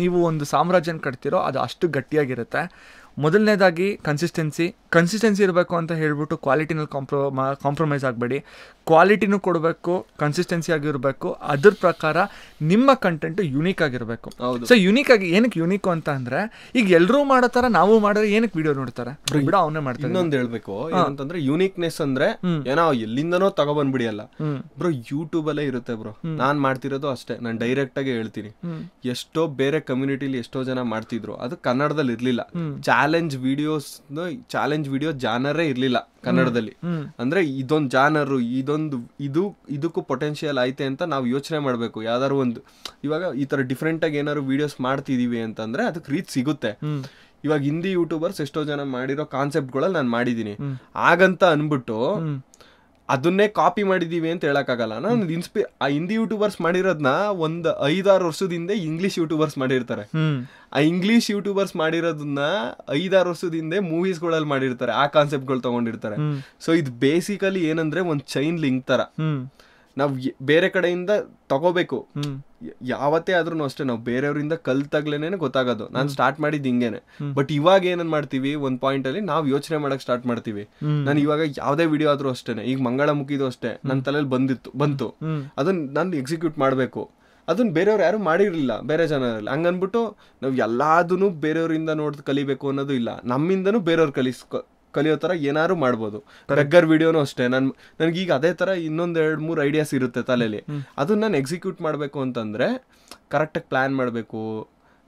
B: ನೀವು ಒಂದು ಸಾಮ್ರಾಜ್ಯನ ಕಟ್ತಿರೋ ಅದು ಅಷ್ಟು ಗಟ್ಟಿಯಾಗಿರುತ್ತೆ. ಮೊದಲನೇದಾಗಿ ಕನ್ಸಿಸ್ಟೆನ್ಸಿ ಇರಬೇಕು ಅಂತ ಹೇಳ್ಬಿಟ್ಟು ಕ್ವಾಲಿಟಿನಲ್ಲಿ ಕಾಂಪ್ರಮೈಸ್ ಆಗಬೇಡಿ. ಕ್ವಾಲಿಟಿನೂ ಕೊಡಬೇಕು, ಕನ್ಸಿಸ್ಟೆನ್ಸಿ ಆಗಿರಬೇಕು. ಅದ್ರ ಪ್ರಕಾರ ನಿಮ್ಮ ಕಂಟೆಂಟು ಯುನೀಕ್ ಆಗಿರಬೇಕು. ಸೊ ಯುನೀಕ್ ಆಗಿ, ಏನಕ್ಕೆ ಯುನೀಕ್ ಅಂತ ಅಂದ್ರೆ, ಈಗ ಎಲ್ಲರೂ ಮಾಡೋ ಥರ ನಾವು ಮಾಡಿದ್ರೆ ಏನಕ್ಕೆ ವಿಡಿಯೋ ನೋಡ್ತಾರೆ, ಬಿಡ ಅವನೇ ಮಾಡ್ತಾರೆ.
A: ಇನ್ನೊಂದು ಹೇಳ್ಬೇಕು ಏನಂತಂದ್ರೆ, ಯುನೀಕ್ನೆಸ್ ಅಂದ್ರೆ ಏನೋ ಎಲ್ಲಿಂದನೋ ತಗೊಬಂದ್ಬಿಡಿ ಅಲ್ಲ ಬ್ರೋ, ಯೂಟ್ಯೂಬ್ ಅಲ್ಲೇ ಇರುತ್ತೆ ಬ್ರೋ. ನಾನ್ ಮಾಡ್ತಿರೋದು ಅಷ್ಟೇ, ನಾನು ಡೈರೆಕ್ಟ್ ಆಗಿ ಹೇಳ್ತೀನಿ. ಎಷ್ಟೋ ಬೇರೆ ಕಮ್ಯುನಿಟಿಲಿ ಎಷ್ಟೋ ಜನ ಮಾಡ್ತಿದ್ರು, ಅದು ಕನ್ನಡದಲ್ಲಿ ಇರ್ಲಿಲ್ಲ. ಚಾಲೆಂಜ್ ವಿಡಿಯೋ ಜಾನರೇ ಇರ್ಲಿಲ್ಲ ಕನ್ನಡದಲ್ಲಿ. ಅಂದ್ರೆ ಇದೊಂದು ಜಾನರು, ಇದಕ್ಕೂ ಪೊಟೆನ್ಶಿಯಲ್ ಐತೆ ಅಂತ ನಾವು ಯೋಚನೆ ಮಾಡ್ಬೇಕು. ಯಾವ್ದಾದ್ರು ಒಂದು, ಇವಾಗ ಈ ತರ ಡಿಫ್ರೆಂಟ್ ಆಗಿ ಏನಾದ್ರು ವಿಡಿಯೋಸ್ ಮಾಡ್ತಿದೀವಿ ಅಂತಂದ್ರೆ ಅದಕ್ಕೆ ರೀಚ್ ಸಿಗುತ್ತೆ. ಇವಾಗ ಹಿಂದಿ ಯೂಟ್ಯೂಬರ್ಸ್ ಎಷ್ಟೋ ಜನ ಮಾಡಿರೋ ಕಾನ್ಸೆಪ್ಟ್ಗಳಲ್ಲಿ ನಾನು ಮಾಡಿದೀನಿ. ಹಾಗಂತ ಅನ್ಬಿಟ್ಟು ಅದನ್ನೇ ಕಾಪಿ ಮಾಡಿದೀವಿ ಅಂತ ಹೇಳಕ್ಕಾಗಲ್ಲ. ನಾನು ಆ ಹಿಂದಿ ಯೂಟ್ಯೂಬರ್ಸ್ ಮಾಡಿರೋದನ್ನ 5-6 ವರ್ಷದ ಹಿಂದೆ ಇಂಗ್ಲಿಷ್ ಯೂಟ್ಯೂಬರ್ಸ್ ಮಾಡಿರ್ತಾರೆ. ಆ ಇಂಗ್ಲಿಷ್ ಯೂಟ್ಯೂಬರ್ಸ್ ಮಾಡಿರೋದನ್ನ 5-6 ವರ್ಷದ ಹಿಂದೆ ಮೂವೀಸ್ಗಳಲ್ಲಿ ಮಾಡಿರ್ತಾರೆ, ಆ ಕಾನ್ಸೆಪ್ಟ್ಗಳು ತಗೊಂಡಿರ್ತಾರೆ. ಸೊ ಇದು ಬೇಸಿಕಲಿ ಏನಂದ್ರೆ ಒಂದು ಚೈನ್ ಲಿಂಕ್ ತರ. ನಾವು ಬೇರೆ ಕಡೆಯಿಂದ ತಗೋಬೇಕು. ಯಾವತ್ತೇ ಆದ್ರೂ ಅಷ್ಟೇ, ನಾವು ಬೇರೆಯವರಿಂದ ಕಲ್ತಾಗ್ಲೇನೆ ಗೊತ್ತಾಗೋದು. ನಾನು ಸ್ಟಾರ್ಟ್ ಮಾಡಿದ್ದು ಹಿಂಗೇನೆ. ಬಟ್ ಇವಾಗ ಏನನ್ ಮಾಡ್ತೀವಿ, ಒಂದ್ ಪಾಯಿಂಟ್ ಅಲ್ಲಿ ನಾವು ಯೋಚನೆ ಮಾಡಕ್ ಸ್ಟಾರ್ಟ್ ಮಾಡ್ತೀವಿ. ನಾನು ಇವಾಗ ಯಾವ್ದೇ ವಿಡಿಯೋ ಆದ್ರೂ ಅಷ್ಟೇನೆ, ಈಗ ಮಂಗಳಮುಖಿದು ಅಷ್ಟೇ, ನನ್ನ ತಲೆಯಲ್ಲಿ ಬಂತು, ಅದನ್ನ ನಾನು ಎಕ್ಸಿಕ್ಯೂಟ್ ಮಾಡ್ಬೇಕು. ಅದನ್ನ ಬೇರೆಯವ್ರು ಯಾರು ಮಾಡಿರ್ಲಿಲ್ಲ ಬೇರೆ ಜನರಲ್ಲಿ. ಹಂಗನ್ಬಿಟ್ಟು ನಾವು ಎಲ್ಲಾದನ್ನು ಬೇರೆಯವರಿಂದ ನೋಡ್ ಕಲಿಬೇಕು ಅನ್ನೋದು ಇಲ್ಲ. ನಮ್ಮಿಂದನೂ ಬೇರೆಯವ್ರು ಕಲಿಯೋ ತರ ಏನಾದ್ರು ಮಾಡ್ಬೋದು. ರೆಗ್ಗರ್ ವಿಡಿಯೋನು ಅಷ್ಟೇ, ನನ್ಗೀಗ ಅದೇ ತರ 1-2-3 ಐಡಿಯಾಸ್ ಇರುತ್ತೆ ತಲೆಯಲ್ಲಿ. ಅದನ್ನ ನಾನು ಎಕ್ಸಿಕ್ಯೂಟ್ ಮಾಡ್ಬೇಕು ಅಂತಂದ್ರೆ ಕರೆಕ್ಟಾಗಿ ಪ್ಲಾನ್ ಮಾಡಬೇಕು,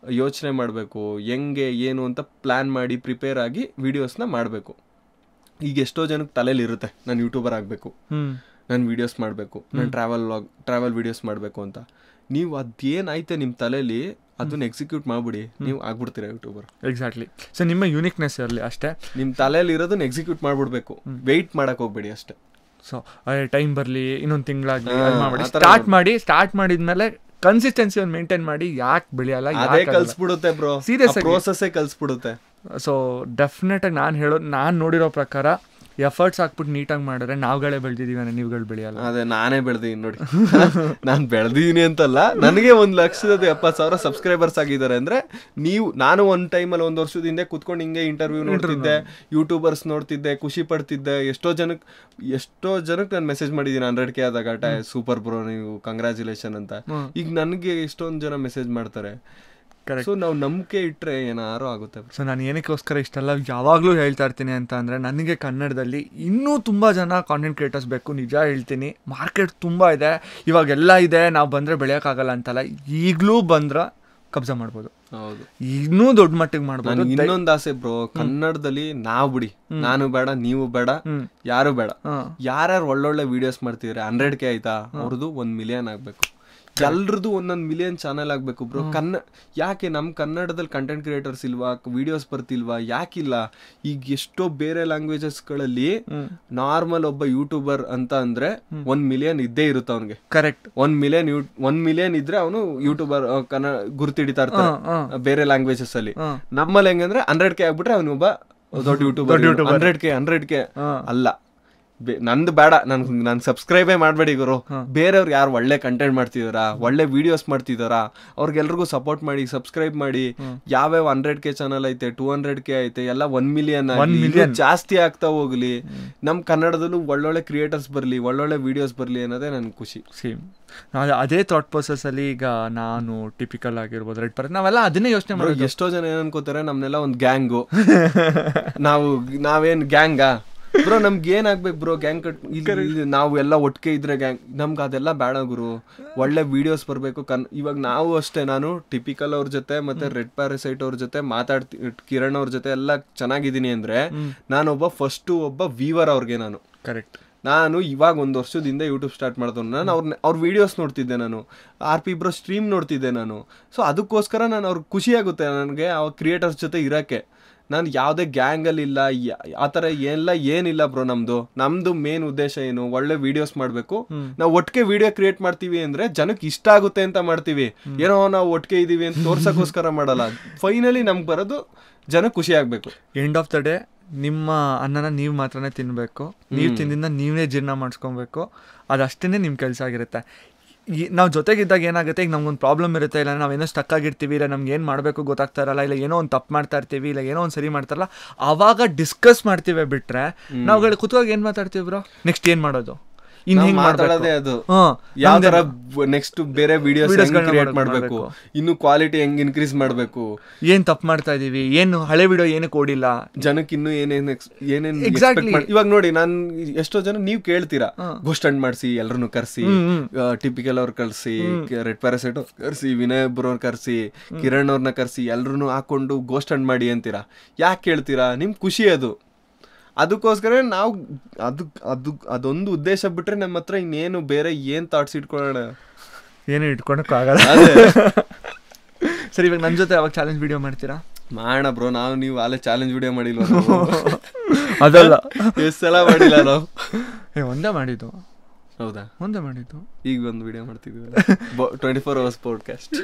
A: ಯೋಚನೆ ಮಾಡಬೇಕು, ಹೆಂಗೆ ಏನು ಅಂತ ಪ್ಲಾನ್ ಮಾಡಿ ಪ್ರಿಪೇರ್ ಆಗಿ ವಿಡಿಯೋಸ್ನ ಮಾಡಬೇಕು. ಈಗ ಎಷ್ಟೋ ಜನಕ್ಕೆ ತಲೆಯಲ್ಲಿ ಇರುತ್ತೆ, ನಾನು ಯೂಟ್ಯೂಬರ್ ಆಗಬೇಕು, ನಾನು ವಿಡಿಯೋಸ್ ಮಾಡಬೇಕು, ನಾನು ಟ್ರಾವೆಲ್ ವಿಡಿಯೋಸ್ ಮಾಡಬೇಕು ಅಂತ. ನೀವು ಅದೇನೈತೆ ನಿಮ್ಮ ತಲೆಯಲ್ಲಿ ಅದನ್ನ ಎಕ್ಸಿಕ್ಯೂಟ್ ಮಾಡ್ಬಿಡಿ, ನೀವು ಆಗ್ಬಿಡ್ತೀರಾ ಯೂಟ್ಯೂಬರ್.
B: ಎಕ್ಸಾಕ್ಟ್ಲಿ. ಸೊ ನಿಮ್ಮ ಯೂನಿಕ್ನೆಸ್ ಇರಲಿ ಅಷ್ಟೇ,
A: ನಿಮ್ಮ ತಲೆಯಲ್ಲಿ ಇರೋದನ್ನ ಎಕ್ಸಿಕ್ಯೂಟ್ ಮಾಡ್ಬಿಡ್ಬೇಕು, ವೆಯ್ಟ್ ಮಾಡಕ್ ಹೋಗ್ಬೇಡಿ ಅಷ್ಟೇ.
B: ಸೊ ಟೈಮ್ ಬರಲಿ, ಇನ್ನೊಂದು ತಿಂಗಳಾಗಿ ಸ್ಟಾರ್ಟ್ ಮಾಡಿದ್ಮೇಲೆ ಕನ್ಸಿಸ್ಟೆನ್ಸಿ ಒಂದು ಮೇಂಟೈನ್ ಮಾಡಿ. ಯಾಕೆ ಬೆಳೆಯಲ್ಲ,
A: ಅದೇ ಕಲ್ಸ್ಬಿಡುತ್ತೆ ಬ್ರೋ, ಸೀರಿಯಸ್ ಪ್ರೋಸೆಸ್ಸೇ ಕಲ್ಸ್ಬಿಡುತ್ತೆ.
B: ಸೊ ಡೆಫಿನೆಟ್ ಆಗಿ ನಾನು ನೋಡಿರೋ ಪ್ರಕಾರ ಎಫರ್ಟ್ಸ್ ಹಾಕ್ಬಿಟ್ಟು ನೀಟಾಗಿ ಮಾಡಿದ್ರೆ ನಾವುಗಳೇ ಬೆಳೆದಿದ್ದೀವಿ, ನೀವುಗಳು ಬೆಳೆಯಲ್ಲ.
A: ಅದೇ ನಾನೇ ಬೆಳೆದಿದ್ದೀನಿ ನೋಡಿ. ನಾನು ಬೆಳೆದಿದ್ದೀನಿ ಅಂತಲ್ಲ, ನನಗೆ 1,70,000 ಸಬ್ಸ್ಕ್ರೈಬರ್ಸ್ ಆಗಿದ್ದಾರೆ ಅಂದ್ರೆ ನಾನು ಒಂದು ಟೈಮಲ್ಲಿ 1 ವರ್ಷದಿಂದ ಕುತ್ಕೊಂಡು ಹಿಂಗೆ ಇಂಟರ್ವ್ಯೂ ನೋಡ್ತಿದ್ದೆ, ಯೂಟ್ಯೂಬರ್ಸ್ ನೋಡ್ತಿದ್ದೆ, ಖುಷಿ ಪಡ್ತಿದ್ದೆ. ಎಷ್ಟೋ ಜನಕ್ಕೆ ನಾನು ಮೆಸೇಜ್ ಮಾಡಿದ್ದೀನಿ 100K ಆದಾಗ, ಸೂಪರ್ ಬ್ರೋ ನೀವು, ಕಂಗ್ರ್ಯಾಚುಲೇಷನ್ ಅಂತ. ಈಗ ನನಗೆ ಎಷ್ಟೊಂದು ಜನ ಮೆಸೇಜ್ ಮಾಡ್ತಾರೆ,
B: ಕರೆಕ್ಟ್.
A: ಸೊ ನಾವು ನಂಬಿಕೆ ಇಟ್ರೆ ಏನಾರು ಆಗುತ್ತೆ.
B: ಸೊ ನಾನು ಏನಕ್ಕೋಸ್ಕರ ಇಷ್ಟೆಲ್ಲ ಯಾವಾಗಲೂ ಹೇಳ್ತಾ ಇರ್ತೀನಿ ಅಂತ ಅಂದರೆ, ನನಗೆ ಕನ್ನಡದಲ್ಲಿ ಇನ್ನೂ ತುಂಬ ಜನ ಕಾಂಟೆಂಟ್ ಕ್ರಿಯೇಟರ್ಸ್ ಬೇಕು. ನಿಜ ಹೇಳ್ತೀನಿ, ಮಾರ್ಕೆಟ್ ತುಂಬ ಇದೆ, ಇವಾಗೆಲ್ಲ ಇದೆ, ನಾವು ಬಂದರೆ ಬೆಳೆಯೋಕ್ಕಾಗಲ್ಲ ಅಂತಲ್ಲ, ಈಗಲೂ ಬಂದ್ರೆ ಕಬ್ಜಾ ಮಾಡ್ಬೋದು.
A: ಹೌದು,
B: ಇನ್ನೂ ದೊಡ್ಡ ಮಟ್ಟಿಗೆ ಮಾಡ್ಬೋದು.
A: ಇನ್ನೊಂದು ಆಸೆ ಬ್ರೋ, ಕನ್ನಡದಲ್ಲಿ ನಾವು ಬಿಡಿ, ನಾನು ಬೇಡ, ನೀವು ಬೇಡ, ಯಾರು ಬೇಡ, ಯಾರ್ಯಾರು ಒಳ್ಳೊಳ್ಳೆ ವಿಡಿಯೋಸ್ ಮಾಡ್ತಿದ್ರೆ 100K ಆಯ್ತಾ, ಅವ್ರದ್ದು 1 ಮಿಲಿಯನ್ ಆಗ್ಬೇಕು. ಎಲ್ರದ್ದು 1 ಮಿಲಿಯನ್ ಚಾನೆಲ್ ಆಗ್ಬೇಕು ಬ್ರೋ. ಯಾಕೆ ನಮ್ಮ ಕನ್ನಡದಲ್ಲಿ ಕಂಟೆಂಟ್ ಕ್ರಿಯೇಟರ್ಸ್ ಇಲ್ವಾ, ವಿಡಿಯೋಸ್ ಬರ್ತಿಲ್ವಾ, ಯಾಕಿಲ್ಲ? ಈಗ ಎಷ್ಟೋ ಬೇರೆ ಲ್ಯಾಂಗ್ವೇಜಸ್ಗಳಲ್ಲಿ ನಾರ್ಮಲ್ ಒಬ್ಬ ಯೂಟ್ಯೂಬರ್ ಅಂತ ಅಂದ್ರೆ 1 ಮಿಲಿಯನ್ ಇದ್ದೇ ಇರುತ್ತೆ ಅವನಿಗೆ.
B: ಕರೆಕ್ಟ್.
A: 1 ಮಿಲಿಯನ್ ಇದ್ರೆ ಅವನು ಯೂಟ್ಯೂಬರ್ ಕನ್ನಡ ಗುರುತಿಡಿತಾ ಇರ್ತಾನೆ ಬೇರೆ ಲ್ಯಾಂಗ್ವೇಜಸ್ ಅಲ್ಲಿ. ನಮ್ಮಲ್ಲಿ ಹೆಂಗಂದ್ರೆ 100K ಆಗ್ಬಿಟ್ರೆ ಅವನೊಬ್ಬ ದೊಡ್ಡ ಯೂಟ್ಯೂಬರ್. 100K ಅಲ್ಲ, ನಂದು ಬೇಡ, ನನ್ ಸಬ್ಸ್ಕ್ರೈಬೇ ಮಾಡ್ಬೇಡಿ ಗುರು. ಬೇರೆಯವ್ರು ಯಾರು ಒಳ್ಳೆ ಕಂಟೆಂಟ್ ಮಾಡ್ತಿದಾರಾ, ಒಳ್ಳೆ ವಿಡಿಯೋಸ್ ಮಾಡ್ತಿದಾರಾ, ಅವ್ರಿಗೆಲ್ರಿಗೂ ಸಪೋರ್ಟ್ ಮಾಡಿ, ಸಬ್ಸ್ಕ್ರೈಬ್ ಮಾಡಿ. ಯಾವ್ಯಾವ 100K ಚಾನಲ್ ಐತೆ, 200K ಐತೆ, ಎಲ್ಲ 1 ಮಿಲಿಯನ್ ಜಾಸ್ತಿ ಆಗ್ತಾ ಹೋಗ್ಲಿ. ನಮ್ ಕನ್ನಡದಲ್ಲೂ ಒಳ್ಳೊಳ್ಳೆ ಕ್ರಿಯೇಟರ್ಸ್ ಬರ್ಲಿ, ಒಳ್ಳೊಳ್ಳೆ ವಿಡಿಯೋಸ್ ಬರ್ಲಿ ಅನ್ನೋದೇ ನನ್ ಖುಷಿ.
B: ಸೇಮ್ ಅದೇ ಥಾಟ್ ಪ್ರೊಸೆಸ್ ಅಲ್ಲಿ ಈಗ ನಾನು ಟಿಪಿಕಲ್ ಆಗಿರ್ಬೋದು, ರೆಡ್ ಪರ್ಸನ್, ನಾವೆಲ್ಲ ಅದನ್ನೇ ಯೋಚನೆ ಮಾಡೋದು.
A: ಎಷ್ಟೋ ಜನ ಏನ್ ಅನ್ಕೋತಾರೆ, ನಮ್ನೆಲ್ಲ ಒಂದ್ ಗ್ಯಾಂಗು, ನಾವೇನ್ ಗ್ಯಾಂಗಾ ಬ್ರೋ? ನಮ್ಗೆ ಏನಾಗ್ಬೇಕು ಬ್ರೋ? ಗ್ಯಾಂಗ್ ನಾವು ಎಲ್ಲ ಒಟ್ಟಿಗೆ ಇದ್ರೆ ಗ್ಯಾಂಗ್. ನಮ್ಗೆ ಅದೆಲ್ಲ ಬೇಡ ಗುರು, ಒಳ್ಳೆ ವಿಡಿಯೋಸ್ ಬರಬೇಕು. ಇವಾಗ ನಾವು ಅಷ್ಟೇ, ನಾನು ಟಿಪಿಕಲ್ ಅವ್ರ ಜೊತೆ ಮತ್ತೆ ರೆಡ್ ಪ್ಯಾರಸೈಟ್ ಅವ್ರ ಜೊತೆ ಕಿರಣ್ ಅವ್ರ ಜೊತೆ ಎಲ್ಲ ಚೆನ್ನಾಗಿದ್ದೀನಿ ಅಂದ್ರೆ ನಾನೊಬ್ಬ ಒಬ್ಬ ವೀವರ್ ಅವ್ರಿಗೆ. ನಾನು
B: ಕರೆಕ್ಟ್,
A: ನಾನು ಇವಾಗ 1 ವರ್ಷದಿಂದ ಯೂಟ್ಯೂಬ್ ಸ್ಟಾರ್ಟ್ ಮಾಡಿದ್ರು. ನಾನು ಅವ್ರ ವಿಡಿಯೋಸ್ ನೋಡ್ತಿದ್ದೆ, ನಾನು RP ಬ್ರೋ ಸ್ಟ್ರೀಮ್ ನೋಡ್ತಿದ್ದೆ ನಾನು. ಸೊ ಅದಕ್ಕೋಸ್ಕರ ನಾನು ಅವ್ರಿಗೆ ಖುಷಿ ಆಗುತ್ತೆ ನನಗೆ ಆ ಕ್ರಿಯೇಟರ್ಸ್ ಜೊತೆ ಇರೋಕ್ಕೆ. ನಾನು ಯಾವುದೇ ಗ್ಯಾಂಗಲ್ಲಿ ಇಲ್ಲ, ಆ ಥರ ಏನಿಲ್ಲ ಬ್ರೋ. ನಮ್ದು ಮೇನ್ ಉದ್ದೇಶ ಏನು, ಒಳ್ಳೆ ವಿಡಿಯೋಸ್ ಮಾಡಬೇಕು. ನಾವು ಒಟ್ಟಿಗೆ ವಿಡಿಯೋ ಕ್ರಿಯೇಟ್ ಮಾಡ್ತೀವಿ ಅಂದ್ರೆ ಜನಕ್ಕೆ ಇಷ್ಟ ಆಗುತ್ತೆ ಅಂತ ಮಾಡ್ತೀವಿ, ಏನೋ ನಾವು ಒಟ್ಟಿಗೆ ಇದೀವಿ ಅಂತ ತೋರ್ಸಕ್ಕೋಸ್ಕರ ಮಾಡಲ್ಲ. ಫೈನಲಿ ನಮ್ಗೆ ಬರೋದು ಜನಕ್ಕೆ ಖುಷಿ ಆಗ್ಬೇಕು.
B: ಎಂಡ್ ಆಫ್ ದ ಡೇ ನಿಮ್ಮ ಅನ್ನನ ನೀವು ಮಾತ್ರನೇ ತಿನ್ನಬೇಕು, ನೀವು ತಿಂದಿಂದ ನೀವೇ ಜೀರ್ಣ ಮಾಡಿಸ್ಕೊಬೇಕು. ಅದಷ್ಟೇ ನಿಮ್ಮ ಕೆಲಸ ಆಗಿರುತ್ತೆ. ನಾವು ಜೊತೆಗಿದ್ದಾಗ ಏನಾಗುತ್ತೆ, ಈಗ ನಮ್ಗೊಂದು ಪ್ರಾಬ್ಲಮ್ ಇರುತ್ತೆ, ಇಲ್ಲ ನಾವೇನೋ ಸ್ಟಕ್ ಆಗಿರ್ತೀವಿ, ಇಲ್ಲ ನಮ್ಗೆ ಏನು ಮಾಡಬೇಕು ಗೊತ್ತಾಗ್ತಾ ಇರಲ್ಲ, ಇಲ್ಲ ಏನೋ ಒಂದು ತಪ್ಪು ಮಾಡ್ತಾ ಇರ್ತೀವಿ, ಇಲ್ಲ ಏನೋ ಒಂದು ಸರಿ ಮಾಡ್ತಾರಲ್ಲ, ಆವಾಗ ಡಿಸ್ಕಸ್ ಮಾಡ್ತೀವಿ. ಬಿಟ್ರೆ ನಾವುಗಳು ಕೂತ್ವಾಗ ಏನು ಮಾತಾಡ್ತೀವಿ ಬ್ರೋ, ನೆಕ್ಸ್ಟ್ ಏನು ಮಾಡೋದು,
A: ಮಾತಾಡೋದೇ ಅದು. ಯಾವ ತರ ನೆಕ್ಸ್ಟ್ ಬೇರೆ ವಿಡಿಯೋಸ್ ಕ್ರಿಯೇಟ್ ಮಾಡ್ಬೇಕು, ಇನ್ನು ಕ್ವಾಲಿಟಿ ಹೆಂಗ್ ಇನ್ಕ್ರೀಸ್ ಮಾಡ್ಬೇಕು,
B: ಏನ್ ತಪ್ಪು ಮಾಡ್ತಾ ಇದೀವಿ, ಏನು ಹಳೆ ವಿಡಿಯೋ ಏನಕ್ಕೆ ಓಡಿಲ್ಲ,
A: ಜನಕ್ಕೆ ಇನ್ನು ಏನೇನ್ ಇವಾಗ ನೋಡಿ, ನಾನ್ ಎಷ್ಟೋ ಜನ ನೀವ್ ಕೇಳ್ತೀರಾ, ಗೋಸ್ಟ್ ಹಂಟ್ ಮಾಡ್ಸಿ, ಎಲ್ರನ್ನು ಕರ್ಸಿ, ಟಿಪಿಕಲ್ ಅವ್ರ ಕರ್ಸಿ, ರೆಡ್ ಪ್ಯಾರಸೈಟ್ ಕರ್ಸಿ, ವಿನಯ್ ಬ್ರೋ ಕರ್ಸಿ, ಕಿರಣ್ ಅವ್ರನ್ನ ಕರ್ಸಿ, ಎಲ್ರು ಹಾಕೊಂಡು ಗೋಸ್ಟ್ ಹಂಟ್ ಮಾಡಿ ಅಂತೀರಾ. ಯಾಕೆ ಕೇಳ್ತೀರಾ? ನಿಮ್ ಖುಷಿ ಅದು. ಅದಕ್ಕೋಸ್ಕರ ನಾವು ಅದೊಂದು ಉದ್ದೇಶ ಬಿಟ್ರೆ ನಮ್ಮ ಹತ್ರ ಇನ್ನೇನು ಬೇರೆ ಏನ್ ಥಾಟ್ಸ್ ಇಟ್ಕೊಳ್ಳೋಣ,
B: ಏನು ಇಟ್ಕೊಳಕ್ಕೂ ಆಗಲ್ಲ. ಸರಿ, ಇವಾಗ ನನ್ನ ಜೊತೆ ಯಾವಾಗ ಚಾಲೆಂಜ್ ವಿಡಿಯೋ ಮಾಡ್ತೀರಾ?
A: ಮಾಡೋಣ ಬ್ರೋ. ನೀವು ಅಲ್ಲೇ ಚಾಲೆಂಜ್ ವಿಡಿಯೋ ಮಾಡಿಲ್ವ?
B: ಅದಲ್ಲ,
A: ಎಷ್ಟು ಸಲ ಮಾಡಿಲ್ಲ ನಾವು.
B: ಒಂದೇ ಮಾಡಿದ್ದು.
A: ಹೌದಾ?
B: ಒಂದೇ ಮಾಡಿದ್ದು.
A: ಈಗ ಒಂದು ವಿಡಿಯೋ ಮಾಡ್ತಿದ್ವಿ, 24 hours ಪಾಡ್ಕಾಸ್ಟ್.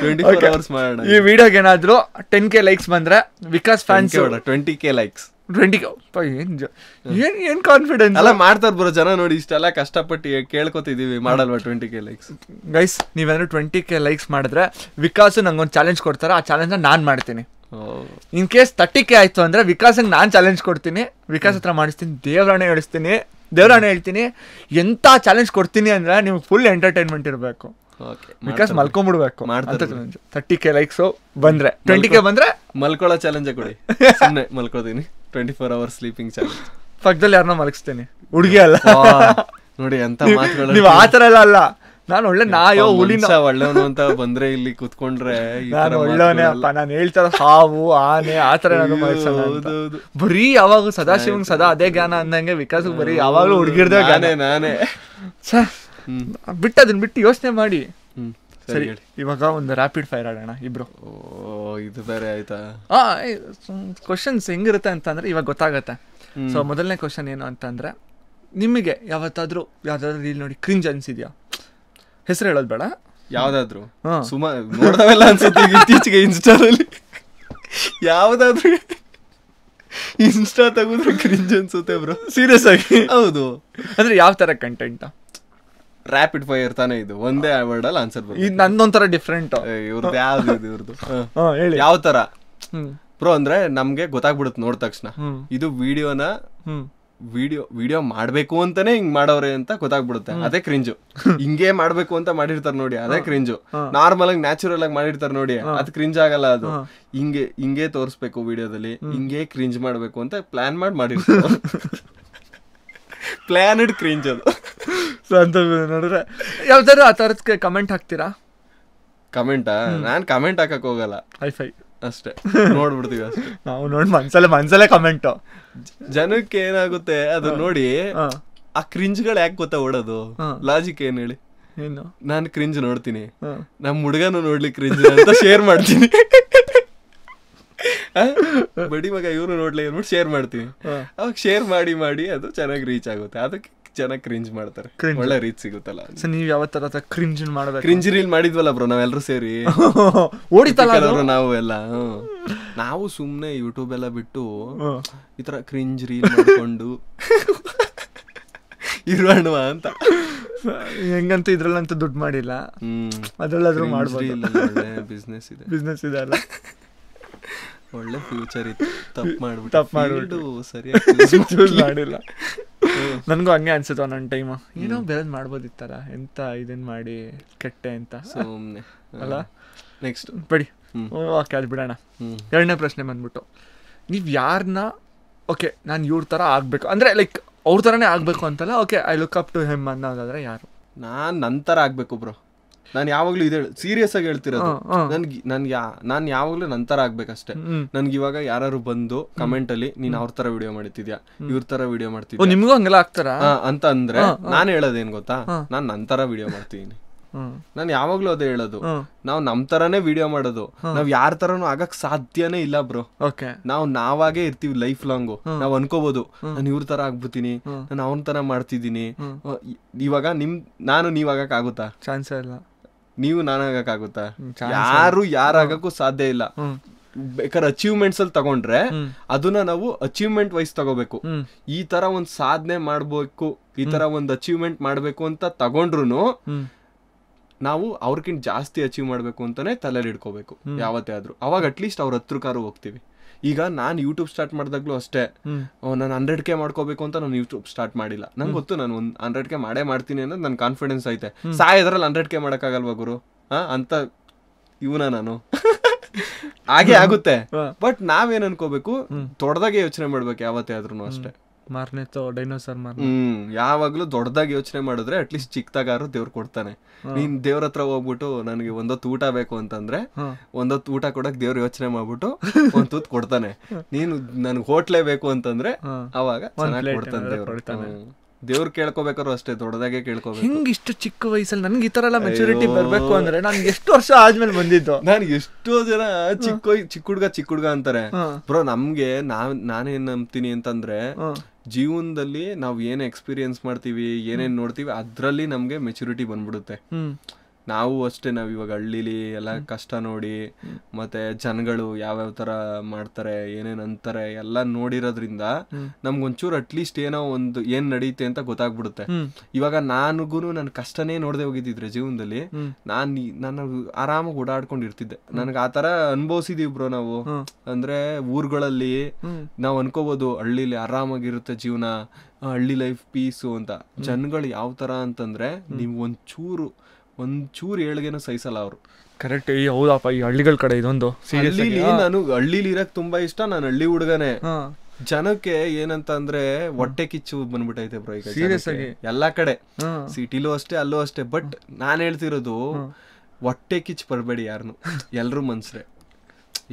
A: 24 hours ಮಾಡೋಣ.
B: ಈ ವಿಡಿಯೋಗೆ ಏನಾದ್ರು 10K ಲೈಕ್ಸ್ ಬಂದ್ರೆ Vikas fans
A: 20K likes.
B: 20K ಏನ್ ಕಾನ್ಫಿಡೆನ್ಸ್
A: ಅಲ್ಲ, ಮಾಡ್ತಾರ ಬ್ರೋ ಜನ. ನೋಡಿ, ಇಷ್ಟೆಲ್ಲ ಕಷ್ಟಪಟ್ಟು ಕೇಳ್ಕೊತಿದೀವಿ, ಮಾಡಲ್ವಾ 20K ಲೈಕ್ಸ್?
B: ಗೈಸ್, ನೀವೇನಾದ್ರು 20K ಲೈಕ್ಸ್ ಮಾಡಿದ್ರೆ ವಿಕಾಸ್ ನಂಗೊಂದು ಚಾಲೆಂಜ್ ಕೊಡ್ತಾರೆ. ಆ ಚಾಲೆಂಜ್ ನಾನ್ ಮಾಡ್ತೀನಿ. ಇನ್ ಕೇಸ್ 30K ಆಯ್ತು ಅಂದ್ರೆ ವಿಕಾಸಂಗೆ ನಾನ್ ಚಾಲೆಂಜ್ ಕೊಡ್ತೀನಿ, ವಿಕಾಸ್ ಹತ್ರ ಮಾಡಿಸ್ತೀನಿ, ದೇವರಾಣೆ ಹೇಳ್ತೀನಿ. ಎಂತ ಚಾಲೆಂಜ್ ಕೊಡ್ತೀನಿ ಅಂದ್ರೆ ನಿಮ್ಗೆ ಫುಲ್ ಎಂಟರ್ಟೈನ್ಮೆಂಟ್ ಇರಬೇಕು. ವಿಕಾಸ್ ಮಲ್ಕೊಂಡ್ಬಿಡ್ಬೇಕು. 30K ಲೈಕ್ಸ್ ಬಂದ್ರೆ, 20K ಬಂದ್ರೆ
A: ಮಲ್ಕೊಳ್ಳೋ ಚಾಲೆಂಜ್ ಕೊಡಿ. ಸುಮ್ಮನೆ ಮಲ್ಕೋತೀನಿ, 24 hours ಸ್ಲೀಪಿಂಗ್ ಚಾಲೆಂಜ್.
B: ಪಕ್ಕದಲ್ಲಿ ಯಾರನ್ನ ಮಲಗಿಸ್ತೀನಿ, ಹುಡುಗಿ ಅಲ್ಲ.
A: ನೋಡಿ ಅಂತ ಮಾತುಗಳು.
B: ನೀವು ಆತರ ಎಲ್ಲ ಅಲ್ಲ, ನಾನು ಒಳ್ಳೆ ನಾಯೋ ಹುಲಿನ
A: ಒಳ್ಳೆವನು ಅಂತ ಬಂದ್ರೆ ಇಲ್ಲಿ ಕುತ್ಕೊಂಡ್ರೆ
B: ನಾನು ಒಳ್ಳೆವನೇ ಅಪ್ಪ. ನಾನು ಹೇಳ್ತಾರ ಹಾವು ಆನೆ ಆತರ ನಾನು ಬರೀ ಯಾವಾಗ ಸದಾಶಿವಂಗ್ ಸದಾ ಅದೇ ಜ್ಞಾನ ಅಂದಂಗೆ ವಿಕಾಸ್ ಬರೀ ಯಾವಾಗ್ಲೂ ಹುಡುಗಿರ್ದ
A: ನಾನೇ
B: ಬಿಟ್ಟು ಯೋಚನೆ ಮಾಡಿ. ಸರಿ, ಇವಾಗ ಒಂದು ರ್ಯಾಪಿಡ್ ಫೈರ್ ಆಡೋಣ ಇಬ್ರು.
A: ಇದು ಬೇರೆ ಆಯ್ತಾ?
B: ಕ್ವಶನ್ಸ್ ಹೆಂಗಿರುತ್ತೆ ಅಂತಂದ್ರೆ ಇವಾಗ ಗೊತ್ತಾಗತ್ತೆ. ಸೊ ಮೊದಲನೇ ಕ್ವಶನ್ ಏನು ಅಂತಂದ್ರೆ, ನಿಮಗೆ ಯಾವತ್ತಾದ್ರೂ ರೀಲ್ ನೋಡಿ ಕ್ರಿಂಜ್ ಅನ್ಸಿದ್ಯಾ? ಹೆಸರು ಹೇಳೋದು ಬೇಡ,
A: ಯಾವ್ದಾದ್ರು ಸುಮಾರು ನೋಡ್ದವೆಲ್ಲ ಅನ್ಸುತ್ತೆ. ಇತ್ತೀಚೆಗೆ ಇನ್ಸ್ಟಾದಲ್ಲಿ ಯಾವ್ದಾದ್ರು ಇನ್ಸ್ಟಾ ತೆಗೆದ್ರೆ ಕ್ರಿಂಜ್ ಅನ್ಸುತ್ತೆ ಬ್ರೋ, ಸೀರಿಯಸ್ ಆಗಿ. ಹೌದು,
B: ಅಂದ್ರೆ ಯಾವ ತರ ಕಂಟೆಂಟ್?
A: ರ್ಯಾಪಿಡ್ ಫೈರ್ ತಾನೇ ಇದು, ಒಂದೇ ವರ್ಡ್ ಅಲ್ಲಿ ಆನ್ಸರ್ ಬರುತ್ತೆ.
B: ಇದು ನಂದೊಂಥರ ಡಿಫ್ರೆಂಟ್.
A: ಇವ್ರದ್ದು ಯಾವ್ದು ಇದು? ಇವ್ರದ್ದು ಯಾವ ತರ ಬ್ರೋ ಅಂದ್ರೆ ನಮ್ಗೆ ಗೊತ್ತಾಗ್ಬಿಡುತ್ತೆ ನೋಡಿದ ತಕ್ಷಣ. ಇದು ವಿಡಿಯೋನ ವಿಡಿಯೋ ಮಾಡ್ಬೇಕು ಅಂತಾನೆ ಹಿಂಗ್ ಮಾಡವ್ರೆ ಅಂತ ಗೊತ್ತಾಗ್ಬಿಡುತ್ತೆ, ಅದೇ ಕ್ರಿಂಜು. ಹಿಂಗೇ ಮಾಡ್ಬೇಕು ಅಂತ ಮಾಡಿರ್ತಾರ ನೋಡಿ, ಅದೇ ಕ್ರಿಂಜು. ನಾರ್ಮಲ್ ಆಗಿ ನ್ಯಾಚುರಲ್ ಆಗಿ ಮಾಡಿರ್ತಾರ ನೋಡಿ, ಅದು ಕ್ರಿಂಜ್ ಆಗಲ್ಲ. ಅದು ಹಿಂಗೆ ತೋರಿಸ್ಬೇಕು ವಿಡಿಯೋದಲ್ಲಿ, ಹಿಂಗೆ ಕ್ರಿಂಜ್ ಮಾಡ್ಬೇಕು ಅಂತ ಪ್ಲಾನ್ ಮಾಡಿರ್ತಾರೆ. ಪ್ಲಾನೆಡ್ ಕ್ರಿಂಜ್ ಅದು.
B: ಸೊ ಅಂತ ನೋಡಿದ್ರೆ ಯಾವ್ದಾದ್ರು ಆ ಥರದ್ ಕಮೆಂಟ್ ಹಾಕ್ತೀರಾ?
A: ಕಮೆಂಟಾ? ನಾನ್ ಕಮೆಂಟ್ ಹಾಕಕ್ ಹೋಗಲ್ಲ,
B: ಹೈ
A: ಅಷ್ಟೇ, ನೋಡ್ಬಿಡ್ತೀವಿ ಅಷ್ಟೇ.
B: ನಾವು ನೋಡಿ ಮನ್ಸಲ್ಲೇ ಕಮೆಂಟ್.
A: ಜನಕ್ಕೆ ಏನಾಗುತ್ತೆ ಅದು ನೋಡಿ, ಆ ಕ್ರಿಂಜ್ಗಳು ಯಾಕೆ ಗೊತ್ತಾ ಓಡೋದು? ಲಾಜಿಕ್ ಏನ್ ಹೇಳಿ?
B: ಏನು,
A: ನಾನ್ ಕ್ರಿಂಜ್ ನೋಡ್ತೀನಿ, ನಮ್ ಹುಡುಗನು ನೋಡ್ಲಿ ಕ್ರಿಂಜ್ ಅಂತ ಶೇರ್ ಮಾಡ್ತೀನಿ. ಬಡಿ ಮಗ ಇವ್ರು ನೋಡ್ಲಿ ಅಂದ್ಬಿಟ್ಟು ಶೇರ್ ಮಾಡ್ತೀನಿ. ಅವಾಗ ಶೇರ್ ಮಾಡಿ ಅದು ಚೆನ್ನಾಗಿ ರೀಚ್ ಆಗುತ್ತೆ, ಅದಕ್ಕೆ ಚೆನ್ನಾಗಿ ಕ್ರಿಂಜ್ ಮಾಡ್ತಾರೆ, ಒಳ್ಳೆ ರೀಚ್ ಸಿಗುತ್ತಲ್ಲ.
B: ನೀವ್ ಯಾವ ತರ ಕ್ರಿಂಜ್ ಮಾಡ್ಬೇಕು?
A: ಕ್ರಿಂಜ್ ರೀಲ್ ಮಾಡಿದ್ವಲ್ಲ ಬ್ರೋ ನಾವೆಲ್ಲರೂ ಸೇರಿ,
B: ಓಡಿತಲ್ಲ
A: ನಾವು ಎಲ್ಲ. ನಾವು ಸುಮ್ನೆ ಯೂಟ್ಯೂಬ್ ಎಲ್ಲ ಬಿಟ್ಟು ಈ ತರ ಕ್ರಿಂಜ್ ರೀಲ್ ಮಾಡ್ಕೊಂಡು ಇರೋಣ ಅಂತ.
B: ಹೆಂಗಂತ ಇದ್ರಲ್ಲಂತೂ ದುಡ್ಡು ಮಾಡಿಲ್ಲ, ಅದ್ರಲ್ಲಾದ್ರೂ ಮಾಡ್ಬೋದು. ಬಿಸ್ನೆಸ್ ಇದೆ ಅಲ್ಲ,
A: ಒಳ್ಳೆ ಫ್ಯೂಚರ್ ಇತ್ತು. ತಪ್ಪು ಮಾಡ್ಬಿಟ್ಟು
B: ಚೂಸ್ ಮಾಡಿಲ್ಲ. ನನ್ಗೂ ಹಂಗೆ ಅನ್ಸುತ್ತ ನನ್ನ ಟೈಮ್, ಏನೋ ಬೇರೆ ಮಾಡ್ಬೋದಿತ್ತಾರ, ಎಂತ ಇದನ್ ಮಾಡಿ ಕೆಟ್ಟೆ ಅಂತ
A: ಸುಮ್ನೆ
B: ಅಲ್ಲ.
A: ನೆಕ್ಸ್ಟ್
B: ಬಡಿ ಓಕೆ, ಅದು ಬಿಡೋಣ. ಎರಡನೇ ಪ್ರಶ್ನೆ ಬಂದ್ಬಿಟ್ಟು, ನೀವ್ ಯಾರನ್ನ ಓಕೆ ನಾನು ಇವ್ರ ತರ ಆಗ್ಬೇಕು ಅಂದ್ರೆ ಲೈಕ್ ಅವ್ರ ತರನೇ ಆಗ್ಬೇಕು ಅಂತಲ್ಲ, okay I look up to him ಅನ್ನೋದಾದ್ರೆ ಯಾರು?
A: ನಾನ್ ನಂತರ ಆಗ್ಬೇಕು ಬ್ರೋ. ನಾನು ಯಾವಾಗ್ಲೂ ಇದೆ ಸೀರಿಯಸ್ ಆಗಿ ಹೇಳ್ತಿರೋದು. ನಾನು ಯಾವಾಗ್ಲೂ ನಂತರ ಆಗ್ಬೇಕಷ್ಟೇ. ನನ್ಗೆ ಇವಾಗ ಯಾರು ಬಂದು ಕಮೆಂಟ್ ಅಲ್ಲಿ ನೀನ್ ಅವ್ರ ತರ ವಿಡಿಯೋ ಮಾಡ್ತಿದ್ಯಾ, ಇವ್ರ ತರ ವಿಡಿಯೋ ಮಾಡ್ತಿದ್ಯಾ,
B: ನಿಮ್ಗೂ ಹಂಗೆಲ್ಲ ಆಗ್ತಾರ
A: ಅಂತ ಅಂದ್ರೆ ನಾನು ಹೇಳೋದೇನ್ ಗೊತ್ತಾ, ನಾನ್ ನಂತರ ವಿಡಿಯೋ ಮಾಡ್ತೀನಿ. ನಾನು ಯಾವಾಗ್ಲೂ ಅದೇ ಹೇಳೋದು, ನಾವ್ ನಮ್ ತರಾನೇ ವಿಡಿಯೋ ಮಾಡೋದು, ನಾವ್ ಯಾರ ತರನು ಆಗಕ್ ಸಾಧ್ಯನೇ ಇಲ್ಲ ಬ್ರೋ. ನಾವಾಗೇ ಇರ್ತೀವಿ ಲೈಫ್ ಲಾಂಗು. ನಾವ್ ಅನ್ಕೋಬಹುದು ನಾನು ಇವ್ರ ತರ ಆಗ್ಬಿಡ್ತೀನಿ, ನಾನು ಅವನ ತರ ಮಾಡ್ತಿದ್ದೀನಿ. ಇವಾಗ ನಾನು ನೀವ್ ಆಗಕ್ ಆಗುತ್ತಾ?
B: ಚಾನ್ಸ್ ಇಲ್ಲ.
A: ನೀವು ನಾನಾಗಕ್ ಆಗುತ್ತಾ? ಯಾರಾಗಕ್ಕೂ ಸಾಧ್ಯ ಇಲ್ಲ. ಬೇಕಾದ್ರೆ ಅಚೀವ್ಮೆಂಟ್ಸ್ ಅಲ್ಲಿ ತಗೊಂಡ್ರೆ ಅದನ್ನ ನಾವು ಅಚೀವ್ಮೆಂಟ್ ವೈಸ್ ತಗೋಬೇಕು. ಈ ತರ ಒಂದ್ ಸಾಧನೆ ಮಾಡ್ಬೇಕು, ಈ ತರ ಒಂದ್ ಅಚೀವ್ಮೆಂಟ್ ಮಾಡ್ಬೇಕು ಅಂತ ತಗೊಂಡ್ರು ನಾವು ಅವ್ರಕ್ಕಿಂತ ಜಾಸ್ತಿ ಅಚೀವ್ ಮಾಡ್ಬೇಕು ಅಂತಾನೆ ತಲೆಯಲ್ಲಿ ಇಟ್ಕೋಬೇಕು ಯಾವತ್ತೇ ಆದ್ರೂ. ಅವಾಗ ಅಟ್ಲೀಸ್ಟ್ ಅವ್ರ ಹತ್ರಕ್ಕಾರು ಹೋಗ್ತೀವಿ. ಈಗ ನಾನು ಯೂಟ್ಯೂಬ್ ಸ್ಟಾರ್ಟ್ ಮಾಡಿದಾಗ್ಲೂ ಅಷ್ಟೇ, ನಾನು 100K ಮಾಡ್ಕೋಬೇಕು ಅಂತ ನಾನು ಯೂಟ್ಯೂಬ್ ಸ್ಟಾರ್ಟ್ ಮಾಡಿಲ್ಲ. ನಂಗೆ ಗೊತ್ತು ನಾನು 100K ಮಾಡ್ತೀನಿ ಅನ್ನೋದು ನನ್ ಕಾನ್ಫಿಡೆನ್ಸ್ ಐತೆ. ಸಾಯದ್ರಲ್ಲಿ 100K ಮಾಡಕ್ಕಾಗಲ್ವಾ ಗುರು ಅಂತ ನಾನು ಹಾಗೆ ಆಗುತ್ತೆ. ಬಟ್ ನಾವೇನ್ ಅನ್ಕೋಬೇಕು, ದೊಡ್ಡದಾಗೆ ಯೋಚನೆ ಮಾಡ್ಬೇಕು ಯಾವತ್ತೇ ಆದ್ರೂ ಅಷ್ಟೇ. ಯಾವಾಗ್ಲೂ ದೊಡ್ಡದಾಗಿ ಯೋಚನೆ ಮಾಡಿದ್ರೆ ಅಟ್ಲೀಸ್ಟ್ ಚಿಕ್ಕದಾಗಾರು ದೇವ್ರು ಕೊಡ್ತಾನೆ. ನೀನ್ ದೇವ್ರ ಹತ್ರ ಹೋಗ್ಬಿಟ್ಟು ನನಗೆ ಒಂದೊತ್ತು ಊಟ ಬೇಕು ಅಂತಂದ್ರೆ ಒಂದೊತ್ತು ಊಟ ಕೊಡಕ್ ದೇವ್ರು ಯೋಚನೆ ಮಾಡ್ಬಿಟ್ಟು ಒಂದ್ ತೂತ್ ಕೊಡ್ತಾನೆ. ನೀನು ನನ್ಗೆ ಹೋಟ್ಲೇ ಬೇಕು ಅಂತಂದ್ರೆ ಅವಾಗ ಕೊಡ್ತಾನೆ ದೇವ್ರು. ದೇವ್ರು ಕೇಳ್ಕೋಬೇಕಾದ್ರು ಅಷ್ಟೇ, ದೊಡ್ಡದಾಗೆ ಕೇಳ್ಕೋಬೇಕು.
B: ಹಿಂಗ್ ಇಷ್ಟು ಚಿಕ್ಕ ವಯಸ್ಸಲ್ಲಿ ನನ್ಗೆ ಈ ತರ ಎಲ್ಲ ಮೆಚುರಿಟಿ ಬರ್ಬೇಕು ಅಂದ್ರೆ ನನ್ಗೆ ಎಷ್ಟು ವರ್ಷ ಆದ್ಮೇಲೆ ಬಂದಿದ್ದು.
A: ನಾನು ಎಷ್ಟೋ ಜನ ಚಿಕ್ಕ ಹುಡ್ಗ ಅಂತಾರೆ ಬ್ರೋ. ನಮ್ಗೆ ನಾನೇನ್ ನಂಬ್ತೀನಿ ಅಂತಂದ್ರೆ, ಜೀವನದಲ್ಲಿ ನಾವ್ ಏನ್ ಎಕ್ಸ್ಪೀರಿಯನ್ಸ್ ಮಾಡ್ತೀವಿ, ಏನೇನ್ ನೋಡ್ತೀವಿ, ಅದ್ರಲ್ಲಿ ನಮ್ಗೆ ಮೆಚುರಿಟಿ ಬಂದ್ಬಿಡುತ್ತೆ. ನಾವು ಅಷ್ಟೇ, ನಾವ್ ಇವಾಗ ಹಳ್ಳಿಲಿ ಎಲ್ಲ ಕಷ್ಟ ನೋಡಿ, ಮತ್ತೆ ಜನಗಳು ಯಾವ್ಯಾವ ತರ ಮಾಡ್ತಾರೆ, ಏನೇನ್ ಅಂತಾರೆ ಎಲ್ಲ ನೋಡಿರೋದ್ರಿಂದ ನಮ್ಗೊಂಚೂರು ಅಟ್ಲೀಸ್ಟ್ ಏನೋ ಒಂದು ಏನ್ ನಡೀತೆ ಅಂತ ಗೊತ್ತಾಗ್ಬಿಡುತ್ತೆ. ಇವಾಗ ನಾನುಗೂನು ನನ್ ಕಷ್ಟನೇ ನೋಡ್ದೆ ಹೋಗಿದ್ದಿದ್ರೆ ಜೀವನದಲ್ಲಿ ನಾನು ಆರಾಮಾಗಿ ಓಡಾಡ್ಕೊಂಡಿರ್ತಿದ್ದೆ. ನನ್ಗೆ ಆತರ ಅನುಭವಿಸಿದೀವಿ ಬ್ರೋ ನಾವು. ಅಂದ್ರೆ ಊರುಗಳಲ್ಲಿ ನಾವ್ ಅನ್ಕೋಬಹುದು ಹಳ್ಳಿಲಿ ಆರಾಮಾಗಿರುತ್ತೆ ಜೀವನ, ಹಳ್ಳಿ ಲೈಫ್ ಪೀಸು ಅಂತ. ಜನಗಳು ಯಾವ ತರ ಅಂತಂದ್ರೆ, ನೀವು ಒಂಚೂರು ಏಳ್ಗೆನೂ ಸಹಿಸಲ್ಲ ಅವರು.
B: ಕರೆಕ್ಟ್. ಹೌದಪ್ಪ, ಈ ಹಳ್ಳಿಗಳ ಕಡೆ ಇದೊಂದು
A: ನಾನು ಹಳ್ಳಿಲಿ ಇರಕ್ ತುಂಬಾ ಇಷ್ಟ. ನಾನು ಹಳ್ಳಿ ಹುಡುಗನೇ. ಜನಕ್ಕೆ ಏನಂತ ಅಂದ್ರೆ ಹೊಟ್ಟೆ ಕಿಚ್ಚು ಬಂದ್ಬಿಟ್ಟೈತೆ ಬ್ರೋ ಈಗ ಸೀರಿಯಸ್ ಆಗಿ ಎಲ್ಲಾ ಕಡೆ. ಸಿಟಿಲೂ ಅಷ್ಟೇ, ಅಲ್ಲೂ ಅಷ್ಟೇ. ಬಟ್ ನಾನ್ ಹೇಳ್ತಿರೋದು, ಹೊಟ್ಟೆ ಕಿಚ್ಚು ಬರ್ಬೇಡಿ ಯಾರನ್ನು. ಎಲ್ರು ಮನ್ಸ್ರೆ,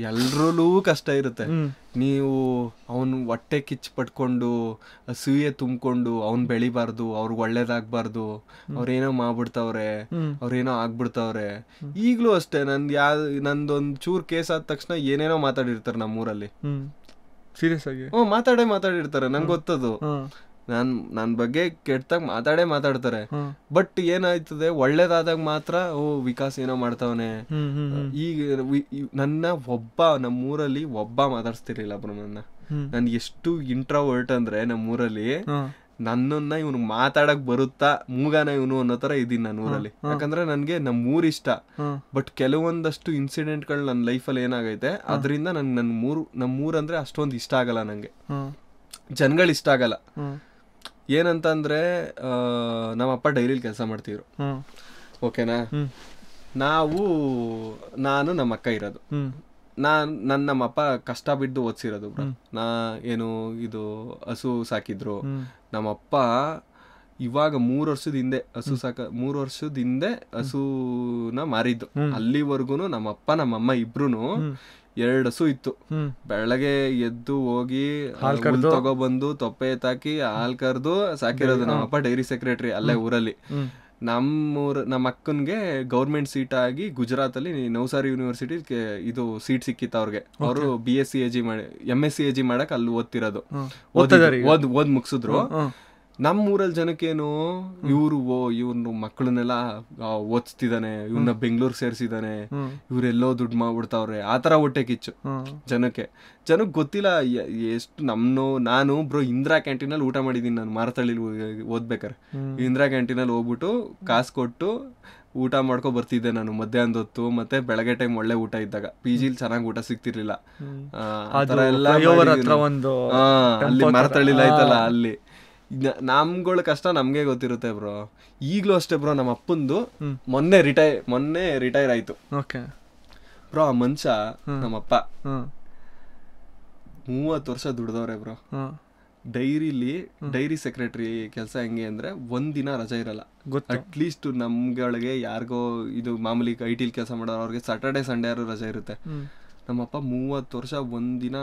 A: ಎಲ್ರಲ್ಲೂ ಕಷ್ಟ ಇರುತ್ತೆ. ನೀವು ಅವನು ಹೊಟ್ಟೆ ಕಿಚ್ಚು ಪಟ್ಕೊಂಡು ಅಸೂಯೆ ತುಂಬಿಕೊಂಡು ಅವ್ನ್ ಬೆಳಿಬಾರ್ದು, ಅವ್ರಿಗೆ ಒಳ್ಳೇದಾಗ್ಬಾರ್ದು, ಅವ್ರೇನೋ ಮಾಡ್ಬಿಡ್ತಾವ್ರೆ, ಅವ್ರೇನೋ ಆಗ್ಬಿಡ್ತಾವ್ರೆ. ಈಗ್ಲೂ ಅಷ್ಟೇ, ನಂದೊಂದ್ ಚೂರ್ ಕೇಸ್ ಆದ ತಕ್ಷಣ ಏನೇನೋ ಮಾತಾಡಿರ್ತಾರೆ ನಮ್ಮೂರಲ್ಲಿ.
B: ಸೀರಿಯಸ್ ಆಗಿ
A: ಮಾತಾಡಿರ್ತಾರೆ. ನಂಗೆ ಗೊತ್ತದು. ನನ್ ಬಗ್ಗೆ ಕೆಟ್ಟದಾಗ ಮಾತಾಡ್ತಾರೆ. ಬಟ್ ಏನಾಯ್ತದೆ, ಒಳ್ಳೇದಾದಾಗ ಮಾತ್ರ ವಿಕಾಸ್ ಏನೋ ಮಾಡ್ತಾವನೆ. ಈಗ ನಮ್ಮೂರಲ್ಲಿ ಒಬ್ಬ ಮಾತಾಡ್ಸ್ತಿರ್ಲಿಲ್ಲ ಬ್ರೋ ನನ್ನ. ನನ್ ಎಷ್ಟು ಇಂಟ್ರೋವರ್ಟ್ ಅಂದ್ರೆ ನಮ್ಮೂರಲ್ಲಿ ನನ್ನನ್ನ ಇವನು ಮಾತಾಡಕ್ ಬರುತ್ತಾ, ಮೂಗಾನ ಇವನು ಅನ್ನೋ ತರ ಇದೀನಿ ನಾನು ಊರಲ್ಲಿ. ಯಾಕಂದ್ರೆ ನನ್ಗೆ ನಮ್ಮೂರ್ ಇಷ್ಟ. ಬಟ್ ಕೆಲವೊಂದಷ್ಟು ಇನ್ಸಿಡೆಂಟ್ಗಳು ನನ್ನ ಲೈಫಲ್ಲಿ ಏನಾಗೈತೆ, ಅದರಿಂದ ನಮ್ಮೂರ್ ಅಂದ್ರೆ ಅಷ್ಟೊಂದು ಇಷ್ಟ ಆಗಲ್ಲ ನಂಗೆ. ಜನಗಳು ಇಷ್ಟ ಆಗಲ್ಲ. ಏನಂತಂದ್ರೆ ನಮ್ಮಪ್ಪ ಡೈರಿಲಿ ಕೆಲಸ ಮಾಡ್ತಿದ್ರು, ಓಕೆನಾ. ನಾನು ನಮ್ಮ ಅಕ್ಕ ಇರೋದು. ನಮ್ಮಪ್ಪ ಕಷ್ಟ ಬಿದ್ದು ಓದಿಸಿರೋದು ಬ್ರೋ. ಏನು ಇದು ಹಸು ಸಾಕಿದ್ರು ನಮ್ಮಪ್ಪ. ಇವಾಗ 3 ವರ್ಷದ ಹಿಂದೆ 3 ವರ್ಷದ ಹಿಂದೆ ಹಸುನ ಮಾರಿದ್ದು. ಅಲ್ಲಿವರೆಗೂ ನಮ್ಮಪ್ಪ ನಮ್ಮಮ್ಮ ಇಬ್ರುನು 2 ಹಸು ಇತ್ತು. ಬೆಳಗ್ಗೆ ಎದ್ದು ಹೋಗಿ ತಗೊಬಂದು ತೊಪ್ಪೆ ಎತ್ತಾಕಿ ಹಾಲ್ ಕರ್ದು ಸಾಕಿರೋದು. ನಮ್ಮಪ್ಪ ಡೈರಿ ಸೆಕ್ರೆಟರಿ ಅಲ್ಲೇ ಊರಲ್ಲಿ. ನಮ್ಮ ಅಕ್ಕನ್ಗೆ ಗೌರ್ಮೆಂಟ್ ಸೀಟ್ ಆಗಿ ಗುಜರಾತ್ ಅಲ್ಲಿ ನವಸಾರಿ ಯೂನಿವರ್ಸಿಟಿ ಇದು ಸೀಟ್ ಸಿಕ್ಕಿತ್ತು ಅವ್ರಿಗೆ. ಅವರು BSc AG ಮಾಡಿ MSc AG ಮಾಡಕ್ ಅಲ್ಲಿ ಓದ್ತಿರೋದು. ಓದ್ ಮುಗಿಸಿದ್ರು. ನಮ್ಮ ಊರಲ್ಲಿ ಜನಕ್ಕೇನು ಇವ್ನು ಮಕ್ಕಳನ್ನೆಲ್ಲ ಓದಿಸ್ತಿದ್ದಾನೆ, ಇವ್ನ ಬೆಂಗ್ಳೂರ್ ಸೇರ್ಸಿದಾನೆ, ಇವ್ರೆಲ್ಲೋ ದುಡ್ಡು ಮಾಡ್ಬಿಡ್ತಾವ್ರೆ, ಆತರ ಹೊಟ್ಟೆ ಕಿಚ್ಚು ಜನಕ್ಕೆ ಗೊತ್ತಿಲ್ಲ ಎಷ್ಟು. ನಾನು ಬ್ರೋ ಇಂದಿರಾ ಕ್ಯಾಂಟೀನಲ್ಲಿ ಊಟ ಮಾಡಿದೀನಿ ನಾನು ಮಾರತಳ್ಳಿಲಿ ಓದ್ಬೇಕಾರೆ. ಇಂದಿರಾ ಕ್ಯಾಂಟೀನಲ್ಲಿ ಹೋಗ್ಬಿಟ್ಟು ಕಾಸು ಕೊಟ್ಟು ಊಟ ಮಾಡ್ಕೊ ಬರ್ತಿದ್ದೆ ನಾನು ಮಧ್ಯಾಹ್ನದ ಹೊತ್ತು. ಮತ್ತೆ ಬೆಳಗ್ಗೆ ಟೈಮ್ ಒಳ್ಳೆ ಊಟ ಇದ್ದಾಗ PGಲಿ ಚೆನ್ನಾಗಿ ಊಟ ಸಿಗ್ತಿರ್ಲಿಲ್ಲ. ಅಲ್ಲಿ ಮಾರತಳ್ಳಿಲಿ ಆಯ್ತಲ್ಲ ಅಲ್ಲಿ ನಮ್ಗಳ ಕಷ್ಟ ನಮ್ಗೆ ಗೊತ್ತಿರುತ್ತೆ ಬ್ರೋ. ಈಗ್ಲೂ ಅಷ್ಟೇ ಬ್ರೋ. ನಮ್ಮ ಅಪ್ಪಂದು ಮೊನ್ನೆ ರಿಟೈರ್ ಆಯ್ತು ಬ್ರೋ. ಆ ಮನುಷ್ಯ ನಮ್ಮಪ್ಪ 30 ವರ್ಷ ದುಡ್ದವ್ರೆ ಬ್ರೋ. ಡೈರಿ ಸೆಕ್ರೆಟರಿ ಕೆಲಸ ಹೆಂಗೆ ಅಂದ್ರೆ ಒಂದಿನ ರಜಾ ಇರಲ್ಲ. ಅಟ್ಲೀಸ್ಟ್ ನಮ್ಗಳಿಗೆ ಯಾರಿಗೋ ಇದು ಮಾಮೂಲಿ IT ಕೆಲಸ ಮಾಡೋರು ಅವ್ರಿಗೆ ಸಾಟರ್ಡೆ ಸಂಡೇ ಯಾರು ರಜಾ ಇರುತ್ತೆ. ನಮ್ಮಪ್ಪ 30 ವರ್ಷ ಒಂದಿನ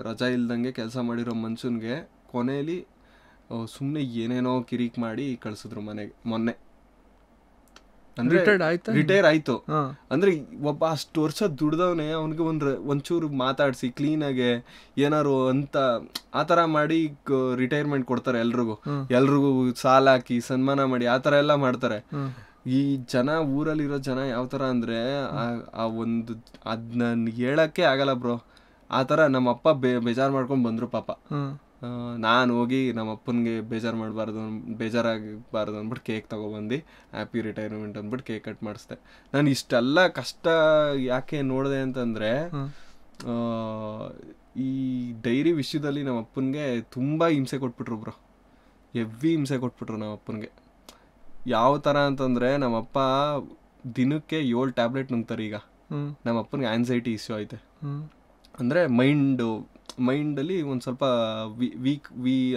A: ರಜಾ ಇಲ್ದಂಗೆ ಕೆಲಸ ಮಾಡಿರೋ ಮನ್ಸನ್ಗೆ ಕೊನೆಯಲ್ಲಿ ಸುಮ್ನೆ ಏನೇನೋ ಕಿರಿಕ್ ಮಾಡಿ ಕಳ್ಸಿದ್ರು ಮನೆಗೆ ಮೊನ್ನೆ. ಅಂದ್ರೆ ರಿಟೈರ್ ಆಯ್ತು. ಅಂದ್ರೆ ಒಬ್ಬ ಅಷ್ಟು ವರ್ಷ ದುಡ್ದವನೇ ಅವನಿಗೆ ಒಂಚೂರು ಮಾತಾಡ್ಸಿ ಕ್ಲೀನ್ ಆಗಿ ಏನಾರು ಅಂತ ಆತರ ಮಾಡಿ ರಿಟೈರ್ಮೆಂಟ್ ಕೊಡ್ತಾರೆ. ಎಲ್ರಿಗೂ ಸಾಲ ಹಾಕಿ ಸನ್ಮಾನ ಮಾಡಿ ಆತರ ಎಲ್ಲ ಮಾಡ್ತಾರೆ. ಈ ಜನ ಊರಲ್ಲಿರೋ ಜನ ಯಾವ ತರ ಅಂದ್ರೆ ಆ ಒಂದು ಅದ್ನ ಹೇಳಕ್ಕೆ ಆಗಲ್ಲ ಬ್ರೋ. ಆತರ ನಮ್ಮಪ್ಪ ಬೇಜಾರ್ ಮಾಡ್ಕೊಂಡ್ ಬಂದ್ರು ಪಾಪ. ನಾನು ಹೋಗಿ ನಮ್ಮ ಅಪ್ಪನಿಗೆ ಬೇಜಾರಾಗಬಾರ್ದು ಅಂದ್ಬಿಟ್ಟು ಕೇಕ್ ತಗೊಬಂದು ಹ್ಯಾಪಿ ರಿಟೈರ್ಮೆಂಟ್ ಅಂದ್ಬಿಟ್ಟು ಕೇಕ್ ಕಟ್ ಮಾಡಿಸ್ದೆ. ನಾನು ಇಷ್ಟೆಲ್ಲ ಕಷ್ಟ ಯಾಕೆ ನೋಡಿದೆ ಅಂತಂದ್ರೆ ಈ ಡೈರಿ ವಿಷಯದಲ್ಲಿ ನಮ್ಮ ಅಪ್ಪನಿಗೆ ತುಂಬಾ ಹಿಂಸೆ ಕೊಟ್ಬಿಟ್ರು ಬ್ರೋ. ಹೆವಿ ಹಿಂಸೆ ಕೊಟ್ಬಿಟ್ರು ನಮ್ಮ ಅಪ್ಪನಿಗೆ. ಯಾವ ತರ ಅಂತಂದ್ರೆ ನಮ್ಮಪ್ಪ ದಿನಕ್ಕೆ 7 ಟ್ಯಾಬ್ಲೆಟ್ ನುಂಗ್ತಾರೆ. ಈಗ ನಮ್ಮ ಅಪ್ಪನಿಗೆ ಆನ್ಸೈಟಿ ಇಶ್ಯೂ ಐತೆ. ಅಂದ್ರೆ ಮೈಂಡಲ್ಲಿ ಒಂದು ಸ್ವಲ್ಪ ವೀಕ್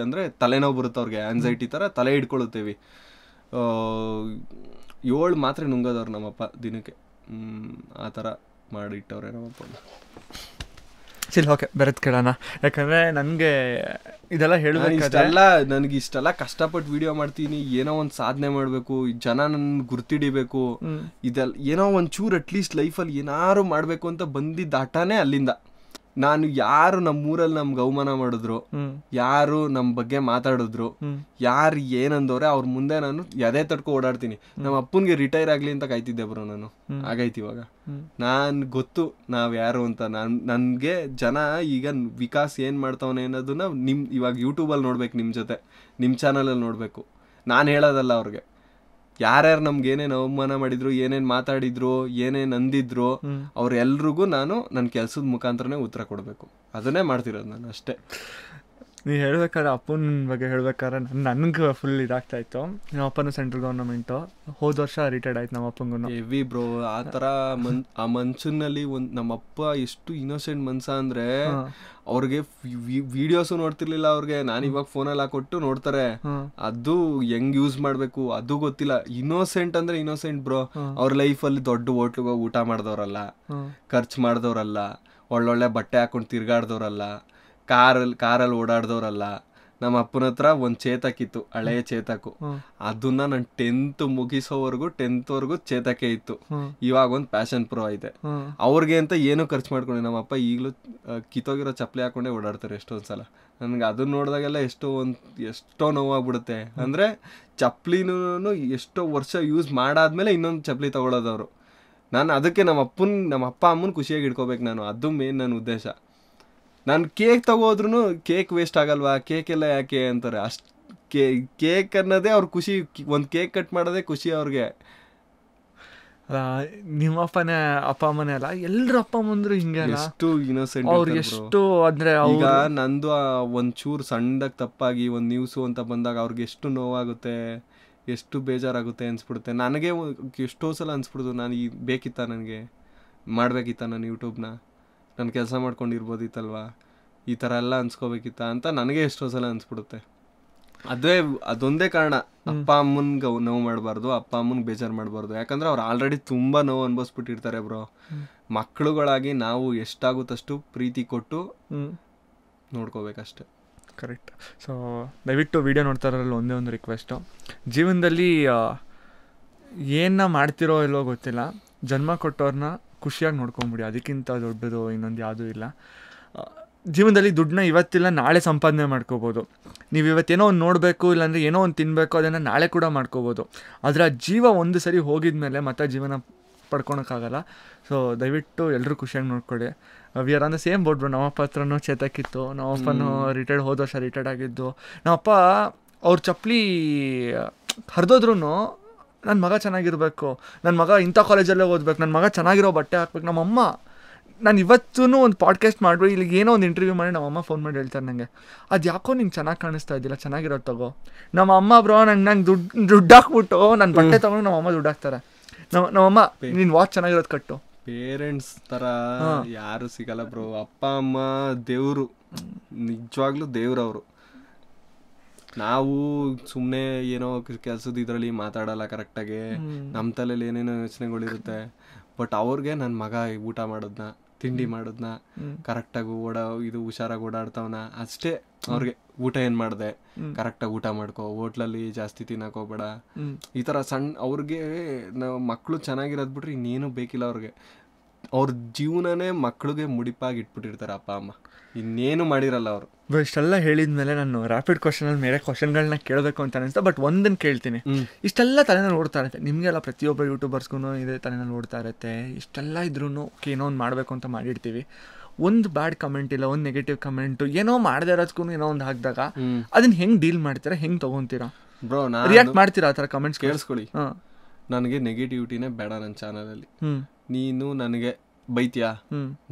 A: ಅಂದರೆ ತಲೆನೋವು ಬರುತ್ತೆ ಅವ್ರಿಗೆ. ಆನ್ಸೈಟಿ ಥರ ತಲೆ ಹಿಡ್ಕೊಳ್ಳುತ್ತೇವೆ. 7 ಮಾತ್ರೆ ನುಂಗೋದವ್ರು ನಮ್ಮಪ್ಪ ದಿನಕ್ಕೆ. ಆ ಥರ ಮಾಡಿಟ್ಟವ್ರೆ ನಮ್ಮಪ್ಪ.
B: ಸರಿ, ಓಕೆ, ಬೆರೆತ್ ಕೇಳೋಣ. ಯಾಕಂದರೆ ನನಗೆ ಇದೆಲ್ಲ
A: ನನಗೆ ಇಷ್ಟೆಲ್ಲ ಕಷ್ಟಪಟ್ಟು ವಿಡಿಯೋ ಮಾಡ್ತೀನಿ. ಏನೋ ಒಂದು ಸಾಧನೆ ಮಾಡಬೇಕು, ಜನ ನನ್ನ ಗುರ್ತಿಡಿಬೇಕು, ಇದೆಲ್ಲ ಏನೋ ಒಂಚೂರು ಅಟ್ಲೀಸ್ಟ್ ಲೈಫಲ್ಲಿ ಏನಾರು ಮಾಡಬೇಕು ಅಂತ ಬಂದಿದ್ದ ಹಠನೇ ಅಲ್ಲಿಂದ. ನಾನು ಯಾರು ನಮ್ಮೂರಲ್ಲಿ ನಮ್ಗೆ ಅವಮಾನ ಮಾಡಿದ್ರು, ಯಾರು ನಮ್ಮ ಬಗ್ಗೆ ಮಾತಾಡಿದ್ರು, ಯಾರು ಏನಂದವ್ರೆ ಅವ್ರ ಮುಂದೆ ನಾನು ಎದೆ ತಡ್ಕೊ ಓಡಾಡ್ತೀನಿ. ನಮ್ಮ ಅಪ್ಪನ್ಗೆ ರಿಟೈರ್ ಆಗ್ಲಿ ಅಂತ ಕಾಯ್ತಿದ್ದೆ ಬ್ರೋ ನಾನು. ಆಗೈತಿ ಇವಾಗ. ನಾನ್ ಗೊತ್ತು ನಾವ್ ಯಾರು ಅಂತ. ನನ್ಗೆ ಜನ ಈಗ ವಿಕಾಸ್ ಏನ್ ಮಾಡ್ತಾವನೆ ಅನ್ನೋದನ್ನ ಇವಾಗ ಯೂಟ್ಯೂಬಲ್ಲಿ ನೋಡ್ಬೇಕು, ನಿಮ್ ಜೊತೆ ನಿಮ್ ಚಾನಲಲ್ಲಿ ನೋಡ್ಬೇಕು. ನಾನು ಹೇಳೋದಲ್ಲ ಅವ್ರಿಗೆ. ಯಾರ್ಯಾರು ನಮ್ಗೆ ಏನೇನು ಅವಮಾನ ಮಾಡಿದ್ರು, ಏನೇನು ಮಾತಾಡಿದ್ರು, ಏನೇನು ಅಂದಿದ್ರು, ಅವ್ರೆಲ್ರಿಗೂ ನಾನು ನನ್ನ ಕೆಲಸದ ಮುಖಾಂತರನೇ ಉತ್ತರ ಕೊಡಬೇಕು. ಅದನ್ನೇ ಮಾಡ್ತಿರೋದು ನಾನು ಅಷ್ಟೇ.
B: ನೀವು ಹೇಳ್ಬೇಕಾದ್ರೆ ಅಪ್ಪನ ಬಗ್ಗೆ ಹೇಳ್ಬೇಕಾದ್ರೆ ನನಗೆ ಫುಲ್ ಇದಾಗ್ತಾ ಇತ್ತು. ನಮ್ಮ ಅಪ್ಪನ ಸೆಂಟ್ರಲ್ ಗೌರ್ಮೆಂಟು ಹೋದ ವರ್ಷ ರಿಟೈರ್ಡ್ ಆಯ್ತು ನಮ್ಮ ಅಪ್ಪಂಗೂ.
A: Heavy bro. ಆ ಥರ ಆ ಮನ್ಸನಲ್ಲಿ ನಮ್ಮಪ್ಪ ಎಷ್ಟು ಇನ್ನೋಸೆಂಟ್ ಮನ್ಸ ಅಂದರೆ ಅವ್ರಿಗೆ ವಿಡಿಯೋಸು ನೋಡ್ತಿರ್ಲಿಲ್ಲ ಅವ್ರಿಗೆ. ನಾನು ಇವಾಗ ಫೋನಲ್ಲಿ ಹಾಕೊಟ್ಟು ನೋಡ್ತಾರೆ. ಅದು ಹೆಂಗ್ ಯೂಸ್ ಮಾಡಬೇಕು ಅದು ಗೊತ್ತಿಲ್ಲ. ಇನ್ನೋಸೆಂಟ್ ಅಂದ್ರೆ ಇನ್ನೋಸೆಂಟ್ ಬ್ರೋ. ಅವ್ರ ಲೈಫಲ್ಲಿ ದೊಡ್ಡ ಹೋಟ್ಲಿಗೆ ಹೋಗಿ ಊಟ ಮಾಡಿದವ್ರಲ್ಲ, ಖರ್ಚು ಮಾಡಿದವ್ರಲ್ಲ, ಒಳ್ಳೊಳ್ಳೆ ಬಟ್ಟೆ ಹಾಕೊಂಡು ತಿರ್ಗಾಡ್ದವ್ರಲ್ಲ, ಕಾರಲ್ಲಿ ಓಡಾಡ್ದವ್ರಲ್ಲ. ನಮ್ಮ ಅಪ್ಪನ ಹತ್ರ ಒಂದು ಚೇತಕ್ ಇತ್ತು, ಹಳೆಯ ಚೇತಕು. ಅದನ್ನ ನಾನು 10th ಮುಗಿಸೋವರೆಗೂ 10th ವರೆಗೂ ಚೇತಕ್ಕೆ ಇತ್ತು. ಇವಾಗ ಒಂದು ಪ್ಯಾಷನ್ ಪ್ರೋ ಐತೆ. ಅವ್ರಿಗೆ ಅಂತ ಏನೂ ಖರ್ಚು ಮಾಡ್ಕೊಂಡೆ. ನಮ್ಮಪ್ಪ ಈಗಲೂ ಕಿತ್ತೋಗಿರೋ ಚಪ್ಪಲಿ ಹಾಕೊಂಡೇ ಓಡಾಡ್ತಾರೆ ಎಷ್ಟೊಂದ್ಸಲ. ನನ್ಗೆ ಅದನ್ನ ನೋಡಿದಾಗೆಲ್ಲ ಎಷ್ಟೋ ನೋವಾಗ್ಬಿಡುತ್ತೆ. ಅಂದ್ರೆ ಚಪ್ಪಲಿನೂ ಎಷ್ಟೋ ವರ್ಷ ಯೂಸ್ ಮಾಡಾದ್ಮೇಲೆ ಇನ್ನೊಂದು ಚಪ್ಪಲಿ ತಗೊಳ್ಳೋದವ್ರು. ನಾನು ಅದಕ್ಕೆ ನಮ್ಮ ಅಪ್ಪ ಅಮ್ಮನ ಖುಷಿಯಾಗಿ ಇಟ್ಕೋಬೇಕು ನಾನು. ಅದು ಮೇನ್ ನನ್ನ ಉದ್ದೇಶ. ನಾನು ಕೇಕ್ ತಗೋದ್ರೂ ಕೇಕ್ ವೇಸ್ಟ್ ಆಗಲ್ವಾ, ಕೇಕ್ ಎಲ್ಲ ಯಾಕೆ ಅಂತಾರೆ. ಕೇಕ್ ಅನ್ನೋದೇ ಅವ್ರ ಖುಷಿ. ಒಂದು ಕೇಕ್ ಕಟ್ ಮಾಡೋದೇ ಖುಷಿ ಅವ್ರಿಗೆ.
B: ನಿಮ್ಮ ಅಪ್ಪ ಅಮ್ಮನೇ ಅಲ್ಲ, ಎಲ್ರ ಅಪ್ಪ ಅಮ್ಮಂದ್ರು ಹಿಂಗೆ ಅಲ್ಲ,
A: ಎಷ್ಟು ಇನ್ನೋಸೆಂಟ್
B: ಅವ್ರು ಎಷ್ಟು ಅಂದ್ರೆ
A: ಈಗ ನಂದು ಒಂಚೂರು ಸಣ್ಣದಾಗಿ ತಪ್ಪಾಗಿ ಒಂದು ನ್ಯೂಸು ಅಂತ ಬಂದಾಗ ಅವ್ರಿಗೆ ಎಷ್ಟು ನೋವಾಗುತ್ತೆ, ಎಷ್ಟು ಬೇಜಾರಾಗುತ್ತೆ ಅನ್ಸ್ಬಿಡುತ್ತೆ. ನನಗೆ ಎಷ್ಟೋ ಸಲ ಅನ್ಸ್ಬಿಡ್ದು, ನಾನು ಈ ಬೇಕಿತ್ತ, ನನಗೆ ಮಾಡಬೇಕಿತ್ತ, ನಾನು ಯೂಟ್ಯೂಬ್ನ ನಾನು ಕೆಲಸ ಮಾಡ್ಕೊಂಡಿರ್ಬೋದಿತ್ತಲ್ವ, ಈ ಥರ ಎಲ್ಲ ಅನ್ಸ್ಕೋಬೇಕಿತ್ತ ಅಂತ ನನಗೆ ಎಷ್ಟೋ ಸಲ ಅನ್ಸ್ಬಿಡುತ್ತೆ. ಅದೊಂದೇ ಕಾರಣ, ಅಪ್ಪ ಅಮ್ಮನ್ಗೆ ನೋವು ಮಾಡಬಾರ್ದು, ಅಪ್ಪ ಅಮ್ಮನ್ಗೆ ಬೇಜಾರು ಮಾಡಬಾರ್ದು. ಯಾಕಂದ್ರೆ ಅವ್ರು ಆಲ್ರೆಡಿ ತುಂಬ ನೋವು ಅನ್ಭವಿಸ್ಬಿಟ್ಟಿರ್ತಾರೆ ಬ್ರೋ. ಮಕ್ಕಳುಗಳಾಗಿ ನಾವು ಎಷ್ಟಾಗುತ್ತಷ್ಟು ಪ್ರೀತಿ ಕೊಟ್ಟು ನೋಡ್ಕೋಬೇಕಷ್ಟೆ.
B: ಕರೆಕ್ಟ್. ಸೊ ದಯವಿಟ್ಟು ವಿಡಿಯೋ ನೋಡ್ತಾ ಇರೋದ್ರಲ್ಲಿ ಒಂದೇ ಒಂದು ರಿಕ್ವೆಸ್ಟು, ಜೀವನದಲ್ಲಿ ಏನ ಮಾಡ್ತಿರೋ ಇಲ್ವೋ ಗೊತ್ತಿಲ್ಲ, ಜನ್ಮ ಕೊಟ್ಟವ್ರನ್ನ ಖುಷಿಯಾಗಿ ನೋಡ್ಕೊಂಬಿಡಿ, ಅದಕ್ಕಿಂತ ದೊಡ್ಡದು ಇನ್ನೊಂದು ಯಾವುದೂ ಇಲ್ಲ. ಜೀವನದಲ್ಲಿ ದುಡ್ಡನ್ನ ಇವತ್ತಿಲ್ಲ ನಾಳೆ ಸಂಪಾದನೆ ಮಾಡ್ಕೋಬೋದು. ನೀವು ಇವತ್ತೇನೋ ಒಂದು ನೋಡಬೇಕು, ಇಲ್ಲಾಂದರೆ ಏನೋ ಒಂದು ತಿನ್ನಬೇಕು, ಅದನ್ನು ನಾಳೆ ಕೂಡ ಮಾಡ್ಕೋಬೋದು. ಆದರೆ ಆ ಜೀವ ಒಂದು ಸರಿ ಹೋಗಿದ ಮೇಲೆ ಮತ್ತೆ ಜೀವನ ಪಡ್ಕೊಳಕ್ಕಾಗಲ್ಲ. ಸೊ ದಯವಿಟ್ಟು ಎಲ್ಲರೂ ಖುಷಿಯಾಗಿ ನೋಡ್ಕೊಳ್ಳಿ. We are on the same board bro. ನಮ್ಮಪ್ಪ ಹತ್ರನೂ ಚೇತಕ್ಕಿತ್ತು, ನಮ್ಮಪ್ಪನೂ ಹೋದ ವರ್ಷ ರಿಟೈರ್ಡ್ ಆಗಿದ್ದು. ನಮ್ಮಪ್ಪ ಅವ್ರ ಚಪ್ಪಲಿ ಹರಿದೋದ್ರೂ ನನ್ನ ಮಗ ಚೆನ್ನಾಗಿರಬೇಕು, ನನ್ನ ಮಗ ಇಂಥ ಕಾಲೇಜಲ್ಲೇ ಓದಬೇಕು, ನನ್ನ ಮಗ ಚೆನ್ನಾಗಿರೋ ಬಟ್ಟೆ ಹಾಕ್ಬೇಕು. ನಮ್ಮಮ್ಮ, ನಾನು ಇವತ್ತೂ ಒಂದು ಪಾಡ್ಕಾಸ್ಟ್ ಮಾಡ್ಬಿಟ್ಟು ಇಲ್ಲಿಗೆ ಏನೋ ಒಂದು ಇಂಟರ್ವ್ಯೂ ಮಾಡಿ ನಮ್ಮಮ್ಮ ಫೋನ್ ಮಾಡಿ ಹೇಳ್ತಾರೆ ನನಗೆ, ಅದು ಯಾಕೋ ನಿಂಗೆ ಚೆನ್ನಾಗಿ ಕಾಣಿಸ್ತಾ ಇದ್ದಿಲ್ಲ, ಚೆನ್ನಾಗಿರೋದು ತಗೋ. ನಮ್ಮಮ್ಮ ಬ್ರೋ ನಂಗೆ ದುಡ್ಡು ಹಾಕ್ಬಿಟ್ಟು ನನ್ನ ಬಟ್ಟೆ ತೊಗೊಂಡು ನಮ್ಮಮ್ಮ ದುಡ್ಡು ಹಾಕ್ತಾರೆ. ನಮ್ಮಮ್ಮ ನೀನು ವಾಚ್ ಚೆನ್ನಾಗಿರೋದು ಕಟ್ಟು.
A: ಪೇರೆಂಟ್ಸ್ ಥರ ಯಾರು ಸಿಗಲ್ಲ ಬ್ರೋ. ಅಪ್ಪ ಅಮ್ಮ ದೇವರು, ನಿಜವಾಗ್ಲೂ ದೇವ್ರವರು. ನಾವು ಸುಮ್ಮನೆ ಏನೋ ಕೆಲಸದ ಇದರಲ್ಲಿ ಮಾತಾಡಲ್ಲ ಕರೆಕ್ಟಾಗಿ, ನಮ್ಮ ತಲೆಯಲ್ಲಿ ಏನೇನೋ ಯೋಚನೆಗಳಿರುತ್ತೆ. ಬಟ್ ಅವ್ರಿಗೆ ನನ್ನ ಮಗ ಊಟ ಮಾಡೋದನ್ನ, ತಿಂಡಿ ಮಾಡೋದನ್ನ, ಕರೆಕ್ಟಾಗಿ ಇದು ಹುಷಾರಾಗಿ ಓಡಾಡ್ತಾವನ ಅಷ್ಟೇ. ಅವ್ರಿಗೆ ಊಟ ಏನು ಮಾಡಿದೆ, ಕರೆಕ್ಟಾಗಿ ಊಟ ಮಾಡ್ಕೊ, ಹೋಟ್ಲಲ್ಲಿ ಜಾಸ್ತಿ ತಿನ್ನಕ್ಕೆ ಹೋಗ್ಬೇಡ, ಈ ಥರ ಸಣ್ಣ ಅವ್ರಿಗೆ ನಾವು ಮಕ್ಕಳು ಚೆನ್ನಾಗಿರೋದು ಬಿಟ್ರೆ ಇನ್ನೇನು ಬೇಕಿಲ್ಲ ಅವ್ರಿಗೆ. ಅವ್ರ ಜೀವನನೇ ಮಕ್ಕಳಿಗೆ ಮುಡಿಪಾಗಿ ಇಟ್ಬಿಟ್ಟಿರ್ತಾರೆ ಅಪ್ಪ ಅಮ್ಮ, ಇನ್ನೇನು ಮಾಡಿರಲ್ಲ ಅವರು.
B: ಇಷ್ಟೆಲ್ಲ ಹೇಳಿದ್ಮೇಲೆ ನಾನು ರ್ಯಾಪಿಡ್ ಕ್ವಶನಲ್ಲಿ ಬೇರೆ ಕ್ವಶನ್ಗಳನ್ನ ಕೇಳಬೇಕು ಅಂತ ಅನಿಸ್ತಾ. ಬಟ್ ಒಂದನ್ನು ಕೇಳ್ತೀನಿ, ಇಷ್ಟೆಲ್ಲ ತಲೆನಲ್ಲಿ ಓಡ್ತಾ ಇರುತ್ತೆ ನಿಮಗೆಲ್ಲ, ಪ್ರತಿಯೊಬ್ಬರು ಯೂಟ್ಯೂಬರ್ಸ್ಗೂ ಇದೇ ತಲೆನಲ್ಲಿ ಓಡ್ತಾ ಇರುತ್ತೆ. ಇಷ್ಟೆಲ್ಲ ಇದ್ರೂ ಏನೋ ಒಂದು ಮಾಡಬೇಕು ಅಂತ ಮಾಡಿರ್ತೀವಿ, ಒಂದು ಬ್ಯಾಡ್ ಕಮೆಂಟ್ ಇಲ್ಲ, ಒಂದು ನೆಗೆಟಿವ್ ಕಮೆಂಟು ಏನೋ ಮಾಡದೇ ಇರೋದಕ್ಕೂ ಏನೋ ಒಂದು ಹಾಕಿದಾಗ ಅದನ್ನ ಹೆಂಗೆ ಡೀಲ್ ಮಾಡ್ತೀರಾ, ಹೆಂಗೆ ತೊಗೊತೀರಾ
A: ಬ್ರೋ?
B: ರಿಯಾಕ್ಟ್ ಮಾಡ್ತೀರಾ ಆ ಥರ ಕಮೆಂಟ್ಸ್?
A: ಕೇಳಿಸ್ಕೊಳ್ಳಿ, ನನಗೆ ನೆಗೆಟಿವಿಟಿನೇ ಬೇಡ ನನ್ನ ಚಾನಲಲ್ಲಿ. ನೀನು ನನಗೆ ಬೈತ್ಯಾ,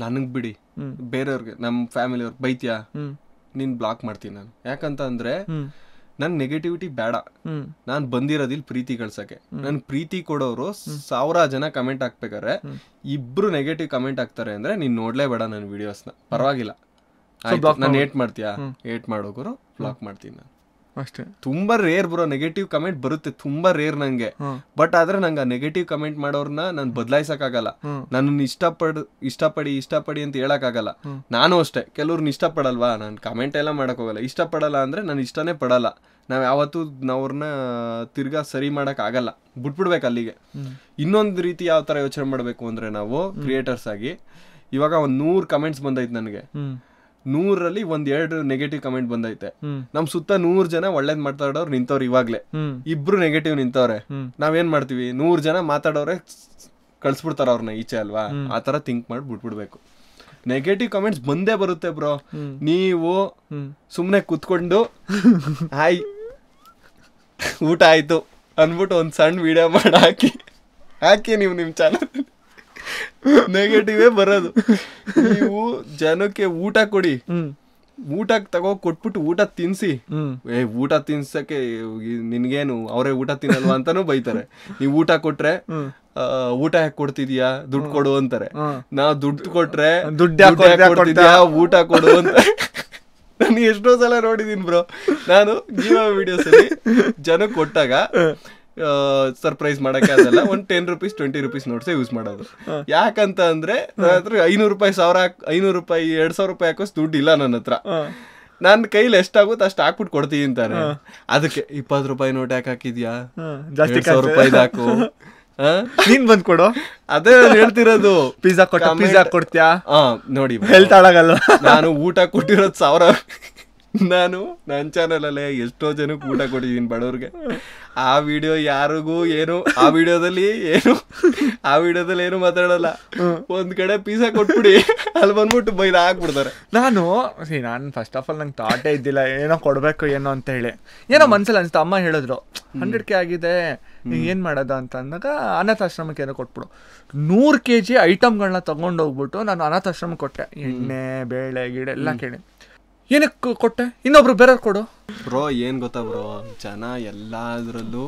A: ನನಗೆ ಬಿಡಿ, ಬೇರೆಯವ್ರಿಗೆ ನಮ್ಮ ಫ್ಯಾಮಿಲಿಯವ್ರಿಗೆ ಬೈತ್ಯಾ, ನೀನು ಬ್ಲಾಕ್ ಮಾಡ್ತೀನಿ ನಾನು. ಯಾಕಂತ ಅಂದ್ರೆ ನನ್ ನೆಗೆಟಿವಿಟಿ ಬೇಡ. ನಾನ್ ಬಂದಿರೋದಿಲ್ ಪ್ರೀತಿ ಗಳಿಸಕ್ಕೆ. ನನ್ ಪ್ರೀತಿ ಕೊಡೋರು 1000 ಜನ ಕಮೆಂಟ್ ಹಾಕ್ಬೇಕಾರೆ 2 ನೆಗೆಟಿವ್ ಕಮೆಂಟ್ ಹಾಕ್ತಾರೆ ಅಂದ್ರೆ ನೀನ್ ನೋಡ್ಲೇಬೇಡ ನನ್ನ ವಿಡಿಯೋಸ್ನ, ಪರವಾಗಿಲ್ಲ. ನಾನು ಏಟ್ ಮಾಡ್ತೀಯಾ, ಏಟ್ ಮಾಡೋರು ಬ್ಲಾಕ್ ಮಾಡ್ತೀನಿ ನಾನು
B: ಅಷ್ಟೇ.
A: ತುಂಬಾ ರೇರ್ ಬ್ರೋ, ನೆಗೆಟಿವ್ ಕಮೆಂಟ್ ಬರುತ್ತೆ, ತುಂಬಾ ರೇರ್ ನಂಗೆ. ಬಟ್ ಆದ್ರೆ ನಂಗೆ ಆ ನೆಗೆಟಿವ್ ಕಮೆಂಟ್ ಮಾಡೋರ್ನ ನಾನು ಬದಲಾಯಿಸಕ್ಕಾಗಲ್ಲ. ನನ್ನ ಇಷ್ಟಪಡಿ ಅಂತ ಹೇಳಕ್ ಆಗಲ್ಲ. ನಾನು ಅಷ್ಟೇ, ಕೆಲವ್ರನ್ನ ಇಷ್ಟಪಡಲ್ವಾ, ನಾನು ಕಮೆಂಟ್ ಎಲ್ಲ ಮಾಡಕ್ ಹೋಗಲ್ಲ. ಇಷ್ಟಪಡಲ್ಲ ಅಂದ್ರೆ ನಾನು ಇಷ್ಟನೇ ಪಡಲ್ಲ. ನಾವ್ ಯಾವತ್ತೂ ಅವ್ರನ್ನ ತಿರ್ಗಾ ಸರಿ ಮಾಡಕ್ ಆಗಲ್ಲ, ಬಿಟ್ಬಿಡ್ಬೇಕು ಅಲ್ಲಿಗೆ. ಇನ್ನೊಂದ್ ರೀತಿ ಯಾವ ತರ ಯೋಚನೆ ಮಾಡ್ಬೇಕು ಅಂದ್ರೆ, ನಾವು ಕ್ರಿಯೇಟರ್ಸ್ ಆಗಿ ಇವಾಗ 100 ಕಮೆಂಟ್ಸ್ ಬಂದೈತೆ ನನಗೆ, 100ರಲ್ಲಿ 1-2 ನೆಗೆಟಿವ್ ಕಮೆಂಟ್ ಬಂದೈತೆ. ನಮ್ ಸುತ್ತ 100 ಜನ ಒಳ್ಳೇದ್ ಮಾತಾಡೋರು ನಿಂತವ್ರು, ಇವಾಗ್ಲೇ 2 ನೆಗೆಟಿವ್ ನಿಂತವ್ರೆ. ನಾವೇನ್ ಮಾಡ್ತೀವಿ, 100 ಜನ ಮಾತಾಡೋರೆ ಕಳ್ಸ್ಬಿಡ್ತಾರ ಅವ್ರನ್ನ ಈಚೆ ಅಲ್ವಾ. ಆತರ ಥಿಂಕ್ ಮಾಡಿ ಬಿಟ್ಬಿಡ್ಬೇಕು. ನೆಗೆಟಿವ್ ಕಮೆಂಟ್ಸ್ ಬಂದೇ ಬರುತ್ತೆ ಬ್ರೋ. ನೀವು ಸುಮ್ನೆ ಕುತ್ಕೊಂಡು ಹಾಯ್ ಊಟ ಆಯ್ತು ಅನ್ಬಿಟ್ಟು ಒಂದ್ ಸಣ್ಣ ವಿಡಿಯೋ ಮಾಡಿ ಹಾಕಿ ನೀವು ನಿಮ್ ಚಾನಲ್ ನೆಗೆಟಿವೇ ಬರೋದು. ನೀವು ಜನಕ್ಕೆ ಊಟ ಕೊಡಿ, ಊಟಕ್ಕೆ ತಗೋ ಕೊಟ್ಬಿಟ್ಟು ಊಟ ತಿನ್ಸಿ. ಊಟ ತಿನ್ಸಕ್ಕೆ ನಿನ್ಗೇನು ಅವರೇ ಊಟ ತಿನ್ನಲ್ವಾ ಅಂತಾನು ಬೈತಾರೆ. ನೀವು ಊಟ ಕೊಟ್ರೆ ಊಟ ಯಾಕೆ ಕೊಡ್ತಿದ್ಯಾ, ದುಡ್ಡು ಕೊಡು ಅಂತಾರೆ. ನಾವ್ ದುಡ್ಡು ಕೊಟ್ರೆ ದುಡ್ಡು ಕೊಡ್ತಿದ್ಯಾ, ಊಟ ಕೊಡು ಅಂತ. ನಾನು ಎಷ್ಟೋ ಸಲ ನೋಡಿದೀನಿ ಬ್ರೋ. ನಾನು ಜೀವ ವಿಡಿಯೋಸ್ ಅಲ್ಲಿ ಜನಕ್ಕೆ ಕೊಟ್ಟಾಗ ಸರ್ಪ್ರೈಸ್ ಮಾಡಕ್ಕೆ ಅದಲ್ಲ, ಒಂದು 10 ರೂಪೀಸ್ 20 ರೂಪೀಸ್ ನೋಟ್ಸೇ ಯೂಸ್ ಮಾಡೋದು. ಯಾಕಂತ ಅಂದ್ರೆ ನನ್ನ ಹತ್ರ 500 ರೂಪಾಯಿ 500 ರೂಪಾಯಿ 2000 ರೂಪಾಯಿ ಹಾಕೋಸ್ ದುಡ್ಡು ಇಲ್ಲ ನನ್ನ ಹತ್ರ. ನನ್ನ ಕೈಲಿ ಎಷ್ಟಾಗುತ್ತೆ ಅಷ್ಟು ಹಾಕ್ಬಿಟ್ಟು ಕೊಡ್ತೀನಿ ಅಂತಾನೆ. ಅದಕ್ಕೆ 20 ರೂಪಾಯಿ ನೋಟ್ ಯಾಕೆ ಹಾಕಿದ್ಯಾ, 100 ರೂಪಾಯಿ ಹಾಕು,
B: ನೀನ್ ಬಂದ್ ಕೊಡು.
A: ಅದೇ ಹೇಳ್ತಿರೋದು.
B: ಪಿಜ್ಜಾ ಕೊಡ್ತೀಯಾ
A: ನೋಡಿ
B: ಹೇಳ್ತಾಳಾಗಲ್ಲ.
A: ನಾನು ಊಟ ಕೊಟ್ಟಿರೋದು 1000 ನಾನು ನನ್ನ ಚಾನಲಲ್ಲೇ ಎಷ್ಟೋ ಜನಕ್ಕೆ ಊಟ ಕೊಟ್ಟಿದ್ದೀನಿ ಬಡವ್ರಿಗೆ. ಆ ವಿಡಿಯೋ ಯಾರಿಗೂ ಏನು ಆ ವಿಡಿಯೋದಲ್ಲಿ ಏನು ಮಾತಾಡಲ್ಲ. ಒಂದ್ ಕಡೆ ಪಿಜ್ಜಾ ಕೊಟ್ಬಿಡಿ, ಅಲ್ಲಿ ಬಂದ್ಬಿಟ್ಟು ಬೈದ ಹಾಕ್ಬಿಡ್ತಾರೆ.
B: ನಾನು ಫಸ್ಟ್ ಆಫ್ ಆಲ್ ನಂಗೆ ಥಾಟೇ ಇದ್ದಿಲ್ಲ ಏನೋ ಕೊಡ್ಬೇಕು ಏನೋ ಅಂತ ಹೇಳಿ. ಏನೋ ಮನ್ಸಲ್ಲಿ ಅನ್ಸ್ತು, ಅಮ್ಮ ಹೇಳಿದ್ರು 100K ಆಗಿದೆ ಏನ್ ಮಾಡೋದ ಅಂತ ಅಂದಾಗ ಅನಾಥಾಶ್ರಮಕ್ಕೆ ಏನೋ ಕೊಟ್ಬಿಡು. 100 kg ಐಟಮ್ಗಳನ್ನ ತಗೊಂಡೋಗ್ಬಿಟ್ಟು ನಾನು ಅನಾಥಾಶ್ರಮಕ್ಕೆ ಕೊಟ್ಟೆ. ಎಣ್ಣೆ ಬೇಳೆ ಗಿಡ ಎಲ್ಲ ಕೇಳಿ. ಏನಕ್ಕೆ ಕೊಟ್ಟೆ? ಇನ್ನೊಬ್ರು ಬೇರೆ ಕೊಡು.
A: ಬ್ರೋ ಏನ್ ಗೊತ್ತಾ ಬ್ರೋ, ಜನ ಎಲ್ಲಾದ್ರಲ್ಲೂ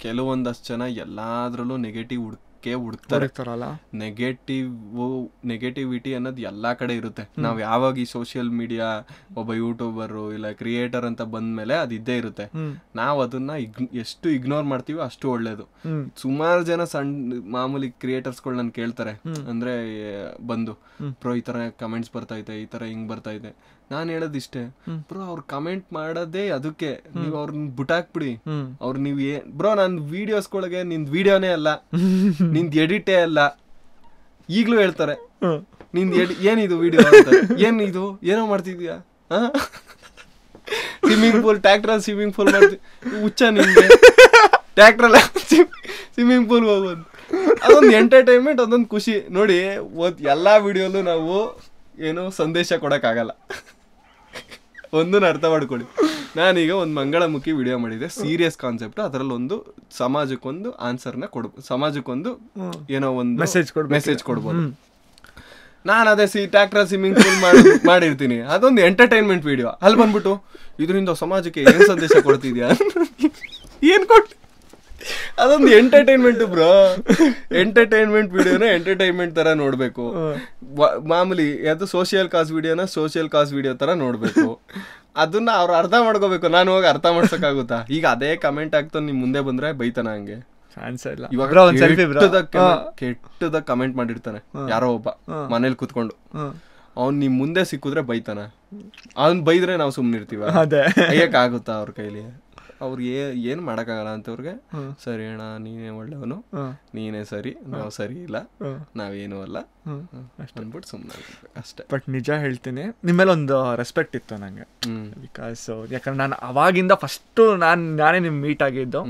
A: ಕೆಲವೊಂದಷ್ಟು ಜನ ಎಲ್ಲಾದ್ರಲ್ಲೂ ನೆಗೆಟಿವ್ ಹುಡುಕ್ತಾರಲ್ಲ. ನೆಗೆಟಿವಿಟಿ ಅನ್ನೋದು ಎಲ್ಲಾ ಕಡೆ ಇರುತ್ತೆ. ನಾವ್ ಯಾವಾಗ ಈ ಸೋಷಿಯಲ್ ಮೀಡಿಯಾ ಒಬ್ಬ ಯೂಟ್ಯೂಬರ್ ಇಲ್ಲ ಕ್ರಿಯೇಟರ್ ಅಂತ ಬಂದ್ಮೇಲೆ ಅದು ಇದ್ದೇ ಇರುತ್ತೆ. ನಾವ್ ಅದನ್ನ ಎಷ್ಟು ಇಗ್ನೋರ್ ಮಾಡ್ತೀವಿ ಅಷ್ಟು ಒಳ್ಳೇದು. ಸುಮಾರು ಜನ ಸಣ್ಣ ಮಾಮೂಲಿ ಕ್ರಿಯೇಟರ್ಸ್ಗಳು ನನ್ ಕೇಳ್ತಾರೆ, ಅಂದ್ರೆ ಬಂದು ಬ್ರೋ ಈ ತರ ಕಮೆಂಟ್ಸ್ ಬರ್ತೈತೆ, ಈ ತರ ಹಿಂಗ್ ಬರ್ತೈತೆ. ನಾನ್ ಹೇಳೋದಿಷ್ಟೇ, ಬ್ರೋ ಅವ್ರು ಕಮೆಂಟ್ ಮಾಡೋದೇ ಅದಕ್ಕೆ, ನೀವ್ ಅವ್ರನ್ನ ಬುಟಾಕ್ಬಿಡಿ. ಅವ್ರು ನೀವ್ ಬ್ರೋ ನನ್ ವಿಡಿಯೋಸ್ಗಳಿಗೆ ನಿಂದ್ ವಿಡಿಯೋನೇ ಅಲ್ಲ, ನಿಂದ್ ಎಡಿಟೇ ಅಲ್ಲ. ಈಗ್ಲೂ ಹೇಳ್ತಾರೆ ನಿಂದ್ ಏನಿದು ವಿಡಿಯೋ ಅಂತ, ಏನಿದು ಏನೋ ಮಾಡ್ತಿದ್ಯಾ, ಸ್ವಿಮ್ಮಿಂಗ್ ಪೂಲ್ ಮಾಡ್ತಿ ಹುಚ್ಚ ನಿಂಗೆ, ಟ್ಯಾಕ್ಟ್ರಲ್ಲ ಸ್ವಿಮ್ಮಿಂಗ್ ಪೂಲ್ ಹೋಗೋದು. ಅದೊಂದು ಎಂಟರ್ಟೈನ್ಮೆಂಟ್, ಅದೊಂದು ಖುಷಿ. ನೋಡಿ ಎಲ್ಲಾ ವಿಡಿಯೋಲು ನಾವು ಏನು ಸಂದೇಶ ಕೊಡಕ್ಕಾಗಲ್ಲ. ಒಂದನ್ನ ಅರ್ಥ ಮಾಡ್ಕೊಳ್ಳಿ. ನಾನೀಗ ಒಂದು ಮಂಗಳಮುಖಿ ವಿಡಿಯೋ ಮಾಡಿದೆ, ಸೀರಿಯಸ್ ಕಾನ್ಸೆಪ್ಟ್. ಅದರಲ್ಲಿ ಒಂದು ಸಮಾಜಕ್ಕೊಂದು ಆನ್ಸರ್ನ ಸಮಾಜಕ್ಕೊಂದು ಏನೋ ಒಂದು ಮೆಸೇಜ್ ಕೊಡ್ಬೋದು. ನಾನು ಅದೇ ಟ್ಯಾಕ್ಟರ್ ಸ್ವಿಮ್ಮಿಂಗ್ ಪೂಲ್ ಮಾಡಿರ್ತೀನಿ, ಅದೊಂದು ಎಂಟರ್ಟೈನ್ಮೆಂಟ್ ವಿಡಿಯೋ. ಅಲ್ಲಿ ಬಂದ್ಬಿಟ್ಟು ಇದರಿಂದ ಸಮಾಜಕ್ಕೆ ಏನ್ ಸಂದೇಶ ಕೊಡ್ತಿದ್ಯಾ, ಏನ್ ಕೊಟ್ಟು, ಅದೊಂದು ಎಂಟರ್ಟೈನ್ಮೆಂಟ್ ಬ್ರೋ. ಎಂಟರ್ಟೈನ್ಮೆಂಟ್ ವಿಡಿಯೋನ ಎಂಟರ್ಟೈನ್ಮೆಂಟ್ ತರ ನೋಡ್ಬೇಕು. ಮಾಮೂಲಿ ಅದು ಸೋಷಿಯಲ್ ಕಾಸ್ ವಿಡಿಯೋ ತರ ನೋಡ್ಬೇಕು. ಅದನ್ನ ಅವ್ರು ಅರ್ಥ ಮಾಡ್ಕೋಬೇಕು. ನಾನು ಹೋಗಿ ಅರ್ಥ ಮಾಡ್ಸಕ್ಕಾಗುತ್ತಾ? ಈಗ ಅದೇ ಕಮೆಂಟ್ ಆಗ್ತಾನೆ ನಿಮ್ ಮುಂದೆ ಬಂದ್ರೆ ಬೈತಾನ ಹಂಗೆ. ಕೆಟ್ಟದ ಕಮೆಂಟ್ ಮಾಡಿರ್ತಾನೆ ಯಾರೋ ಒಬ್ಬ ಮನೇಲಿ ಕುತ್ಕೊಂಡು, ಅವ್ನ್ ನಿಮ್ ಮುಂದೆ ಸಿಕ್ಕಿದ್ರೆ ಬೈತಾನ. ಅವ್ನ್ ಬೈದ್ರೆ ನಾವು ಸುಮ್ನಿರ್ತೀವ? ಅಯ್ಯಕ್ಕಾಗುತ್ತಾ ಅವ್ರ ಕೈಲಿ? ಅವ್ರಿಗೆ ಏನ್ ಮಾಡಕ್ಕಾಗಲ್ಲ ಅಂತವ್ರಿಗೆ. ಸರಿ ಅಣ್ಣ ನೀನೇ ಒಳ್ಳೆಯವನು, ನೀನೇ ಸರಿ, ನಾವು ಸರಿ ಇಲ್ಲ, ನಾವೇನು ಅಲ್ಲ ಅನ್ಬಿಟ್ಟು ಸುಮ್ಮನೆ ಅಷ್ಟೇ.
B: ಬಟ್ ನಿಜ ಹೇಳ್ತೀನಿ, ನಿಮ್ಮೇಲೆ ಒಂದು ರೆಸ್ಪೆಕ್ಟ್ ಇತ್ತು ನಂಗೆ. ಬಿಕಾಸ್ ಯಾಕಂದ್ರೆ ನಾನು ಅವಾಗಿಂದ ಫಸ್ಟು ನಾನೇ ನಿಮ್ ಮೀಟ್ ಆಗಿದ್ದು.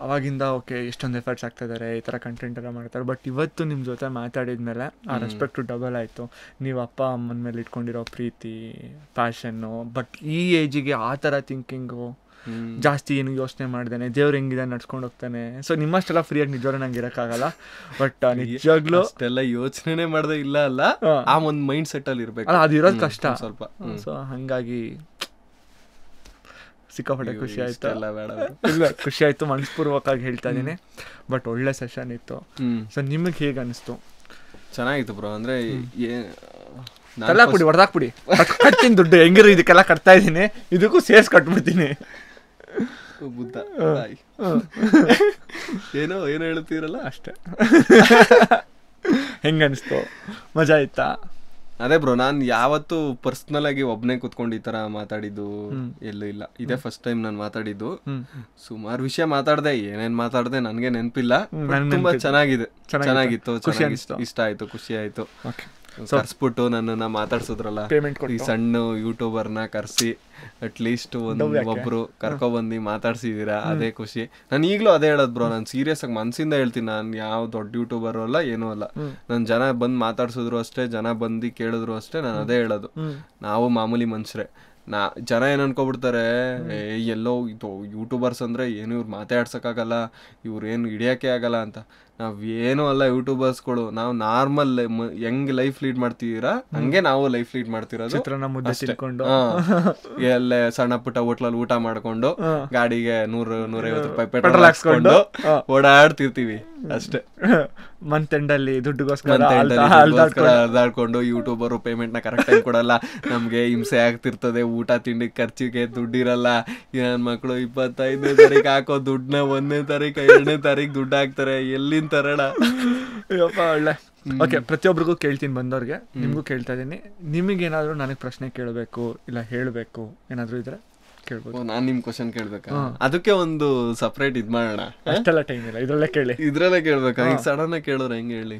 B: ಅವಾಗಿಂದ ಓಕೆ ಎಷ್ಟೊಂದು ಎಫರ್ಟ್ಸ್ ಆಗ್ತಾ ಇದಾರೆ, ಈ ಥರ ಕಂಟೆಂಟ್ ಎಲ್ಲ ಮಾಡ್ತಾರೆ. ಬಟ್ ಇವತ್ತು ನಿಮ್ಮ ಜೊತೆ ಮಾತಾಡಿದ್ಮೇಲೆ ಆ ರೆಸ್ಪೆಕ್ಟು ಡಬಲ್ ಆಯಿತು. ನೀವು ಅಪ್ಪ ಅಮ್ಮನ ಮೇಲೆ ಇಟ್ಕೊಂಡಿರೋ ಪ್ರೀತಿ, ಪ್ಯಾಷನ್ನು, ಬಟ್ ಈ ಏಜಿಗೆ ಆ ಥರ ಥಿಂಕಿಂಗು ಜಾಸ್ತಿ ಏನು ಯೋಚನೆ ಮಾಡ್ದೇನೆ, ದೇವ್ರು ಹೆಂಗಿದೆ ನಡ್ಸ್ಕೊಂಡು ಹೋಗ್ತಾನೆ. ಸೊ ನಿಮ್ಮಷ್ಟೆಲ್ಲ ಫ್ರೀಯಾಗಿ ನಿಜವಾಗ್ಲೂ ನಂಗೆ ಇರೋಕ್ಕಾಗಲ್ಲ. ಬಟ್ ನಿಜವಾಗ್ಲೂ
A: ಅಷ್ಟೆಲ್ಲ ಯೋಚನೆ ಮಾಡ್ದೆ ಇಲ್ಲ ಅಲ್ಲ, ಆ ಒಂದು ಮೈಂಡ್ ಸೆಟ್ ಅಲ್ಲಿ ಇರ್ಬೇಕು.
B: ಅದು ಇರೋದು ಕಷ್ಟ ಸ್ವಲ್ಪ. ಸೊ ಹಂಗಾಗಿ ಸಿಕ್ಕಾಪಟ್ಟೆ ಖುಷಿ ಆಯ್ತು. ಇಲ್ಲ ಖುಷಿ ಆಯ್ತು, ಮನಸ್ಪೂರ್ವಕವಾಗಿ ಹೇಳ್ತಾ ಇದ್ದೀನಿ. ಬಟ್ ಒಳ್ಳೆ ಸೆಷನ್ ಇತ್ತು. ಸೊ ನಿಮಗೆ ಹೇಗೆ ಅನಿಸ್ತು?
A: ಚೆನ್ನಾಗಿತ್ತು ಬ್ರೋ. ಅಂದ್ರೆ
B: ಕಲ್ಲಾಕ್ಬಿಡಿ, ಹೊಡೆದಾಕ್ಬಿಡಿ, ಕಟ್ತೀನಿ ದುಡ್ಡು ಹೆಂಗಿರೋ ಇದಕ್ಕೆಲ್ಲ ಕಟ್ತಾ ಇದ್ದೀನಿ, ಇದಕ್ಕೂ ಸೇರ್ಸ್ ಕಟ್ಬಿಡ್ತೀನಿ.
A: ಬುದ್ಧ ಏನೋ ಹೇಳ್ತೀರಲ್ಲ ಅಷ್ಟೇ.
B: ಹೆಂಗನಿಸ್ತು? ಮಜಾ ಆಯ್ತಾ?
A: ಅದೇ ಬ್ರೋ, ನಾನು ಯಾವತ್ತು ಪರ್ಸನಲ್ ಆಗಿ ಒಬ್ನೇ ಕುತ್ಕೊಂಡು ಈ ತರ ಮಾತಾಡಿದ್ದು ಎಲ್ಲೂ ಇಲ್ಲ. ಇದೇ ಫಸ್ಟ್ ಟೈಮ್ ನಾನು ಮಾತಾಡಿದ್ದು. ಸುಮಾರು ವಿಷಯ ಮಾತಾಡ್ದೆ, ಏನೇನ್ ಮಾತಾಡ್ದೆ ನನ್ಗೆ ನೆನಪಿಲ್ಲ. ತುಂಬಾ ಚೆನ್ನಾಗಿತ್ತು, ಇಷ್ಟ ಆಯ್ತು, ಖುಷಿ ಆಯ್ತು. ಕರ್ಸ್ಬಿಟ್ಟು ನನ್ನನ್ನ ಮಾತಾಡ್ಸಿದ್ರಲ್ಲ, ಈ ಸಣ್ಣ ಯೂಟ್ಯೂಬರ್ನ ಕರ್ಸಿ ಅಟ್ಲೀಸ್ಟ್ ಒಬ್ರು ಕರ್ಕೊಬಂದು ಮಾತಾಡ್ಸಿದೀರಾ, ಅದೇ ಖುಷಿ. ನಾನು ಈಗ್ಲೂ ಅದೇ ಹೇಳೋದು ಬ್ರೋ, ನಾನು ಸೀರಿಯಸ್ ಆಗಿ ಮನ್ಸಿಂದ ಹೇಳ್ತೀನಿ. ನಾನು ಯಾವ ದೊಡ್ಡ ಯೂಟ್ಯೂಬರ್ ಅಲ್ಲ, ಏನೂ ಅಲ್ಲ. ನನ್ ಜನ ಬಂದ್ ಮಾತಾಡ್ಸಿದ್ರು ಅಷ್ಟೇ, ಜನ ಬಂದು ಕೇಳಿದ್ರು ಅಷ್ಟೇ. ನಾನು ಅದೇ ಹೇಳೋದು, ನಾವು ಮಾಮೂಲಿ ಮನುಷ್ಯರೇ. ಜನ ಏನ್ ಅನ್ಕೊಬಿಡ್ತಾರೆ, ಎಲ್ಲೋ ಇದು ಯೂಟ್ಯೂಬರ್ಸ್ ಅಂದ್ರೆ ಏನು ಇವ್ರು ಮಾತಾಡ್ಸಕ್ಕಾಗಲ್ಲ, ಇವ್ರು ಏನು ಹಿಡಿಯಕ್ಕೆ ಆಗಲ್ಲ ಅಂತ. ನಾವೇನೂ ಅಲ್ಲ ಯೂಟ್ಯೂಬರ್ಸ್ಗಳು. ನಾವು ನಾರ್ಮಲ್ ಹೆಂಗ್ ಲೈಫ್ ಲೀಡ್ ಮಾಡ್ತಿದ್ದೀರಾ ಹಂಗೆ ನಾವು ಲೈಫ್ ಲೀಡ್ ಮಾಡ್ತಿರೋದು. ಎಲ್ಲೇ ಸಣ್ಣ ಪುಟ್ಟ ಹೋಟ್ಲಲ್ಲಿ ಊಟ ಮಾಡ್ಕೊಂಡು ಗಾಡಿಗೆ 100-150 ರೂಪಾಯಿ ಪೆಟ್ರೋಲ್ ಹಾಕ್ಸ್ಕೊಂಡು ಓಡಾಡ್ತಿರ್ತೀವಿ ಅಷ್ಟೇ.
B: ಮಂತ್ ಎಂಡ್ ಅಲ್ಲಿ ದುಡ್ಡುಗೋಸ್ಕರ
A: ಹರಿದಾಡ್ಕೊಂಡು ಯೂಟ್ಯೂಬರ್ ಪೇಮೆಂಟ್ ನ ಕರೆಕ್ಟ್ ಟೈಮ್ ಕೊಡಲ್ಲ, ನಮ್ಗೆ ಹಿಂಸೆ ಆಗ್ತಿರ್ತದೆ, ಊಟ ತಿಂಡಿ ಖರ್ಚಿಗೆ ದುಡ್ಡಿರಲ್ಲ. ನನ್ ಮಕ್ಳು 25ನೇ ತಾರೀಕು ಹಾಕೋ ದುಡ್ಡನ್ನ 1ನೇ ತಾರೀಕು 2ನೇ ತಾರೀಕು ದುಡ್ಡು ಹಾಕ್ತಾರೆ, ಎಲ್ಲಿಂದ ತರೋಣ?
B: ಒಳ್ಳೆ ಓಕೆ, ಪ್ರತಿಯೊಬ್ಬರಿಗೂ ಕೇಳ್ತೀನಿ, ಬಂದವ್ರಿಗೆ ನಿಮ್ಗೂ ಕೇಳ್ತಾ ಇದೀನಿ. ನಿಮಗೇನಾದ್ರು ನನಗೆ ಪ್ರಶ್ನೆ ಕೇಳಬೇಕು ಇಲ್ಲ ಹೇಳಬೇಕು ಏನಾದ್ರು ಇದ್ರೆ ಕೇಳ್ಬೋದು.
A: ನಾನ್ ನಿಮ್ ಕ್ವಶನ್ ಕೇಳ್ಬೇಕಾ? ಅದಕ್ಕೆ ಒಂದು ಸಪ್ರೇಟ್ ಇದ್ ಮಾಡೋಣ.
B: ಅಷ್ಟೆಲ್ಲ ಟೈಮ್ ಇಲ್ಲ,
A: ಇದ್ರಲ್ಲೇ ಕೇಳ್ಬೇಕಾ? ಈಗ ಸಡನ್ ಆಗಿ ಕೇಳೋರು ಹೆಂಗೆ ಹೇಳಿ?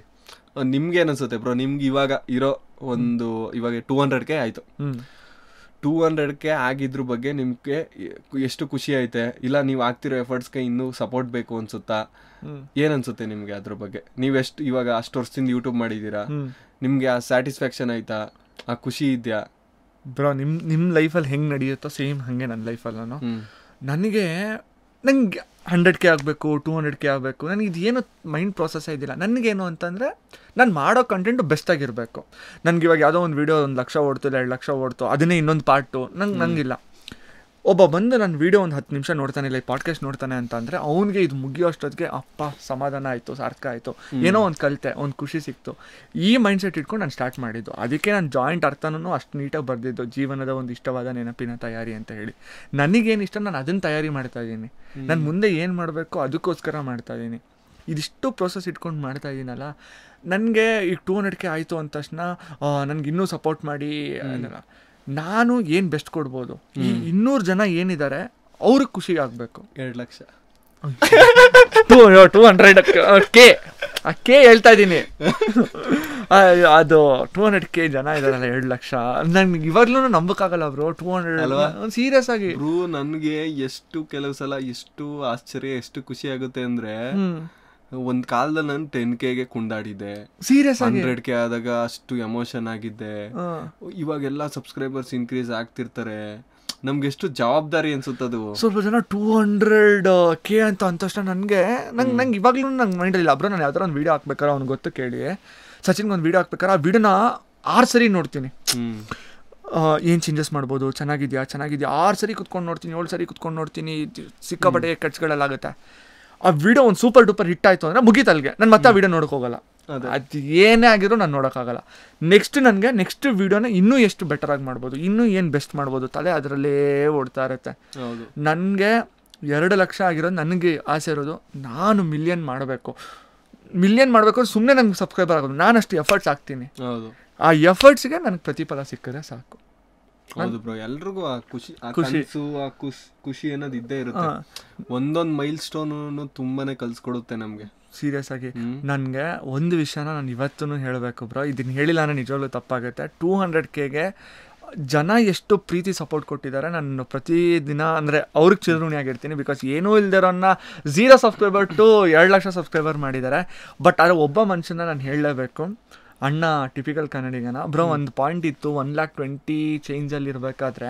A: ನಿಮ್ಗೆ ಅನ್ಸುತ್ತೆ ಬ್ರೋ, ನಿಮ್ಗೆ ಇವಾಗ ಇರೋ ಒಂದು ಇವಾಗ 200K ಆಯ್ತು, 200K ಆಗಿದ್ರ ಬಗ್ಗೆ ನಿಮ್ಗೆ ಎಷ್ಟು ಖುಷಿ ಐತೆ, ಇಲ್ಲ ನೀವು ಆಗ್ತಿರೋ ಎಫರ್ಟ್ಸ್ಗೆ ಇನ್ನೂ ಸಪೋರ್ಟ್ ಬೇಕು ಅನ್ಸುತ್ತಾ, ಏನ್ ಅನ್ಸುತ್ತೆ ನಿಮ್ಗೆ ಅದ್ರ ಬಗ್ಗೆ? ನೀವೆಷ್ಟು ಇವಾಗ ಅಷ್ಟು ವರ್ಷದಿಂದ ಯೂಟ್ಯೂಬ್ ಮಾಡಿದೀರಾ, ನಿಮ್ಗೆ ಆ ಸ್ಯಾಟಿಸ್ಫ್ಯಾಕ್ಷನ್ ಆಯ್ತಾ, ಆ ಖುಷಿ ಇದೆಯಾ?
B: ಬ್ರೋ ನಿಮ್ಮ ಲೈಫಲ್ಲಿ ಹೆಂಗೆ ನಡೆಯುತ್ತೋ ಸೇಮ್ ಹಾಗೆ ನನ್ನ ಲೈಫಲ್ಲಿ ನಂಗೆ 100K ಆಗಬೇಕು 200K ಆಗಬೇಕು, ನನಗೆ ಇದೇನು ಮೈಂಡ್ ಪ್ರೋಸೆಸ್ಸೇ ಇದ್ದಿಲ್ಲ. ನನಗೇನು ಅಂತಂದರೆ ನಾನು ಮಾಡೋ ಕಂಟೆಂಟು ಬೆಸ್ಟಾಗಿರಬೇಕು. ನನಗೆ ಇವಾಗ ಯಾವುದೋ ಒಂದು ವೀಡಿಯೋ 1 ಲಕ್ಷ ಓಡ್ತು ಇಲ್ಲ 2 ಲಕ್ಷ ಓಡ್ತು, ಅದನ್ನೇ ಇನ್ನೊಂದು ಪಾರ್ಟು ನಂಗಿಲ್ಲ. ಒಬ್ಬ ಬಂದು ನನ್ನ ವೀಡಿಯೋ ಒಂದು 10 ನಿಮಿಷ ನೋಡ್ತಾನೆ ಇಲ್ಲ ಪಾಡ್ಕಾಸ್ಟ್ ನೋಡ್ತಾನೆ ಅಂತ ಅಂದರೆ ಅವನಿಗೆ ಇದು ಮುಗಿಯೋ ಅಷ್ಟೊತ್ತಿಗೆ ಅಪ್ಪ ಸಮಾಧಾನ ಆಯಿತು, ಸಾರ್ಥಕ ಆಯಿತು, ಏನೋ ಒಂದು ಕಲಿತೆ, ಒಂದು ಖುಷಿ ಸಿಕ್ತು. ಈ ಮೈಂಡ್ಸೆಟ್ ಇಟ್ಕೊಂಡು ನಾನು ಸ್ಟಾರ್ಟ್ ಮಾಡಿದ್ದು. ಅದಕ್ಕೆ ನಾನು ಜಾಯಿಂಟ್ ಅರ್ಥನೂ ಅಷ್ಟು ನೀಟಾಗಿ ಬರೆದಿದ್ದು, ಜೀವನದ ಒಂದು ಇಷ್ಟವಾದ ನೆನಪಿನ ತಯಾರಿ ಅಂತ ಹೇಳಿ. ನನಗೇನು ಇಷ್ಟ ನಾನು ಅದನ್ನು ತಯಾರಿ ಮಾಡ್ತಾ ಇದ್ದೀನಿ. ನಾನು ಮುಂದೆ ಏನು ಮಾಡಬೇಕು ಅದಕ್ಕೋಸ್ಕರ ಮಾಡ್ತಾ ಇದ್ದೀನಿ. ಇದಿಷ್ಟು ಪ್ರೋಸೆಸ್ ಇಟ್ಕೊಂಡು ಮಾಡ್ತಾ ಇದ್ದೀನಲ್ಲ, ನನಗೆ ಈಗ 200K ಆಯಿತು ಅಂದ ತಕ್ಷಣ ನನಗೆ ಇನ್ನೂ ಸಪೋರ್ಟ್ ಮಾಡಿ ಅನ್ನಲ್ಲ. ನಾನು ಏನು ಬೆಸ್ಟ್ ಕೊಡ್ಬೋದು, ಈ 200 ಜನ ಏನಿದ್ದಾರೆ ಅವ್ರಿಗೆ ಖುಷಿಗೆ ಆಗಬೇಕು.
A: 2 ಲಕ್ಷ
B: 200K ಹೇಳ್ತಾ ಇದ್ದೀನಿ. ಅದು 200K ಜನ ಇದಾರಲ್ಲ, 2 ಲಕ್ಷ ನನ್ಗೆ ಇವಾಗ್ಲೂ ನಂಬಕ್ಕಾಗಲ್ಲ ಬ್ರೋ. 200 ಸೀರಿಯಸ್ ಆಗಿ
A: ಬ್ರೋ, ನನಗೆ ಎಷ್ಟು ಕೆಲವು ಸಲ ಎಷ್ಟು ಆಶ್ಚರ್ಯ, ಎಷ್ಟು ಖುಷಿ ಆಗುತ್ತೆ ಅಂದ್ರೆ, ಒಂದ್ ಕಾಲದಲ್ಲಿ ನಾನು 10Kಗೆ ಕುಂದಾಡಿದ್ದೆ,
B: ಸೀರಿಯಸ್ ಆಗಿ
A: 100K ಆದಾಗ ಅಷ್ಟು ಎಮೋಷನ್ ಆಗಿದ್ದೆ. ಇವಾಗೆಲ್ಲ ಸಬ್ಸ್ಕ್ರೈಬರ್ಸ್ ಇನ್ಕ್ರೀಸ್ ಆಗ್ತಿರ್ತಾರೆ, ನಮ್ಗೆ ಎಷ್ಟು ಜವಾಬ್ದಾರಿ ಅನ್ಸುತ್ತದು.
B: ಸ್ವಲ್ಪ ಜನ 200K ಅಂತ ಅಂದ ತಕ್ಷಣ ನಂಗೆ ಇವಾಗ್ಲೂ ನಂಗೆ ಮೈಂಡ್ ಇಲ್ಲ ಬ್ರೋ. ನಾನು ಯಾವ್ದಾರ ಒಂದು ವೀಡಿಯೋ ಹಾಕ್ಬೇಕಾರೆ ಅವ್ನಿಗೆ ಗೊತ್ತು ಕೇಳಿ, ಸಚಿನ್ಗೆ ಒಂದು ವೀಡಿಯೋ ಹಾಕ್ಬೇಕಾರೆ ಆ ವೀಡಿಯೋನ 6 ಸರಿ ನೋಡ್ತೀನಿ. ಏನು ಚೇಂಜಸ್ ಮಾಡ್ಬೋದು, ಚೆನ್ನಾಗಿದ್ಯಾ 6 ಸರಿ ಕುತ್ಕೊಂಡು ನೋಡ್ತೀನಿ, 7 ಸರಿ ಕುತ್ಕೊಂಡು ನೋಡ್ತೀನಿ. ಸಿಕ್ಕಾಪಟ್ಟೆ ಕಟ್ಸ್ಗಳಲ್ಲಾಗುತ್ತೆ. ಆ ವಿಡಿಯೋ ಒಂದು ಸೂಪರ್ ಡೂಪರ್ ಹಿಟ್ ಆಯಿತು ಅಂದರೆ ಮುಗೀತಲ್ಗೆ, ನಾನು ಮತ್ತೆ ಆ ವಿಡಿಯೋ ನೋಡೋಕ್ಕೋಗಲ್ಲ. ಅದು ಏನೇ ಆಗಿದ್ರು ನಾನು ನೋಡೋಕ್ಕಾಗಲ್ಲ. ನೆಕ್ಸ್ಟ್ ವಿಡಿಯೋನ ಇನ್ನೂ ಎಷ್ಟು ಬೆಟರಾಗಿ ಮಾಡ್ಬೋದು, ಇನ್ನೂ ಏನು ಬೆಸ್ಟ್ ಮಾಡ್ಬೋದು, ತಲೆ ಅದರಲ್ಲೇ ಓಡ್ತಾ ಇರುತ್ತೆ. ನನಗೆ 2 ಲಕ್ಷ ಆಗಿರೋದು ನನಗೆ ಆಸೆ ಇರೋದು, ನಾನು ಮಿಲಿಯನ್ ಮಾಡಬೇಕು ಸುಮ್ಮನೆ ನಂಗೆ ಸಬ್ಸ್ಕ್ರೈಬರ್ ಆಗೋದು. ನಾನು ಅಷ್ಟು ಎಫರ್ಟ್ಸ್ ಹಾಕ್ತೀನಿ, ಆ ಎಫರ್ಟ್ಸ್ಗೆ ನನಗೆ ಪ್ರತಿಫಲ ಸಿಕ್ಕಿದ್ರೆ ಸಾಕು.
A: ಹೌದು ಬ್ರೋ, ಎಲ್ರಿಗೂ ಆ ಖುಷಿ, ಆ ಕನಸು, ಆ ಖುಷಿ ಅನ್ನೋದು ಇದ್ದೇ ಇರುತ್ತೆ. ಒಂದೊಂದು ಮೈಲ್ ಸ್ಟೋನ್ ತುಂಬಾನೇ ಕಲ್ಸ್ಕೊಡುತ್ತೆ ನಮ್ಗೆ.
B: ಸೀರಿಯಸ್ ಆಗಿ ನನಗೆ ಒಂದು ವಿಷಯನ ನಾನು ಇವತ್ತೂ ಹೇಳಬೇಕು ಬ್ರೋ, ಇದನ್ನ ಹೇಳಿಲ್ಲ ನಾನು ನಿಜವಾಗ್ಲೂ ತಪ್ಪಾಗುತ್ತೆ. 200Kಗೆ ಜನ ಎಷ್ಟು ಪ್ರೀತಿ ಸಪೋರ್ಟ್ ಕೊಟ್ಟಿದ್ದಾರೆ. ನಾನು ಪ್ರತಿದಿನ ಅಂದರೆ ಅವ್ರಿಗೆ ಚಿರಋಣಿಯಾಗಿರ್ತೀನಿ. ಬಿಕಾಸ್ ಏನೂ ಇಲ್ದಿರೋನ್ನ 0 ಸಬ್ಸ್ಕ್ರೈಬರ್ ಟು 2 ಲಕ್ಷ ಸಬ್ಸ್ಕ್ರೈಬರ್ ಮಾಡಿದ್ದಾರೆ. ಬಟ್ ಆದರೆ ಒಬ್ಬ ಮನುಷ್ಯನ ನಾನು ಹೇಳಲೇಬೇಕು, ಅಣ್ಣ ಟಿಪಿಕಲ್ ಕನ್ನಡಿಗನ ಬ್ರೋ. ಒಂದು ಪಾಯಿಂಟ್ ಇತ್ತು, 120 ಚೇಂಜಲ್ಲಿ ಇರಬೇಕಾದ್ರೆ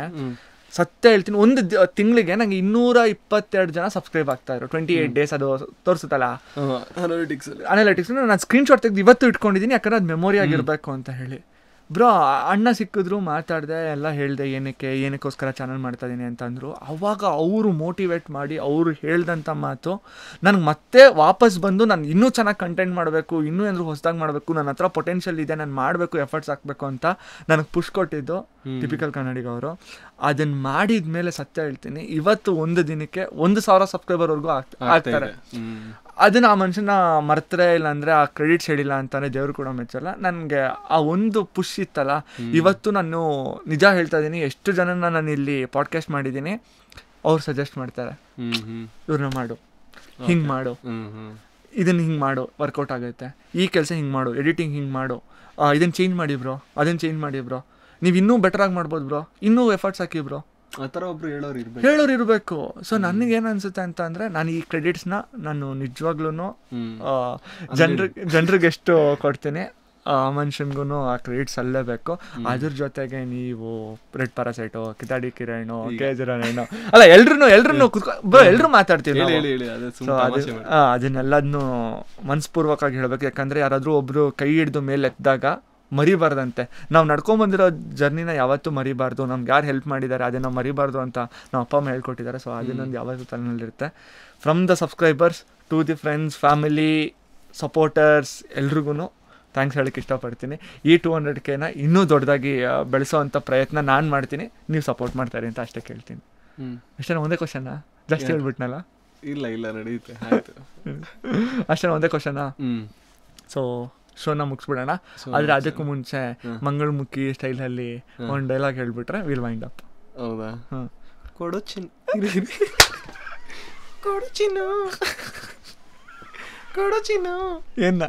B: ಸತ್ಯ ಹೇಳ್ತೀನಿ, ಒಂದು ತಿಂಗಳಿಗೆ ನಂಗೆ 222 ಜನ ಸಬ್ಸ್ಕ್ರೈಬ್ ಆಗ್ತಾಯಿದ್ರು. 28 ಡೇಸ್ ಅದು ತೋರಿಸುತ್ತಲ್ಲ ಅನಾಲಿಟಿಕ್ಸ್. ನಾನು ಸ್ಕ್ರೀನ್ಶಾಟ್ ತೆಗೆದು ಇವತ್ತು ಇಟ್ಕೊಂಡಿದ್ದೀನಿ, ಯಾಕಂದ್ರೆ ಅದು ಮೆಮೊರಿ ಆಗಿರಬೇಕು ಅಂತ ಹೇಳಿ. ಬ್ರೋ ಅಣ್ಣ ಸಿಕ್ಕಿದ್ರು, ಮಾತಾಡಿದೆ, ಎಲ್ಲ ಹೇಳಿದೆ ಏನಕ್ಕೋಸ್ಕರ ಚಾನಲ್ ಮಾಡ್ತಾಯಿದ್ದೀನಿ ಅಂತಂದರು. ಆವಾಗ ಅವರು ಮೋಟಿವೇಟ್ ಮಾಡಿ ಅವರು ಹೇಳ್ದಂಥ ಮಾತು ನನಗೆ ಮತ್ತೆ ವಾಪಸ್ ಬಂದು ನಾನು ಇನ್ನೂ ಚೆನ್ನಾಗಿ ಕಂಟೆಂಟ್ ಮಾಡಬೇಕು, ಇನ್ನೂ ಏನಾದರೂ ಹೊಸದಾಗಿ ಮಾಡಬೇಕು, ನನ್ನ ಹತ್ರ ಪೊಟೆನ್ಷಿಯಲ್ ಇದೆ, ನಾನು ಮಾಡಬೇಕು, ಎಫರ್ಟ್ಸ್ ಹಾಕಬೇಕು ಅಂತ ನನಗೆ ಪುಷ್ ಕೊಟ್ಟಿದ್ದು ಟಿಪಿಕಲ್ ಕನ್ನಡಿಗ ಅವರು. ಅದನ್ನು ಮಾಡಿದ ಮೇಲೆ ಸತ್ಯ ಹೇಳ್ತೀನಿ, ಇವತ್ತು ಒಂದು ದಿನಕ್ಕೆ 1,000 ಸಬ್ಸ್ಕ್ರೈಬರ್ವರೆಗೂ ಆಗ್ತಾರೆ. ಅದನ್ನ ಆ ಮನುಷ್ಯನ ಮರ್ತರೆ ಇಲ್ಲ ಅಂದರೆ ಆ ಕ್ರೆಡಿಟ್ಸ್ ಹೇಳಿಲ್ಲ ಅಂತಾನೆ ದೇವರು ಕೂಡ ಮೆಚ್ಚಲ್ಲ. ನನಗೆ ಆ ಒಂದು ಪುಷ್ ಇತ್ತಲ್ಲ, ಇವತ್ತು ನಾನು ನಿಜ ಹೇಳ್ತಾ ಇದ್ದೀನಿ, ಎಷ್ಟು ಜನನ ನಾನು ಇಲ್ಲಿ ಪಾಡ್ಕಾಸ್ಟ್ ಮಾಡಿದ್ದೀನಿ, ಅವ್ರು ಸಜೆಸ್ಟ್ ಮಾಡ್ತಾರೆ, ಇವ್ರನ್ನ ಮಾಡು, ಹಿಂಗೆ ಮಾಡು, ಇದನ್ನು ಹಿಂಗೆ ಮಾಡು, ವರ್ಕೌಟ್ ಆಗುತ್ತೆ, ಈ ಕೆಲಸ ಹಿಂಗೆ ಮಾಡು, ಎಡಿಟಿಂಗ್ ಹಿಂಗೆ ಮಾಡು, ಇದನ್ನು ಚೇಂಜ್ ಮಾಡಿ ಬ್ರೋ, ಅದನ್ನು ಚೇಂಜ್ ಮಾಡಿ ಬ್ರೋ, ನೀವು ಇನ್ನೂ ಬೆಟರಾಗಿ ಮಾಡ್ಬೋದು ಬ್ರೋ, ಇನ್ನೂ ಎಫರ್ಟ್ಸ್ ಹಾಕಿ ಬ್ರೋ,
A: ಆ ಥರ ಒಬ್ರು
B: ಹೇಳೋರು ಇರಬೇಕು. ಸೊ ನನಗೇನು ಅನ್ಸುತ್ತೆ ಅಂತ ಅಂದರೆ, ನಾನು ಈ ಕ್ರೆಡಿಟ್ಸ್ನ ನಾನು ನಿಜವಾಗ್ಲೂ ಜನರಿಗೆ ಎಷ್ಟು ಕೊಡ್ತೀನಿ, ಮನುಷ್ಯನ್ಗೂ ಆ ಕ್ರೆಡಿಟ್ಸ್ ಅಲ್ಲೇಬೇಕು. ಅದ್ರ ಜೊತೆಗೆ ನೀವು ರೆಡ್ ಪ್ಯಾರಾಸೈಟು, ಕಿತಾಡಿ ಕಿರಣು, ಕೇಜರನೇನು ಅಲ್ಲ, ಎಲ್ರು ಮಾತಾಡ್ತೀವಿ. ಸೊ ಅದನ್ನೆಲ್ಲದನ್ನು ಮನಸ್ಪೂರ್ವಕವಾಗಿ ಹೇಳಬೇಕು. ಯಾಕಂದರೆ ಯಾರಾದರೂ ಒಬ್ಬರು ಕೈ ಹಿಡಿದು ಮೇಲೆ ಎತ್ತಿದಾಗ ಮರಿಬಾರ್ದಂತೆ. ನಾವು ನಡ್ಕೊಂಬಂದಿರೋ ಜರ್ನಿನ ಯಾವತ್ತೂ ಮರಿಬಾರ್ದು. ನಮ್ಗೆ ಯಾರು ಹೆಲ್ಪ್ ಮಾಡಿದ್ದಾರೆ ಅದನ್ನು ಮರಿಬಾರ್ದು ಅಂತ ನಮ್ಮ ಅಪ್ಪ ಅಮ್ಮ ಹೇಳ್ಕೊಟ್ಟಿದ್ದಾರೆ. ಸೊ ಅದನ್ನೊಂದು ಯಾವತ್ತೂ ತಲೆನಲ್ಲಿರುತ್ತೆ. From the subscribers to the friends, family, supporters ಎಲ್ರಿಗೂ ಥ್ಯಾಂಕ್ಸ್ ಹೇಳೋಕ್ಕೆ ಇಷ್ಟಪಡ್ತೀನಿ. ಈ 200Kನ ಇನ್ನೂ ದೊಡ್ಡದಾಗಿ ಬೆಳೆಸೋವಂಥ ಪ್ರಯತ್ನ ನಾನು ಮಾಡ್ತೀನಿ, ನೀವು ಸಪೋರ್ಟ್ ಮಾಡ್ತಾರೆ ಅಂತ ಅಷ್ಟೇ ಕೇಳ್ತೀನಿ. ಅಷ್ಟೇ ಒಂದೇ ಕ್ವಶನ್ನ, ಜಾಸ್ತಿ ಹೇಳ್ಬಿಟ್ನಲ್ಲ?
A: ಇಲ್ಲ ನಡೆಯುತ್ತೆ,
B: ಅಷ್ಟೇ ಒಂದೇ ಕ್ವಶನ್ನ. ಸೊ ಶೋನ ಮುಗಿಸ್ಬಿಡೋಣ. ಆದರೆ ಅದಕ್ಕೂ ಮುಂಚೆ ಮಂಗಳಮುಖಿ ಸ್ಟೈಲಲ್ಲಿ ಒಂದು ಡೈಲಾಗ್ ಹೇಳ್ಬಿಟ್ರೆ ವಿಲ್ ವೈಂಡ್ ಅಪ್.
A: ಹೌದಾ? ಕೊಡು ಚಿನ್ನು
B: ಏನ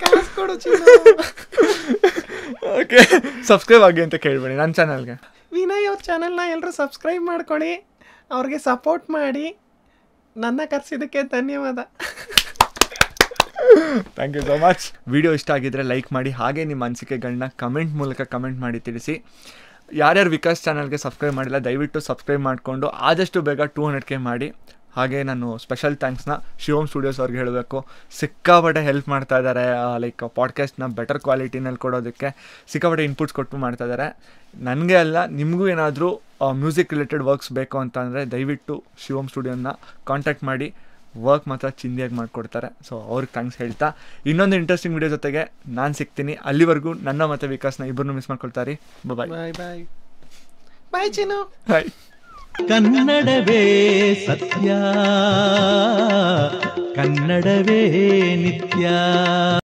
A: ಕಾಸು ಕೊಡು ಚಿನ್ನು.
B: ಓಕೆ, ಸಬ್ಸ್ಕ್ರೈಬ್ ಆಗಿ ಅಂತ ಕೇಳ್ಬೇಡಿ ನನ್ನ ಚಾನಲ್ಗೆ.
A: ವಿನಯ್ ಅವ್ರ ಚಾನಲ್ನ ಎಲ್ಲರೂ ಸಬ್ಸ್ಕ್ರೈಬ್ ಮಾಡ್ಕೊಳ್ಳಿ, ಅವ್ರಿಗೆ ಸಪೋರ್ಟ್ ಮಾಡಿ. ನನ್ನ ಕರೆಸಿದ್ದಕ್ಕೆ ಧನ್ಯವಾದ.
B: Thank you so much. Video ಇಷ್ಟ ಆಗಿದ್ರೆ ಲೈಕ್ ಮಾಡಿ, ಹಾಗೆ ನಿಮ್ಮ ಅನಿಸಿಕೆಗಳನ್ನ ಕಮೆಂಟ್ ಮೂಲಕ ಕಮೆಂಟ್ ಮಾಡಿ ತಿಳಿಸಿ. ಯಾರ್ಯಾರು ವಿಕಾಸ್ ಚಾನಲ್ಗೆ ಸಬ್ಸ್ಕ್ರೈಬ್ ಮಾಡಿಲ್ಲ ದಯವಿಟ್ಟು ಸಬ್ಸ್ಕ್ರೈಬ್ ಮಾಡಿಕೊಂಡು ಆದಷ್ಟು ಬೇಗ 200K ಮಾಡಿ. ಹಾಗೆ ನಾನು ಸ್ಪೆಷಲ್ ಥ್ಯಾಂಕ್ಸ್ನ ಶಿವಮ್ ಸ್ಟುಡಿಯೋಸ್ ಅವ್ರಿಗೆ ಹೇಳಬೇಕು. ಸಿಕ್ಕಾಪಟ್ಟೆ ಹೆಲ್ಪ್ ಮಾಡ್ತಾ ಇದ್ದಾರೆ, ಲೈಕ್ ಪಾಡ್ಕಾಸ್ಟ್ನ ಬೆಟರ್ ಕ್ವಾಲಿಟಿನಲ್ಲಿ ಕೊಡೋದಕ್ಕೆ ಸಿಕ್ಕಾಪಟ್ಟೆ ಇನ್ಪುಟ್ಸ್ ಕೊಟ್ಟು ಮಾಡ್ತಾ ಇದ್ದಾರೆ. ನನಗೆ ಅಲ್ಲ, ನಿಮಗೂ ಏನಾದರೂ ಮ್ಯೂಸಿಕ್ ರಿಲೇಟೆಡ್ ವರ್ಕ್ಸ್ ಬೇಕು ಅಂತ ಅಂದರೆ ದಯವಿಟ್ಟು ಶಿವಮ್ ಸ್ಟುಡಿಯೋನ ಕಾಂಟ್ಯಾಕ್ಟ್ ಮಾಡಿ. ವರ್ಕ್ ಮಾತ್ರ ಚಿಂದಿಯಾಗಿ ಮಾಡಿಕೊಡ್ತಾರೆ. ಸೊ ಅವ್ರಿಗೆ ಥ್ಯಾಂಕ್ಸ್ ಹೇಳ್ತಾ ಇನ್ನೊಂದು ಇಂಟ್ರೆಸ್ಟಿಂಗ್ ವಿಡಿಯೋ ಜೊತೆಗೆ ನಾನು ಸಿಗ್ತೀನಿ. ಅಲ್ಲಿವರೆಗೂ ನನ್ನ ಮತ್ತು ವಿಕಾಸ್ನ ಇಬ್ಬರನ್ನು ಮಿಸ್ ಮಾಡ್ಕೊಳ್ತಾರೆ. ಬಾಯ್
A: ಬಾಯ್ ಬಾಯ್ ಬಾಯ್ ಚಿನ್ನು.
B: ಬಾಯ್.
C: ಕನ್ನಡವೇ ಸತ್ಯ, ಕನ್ನಡವೇ ನಿತ್ಯ.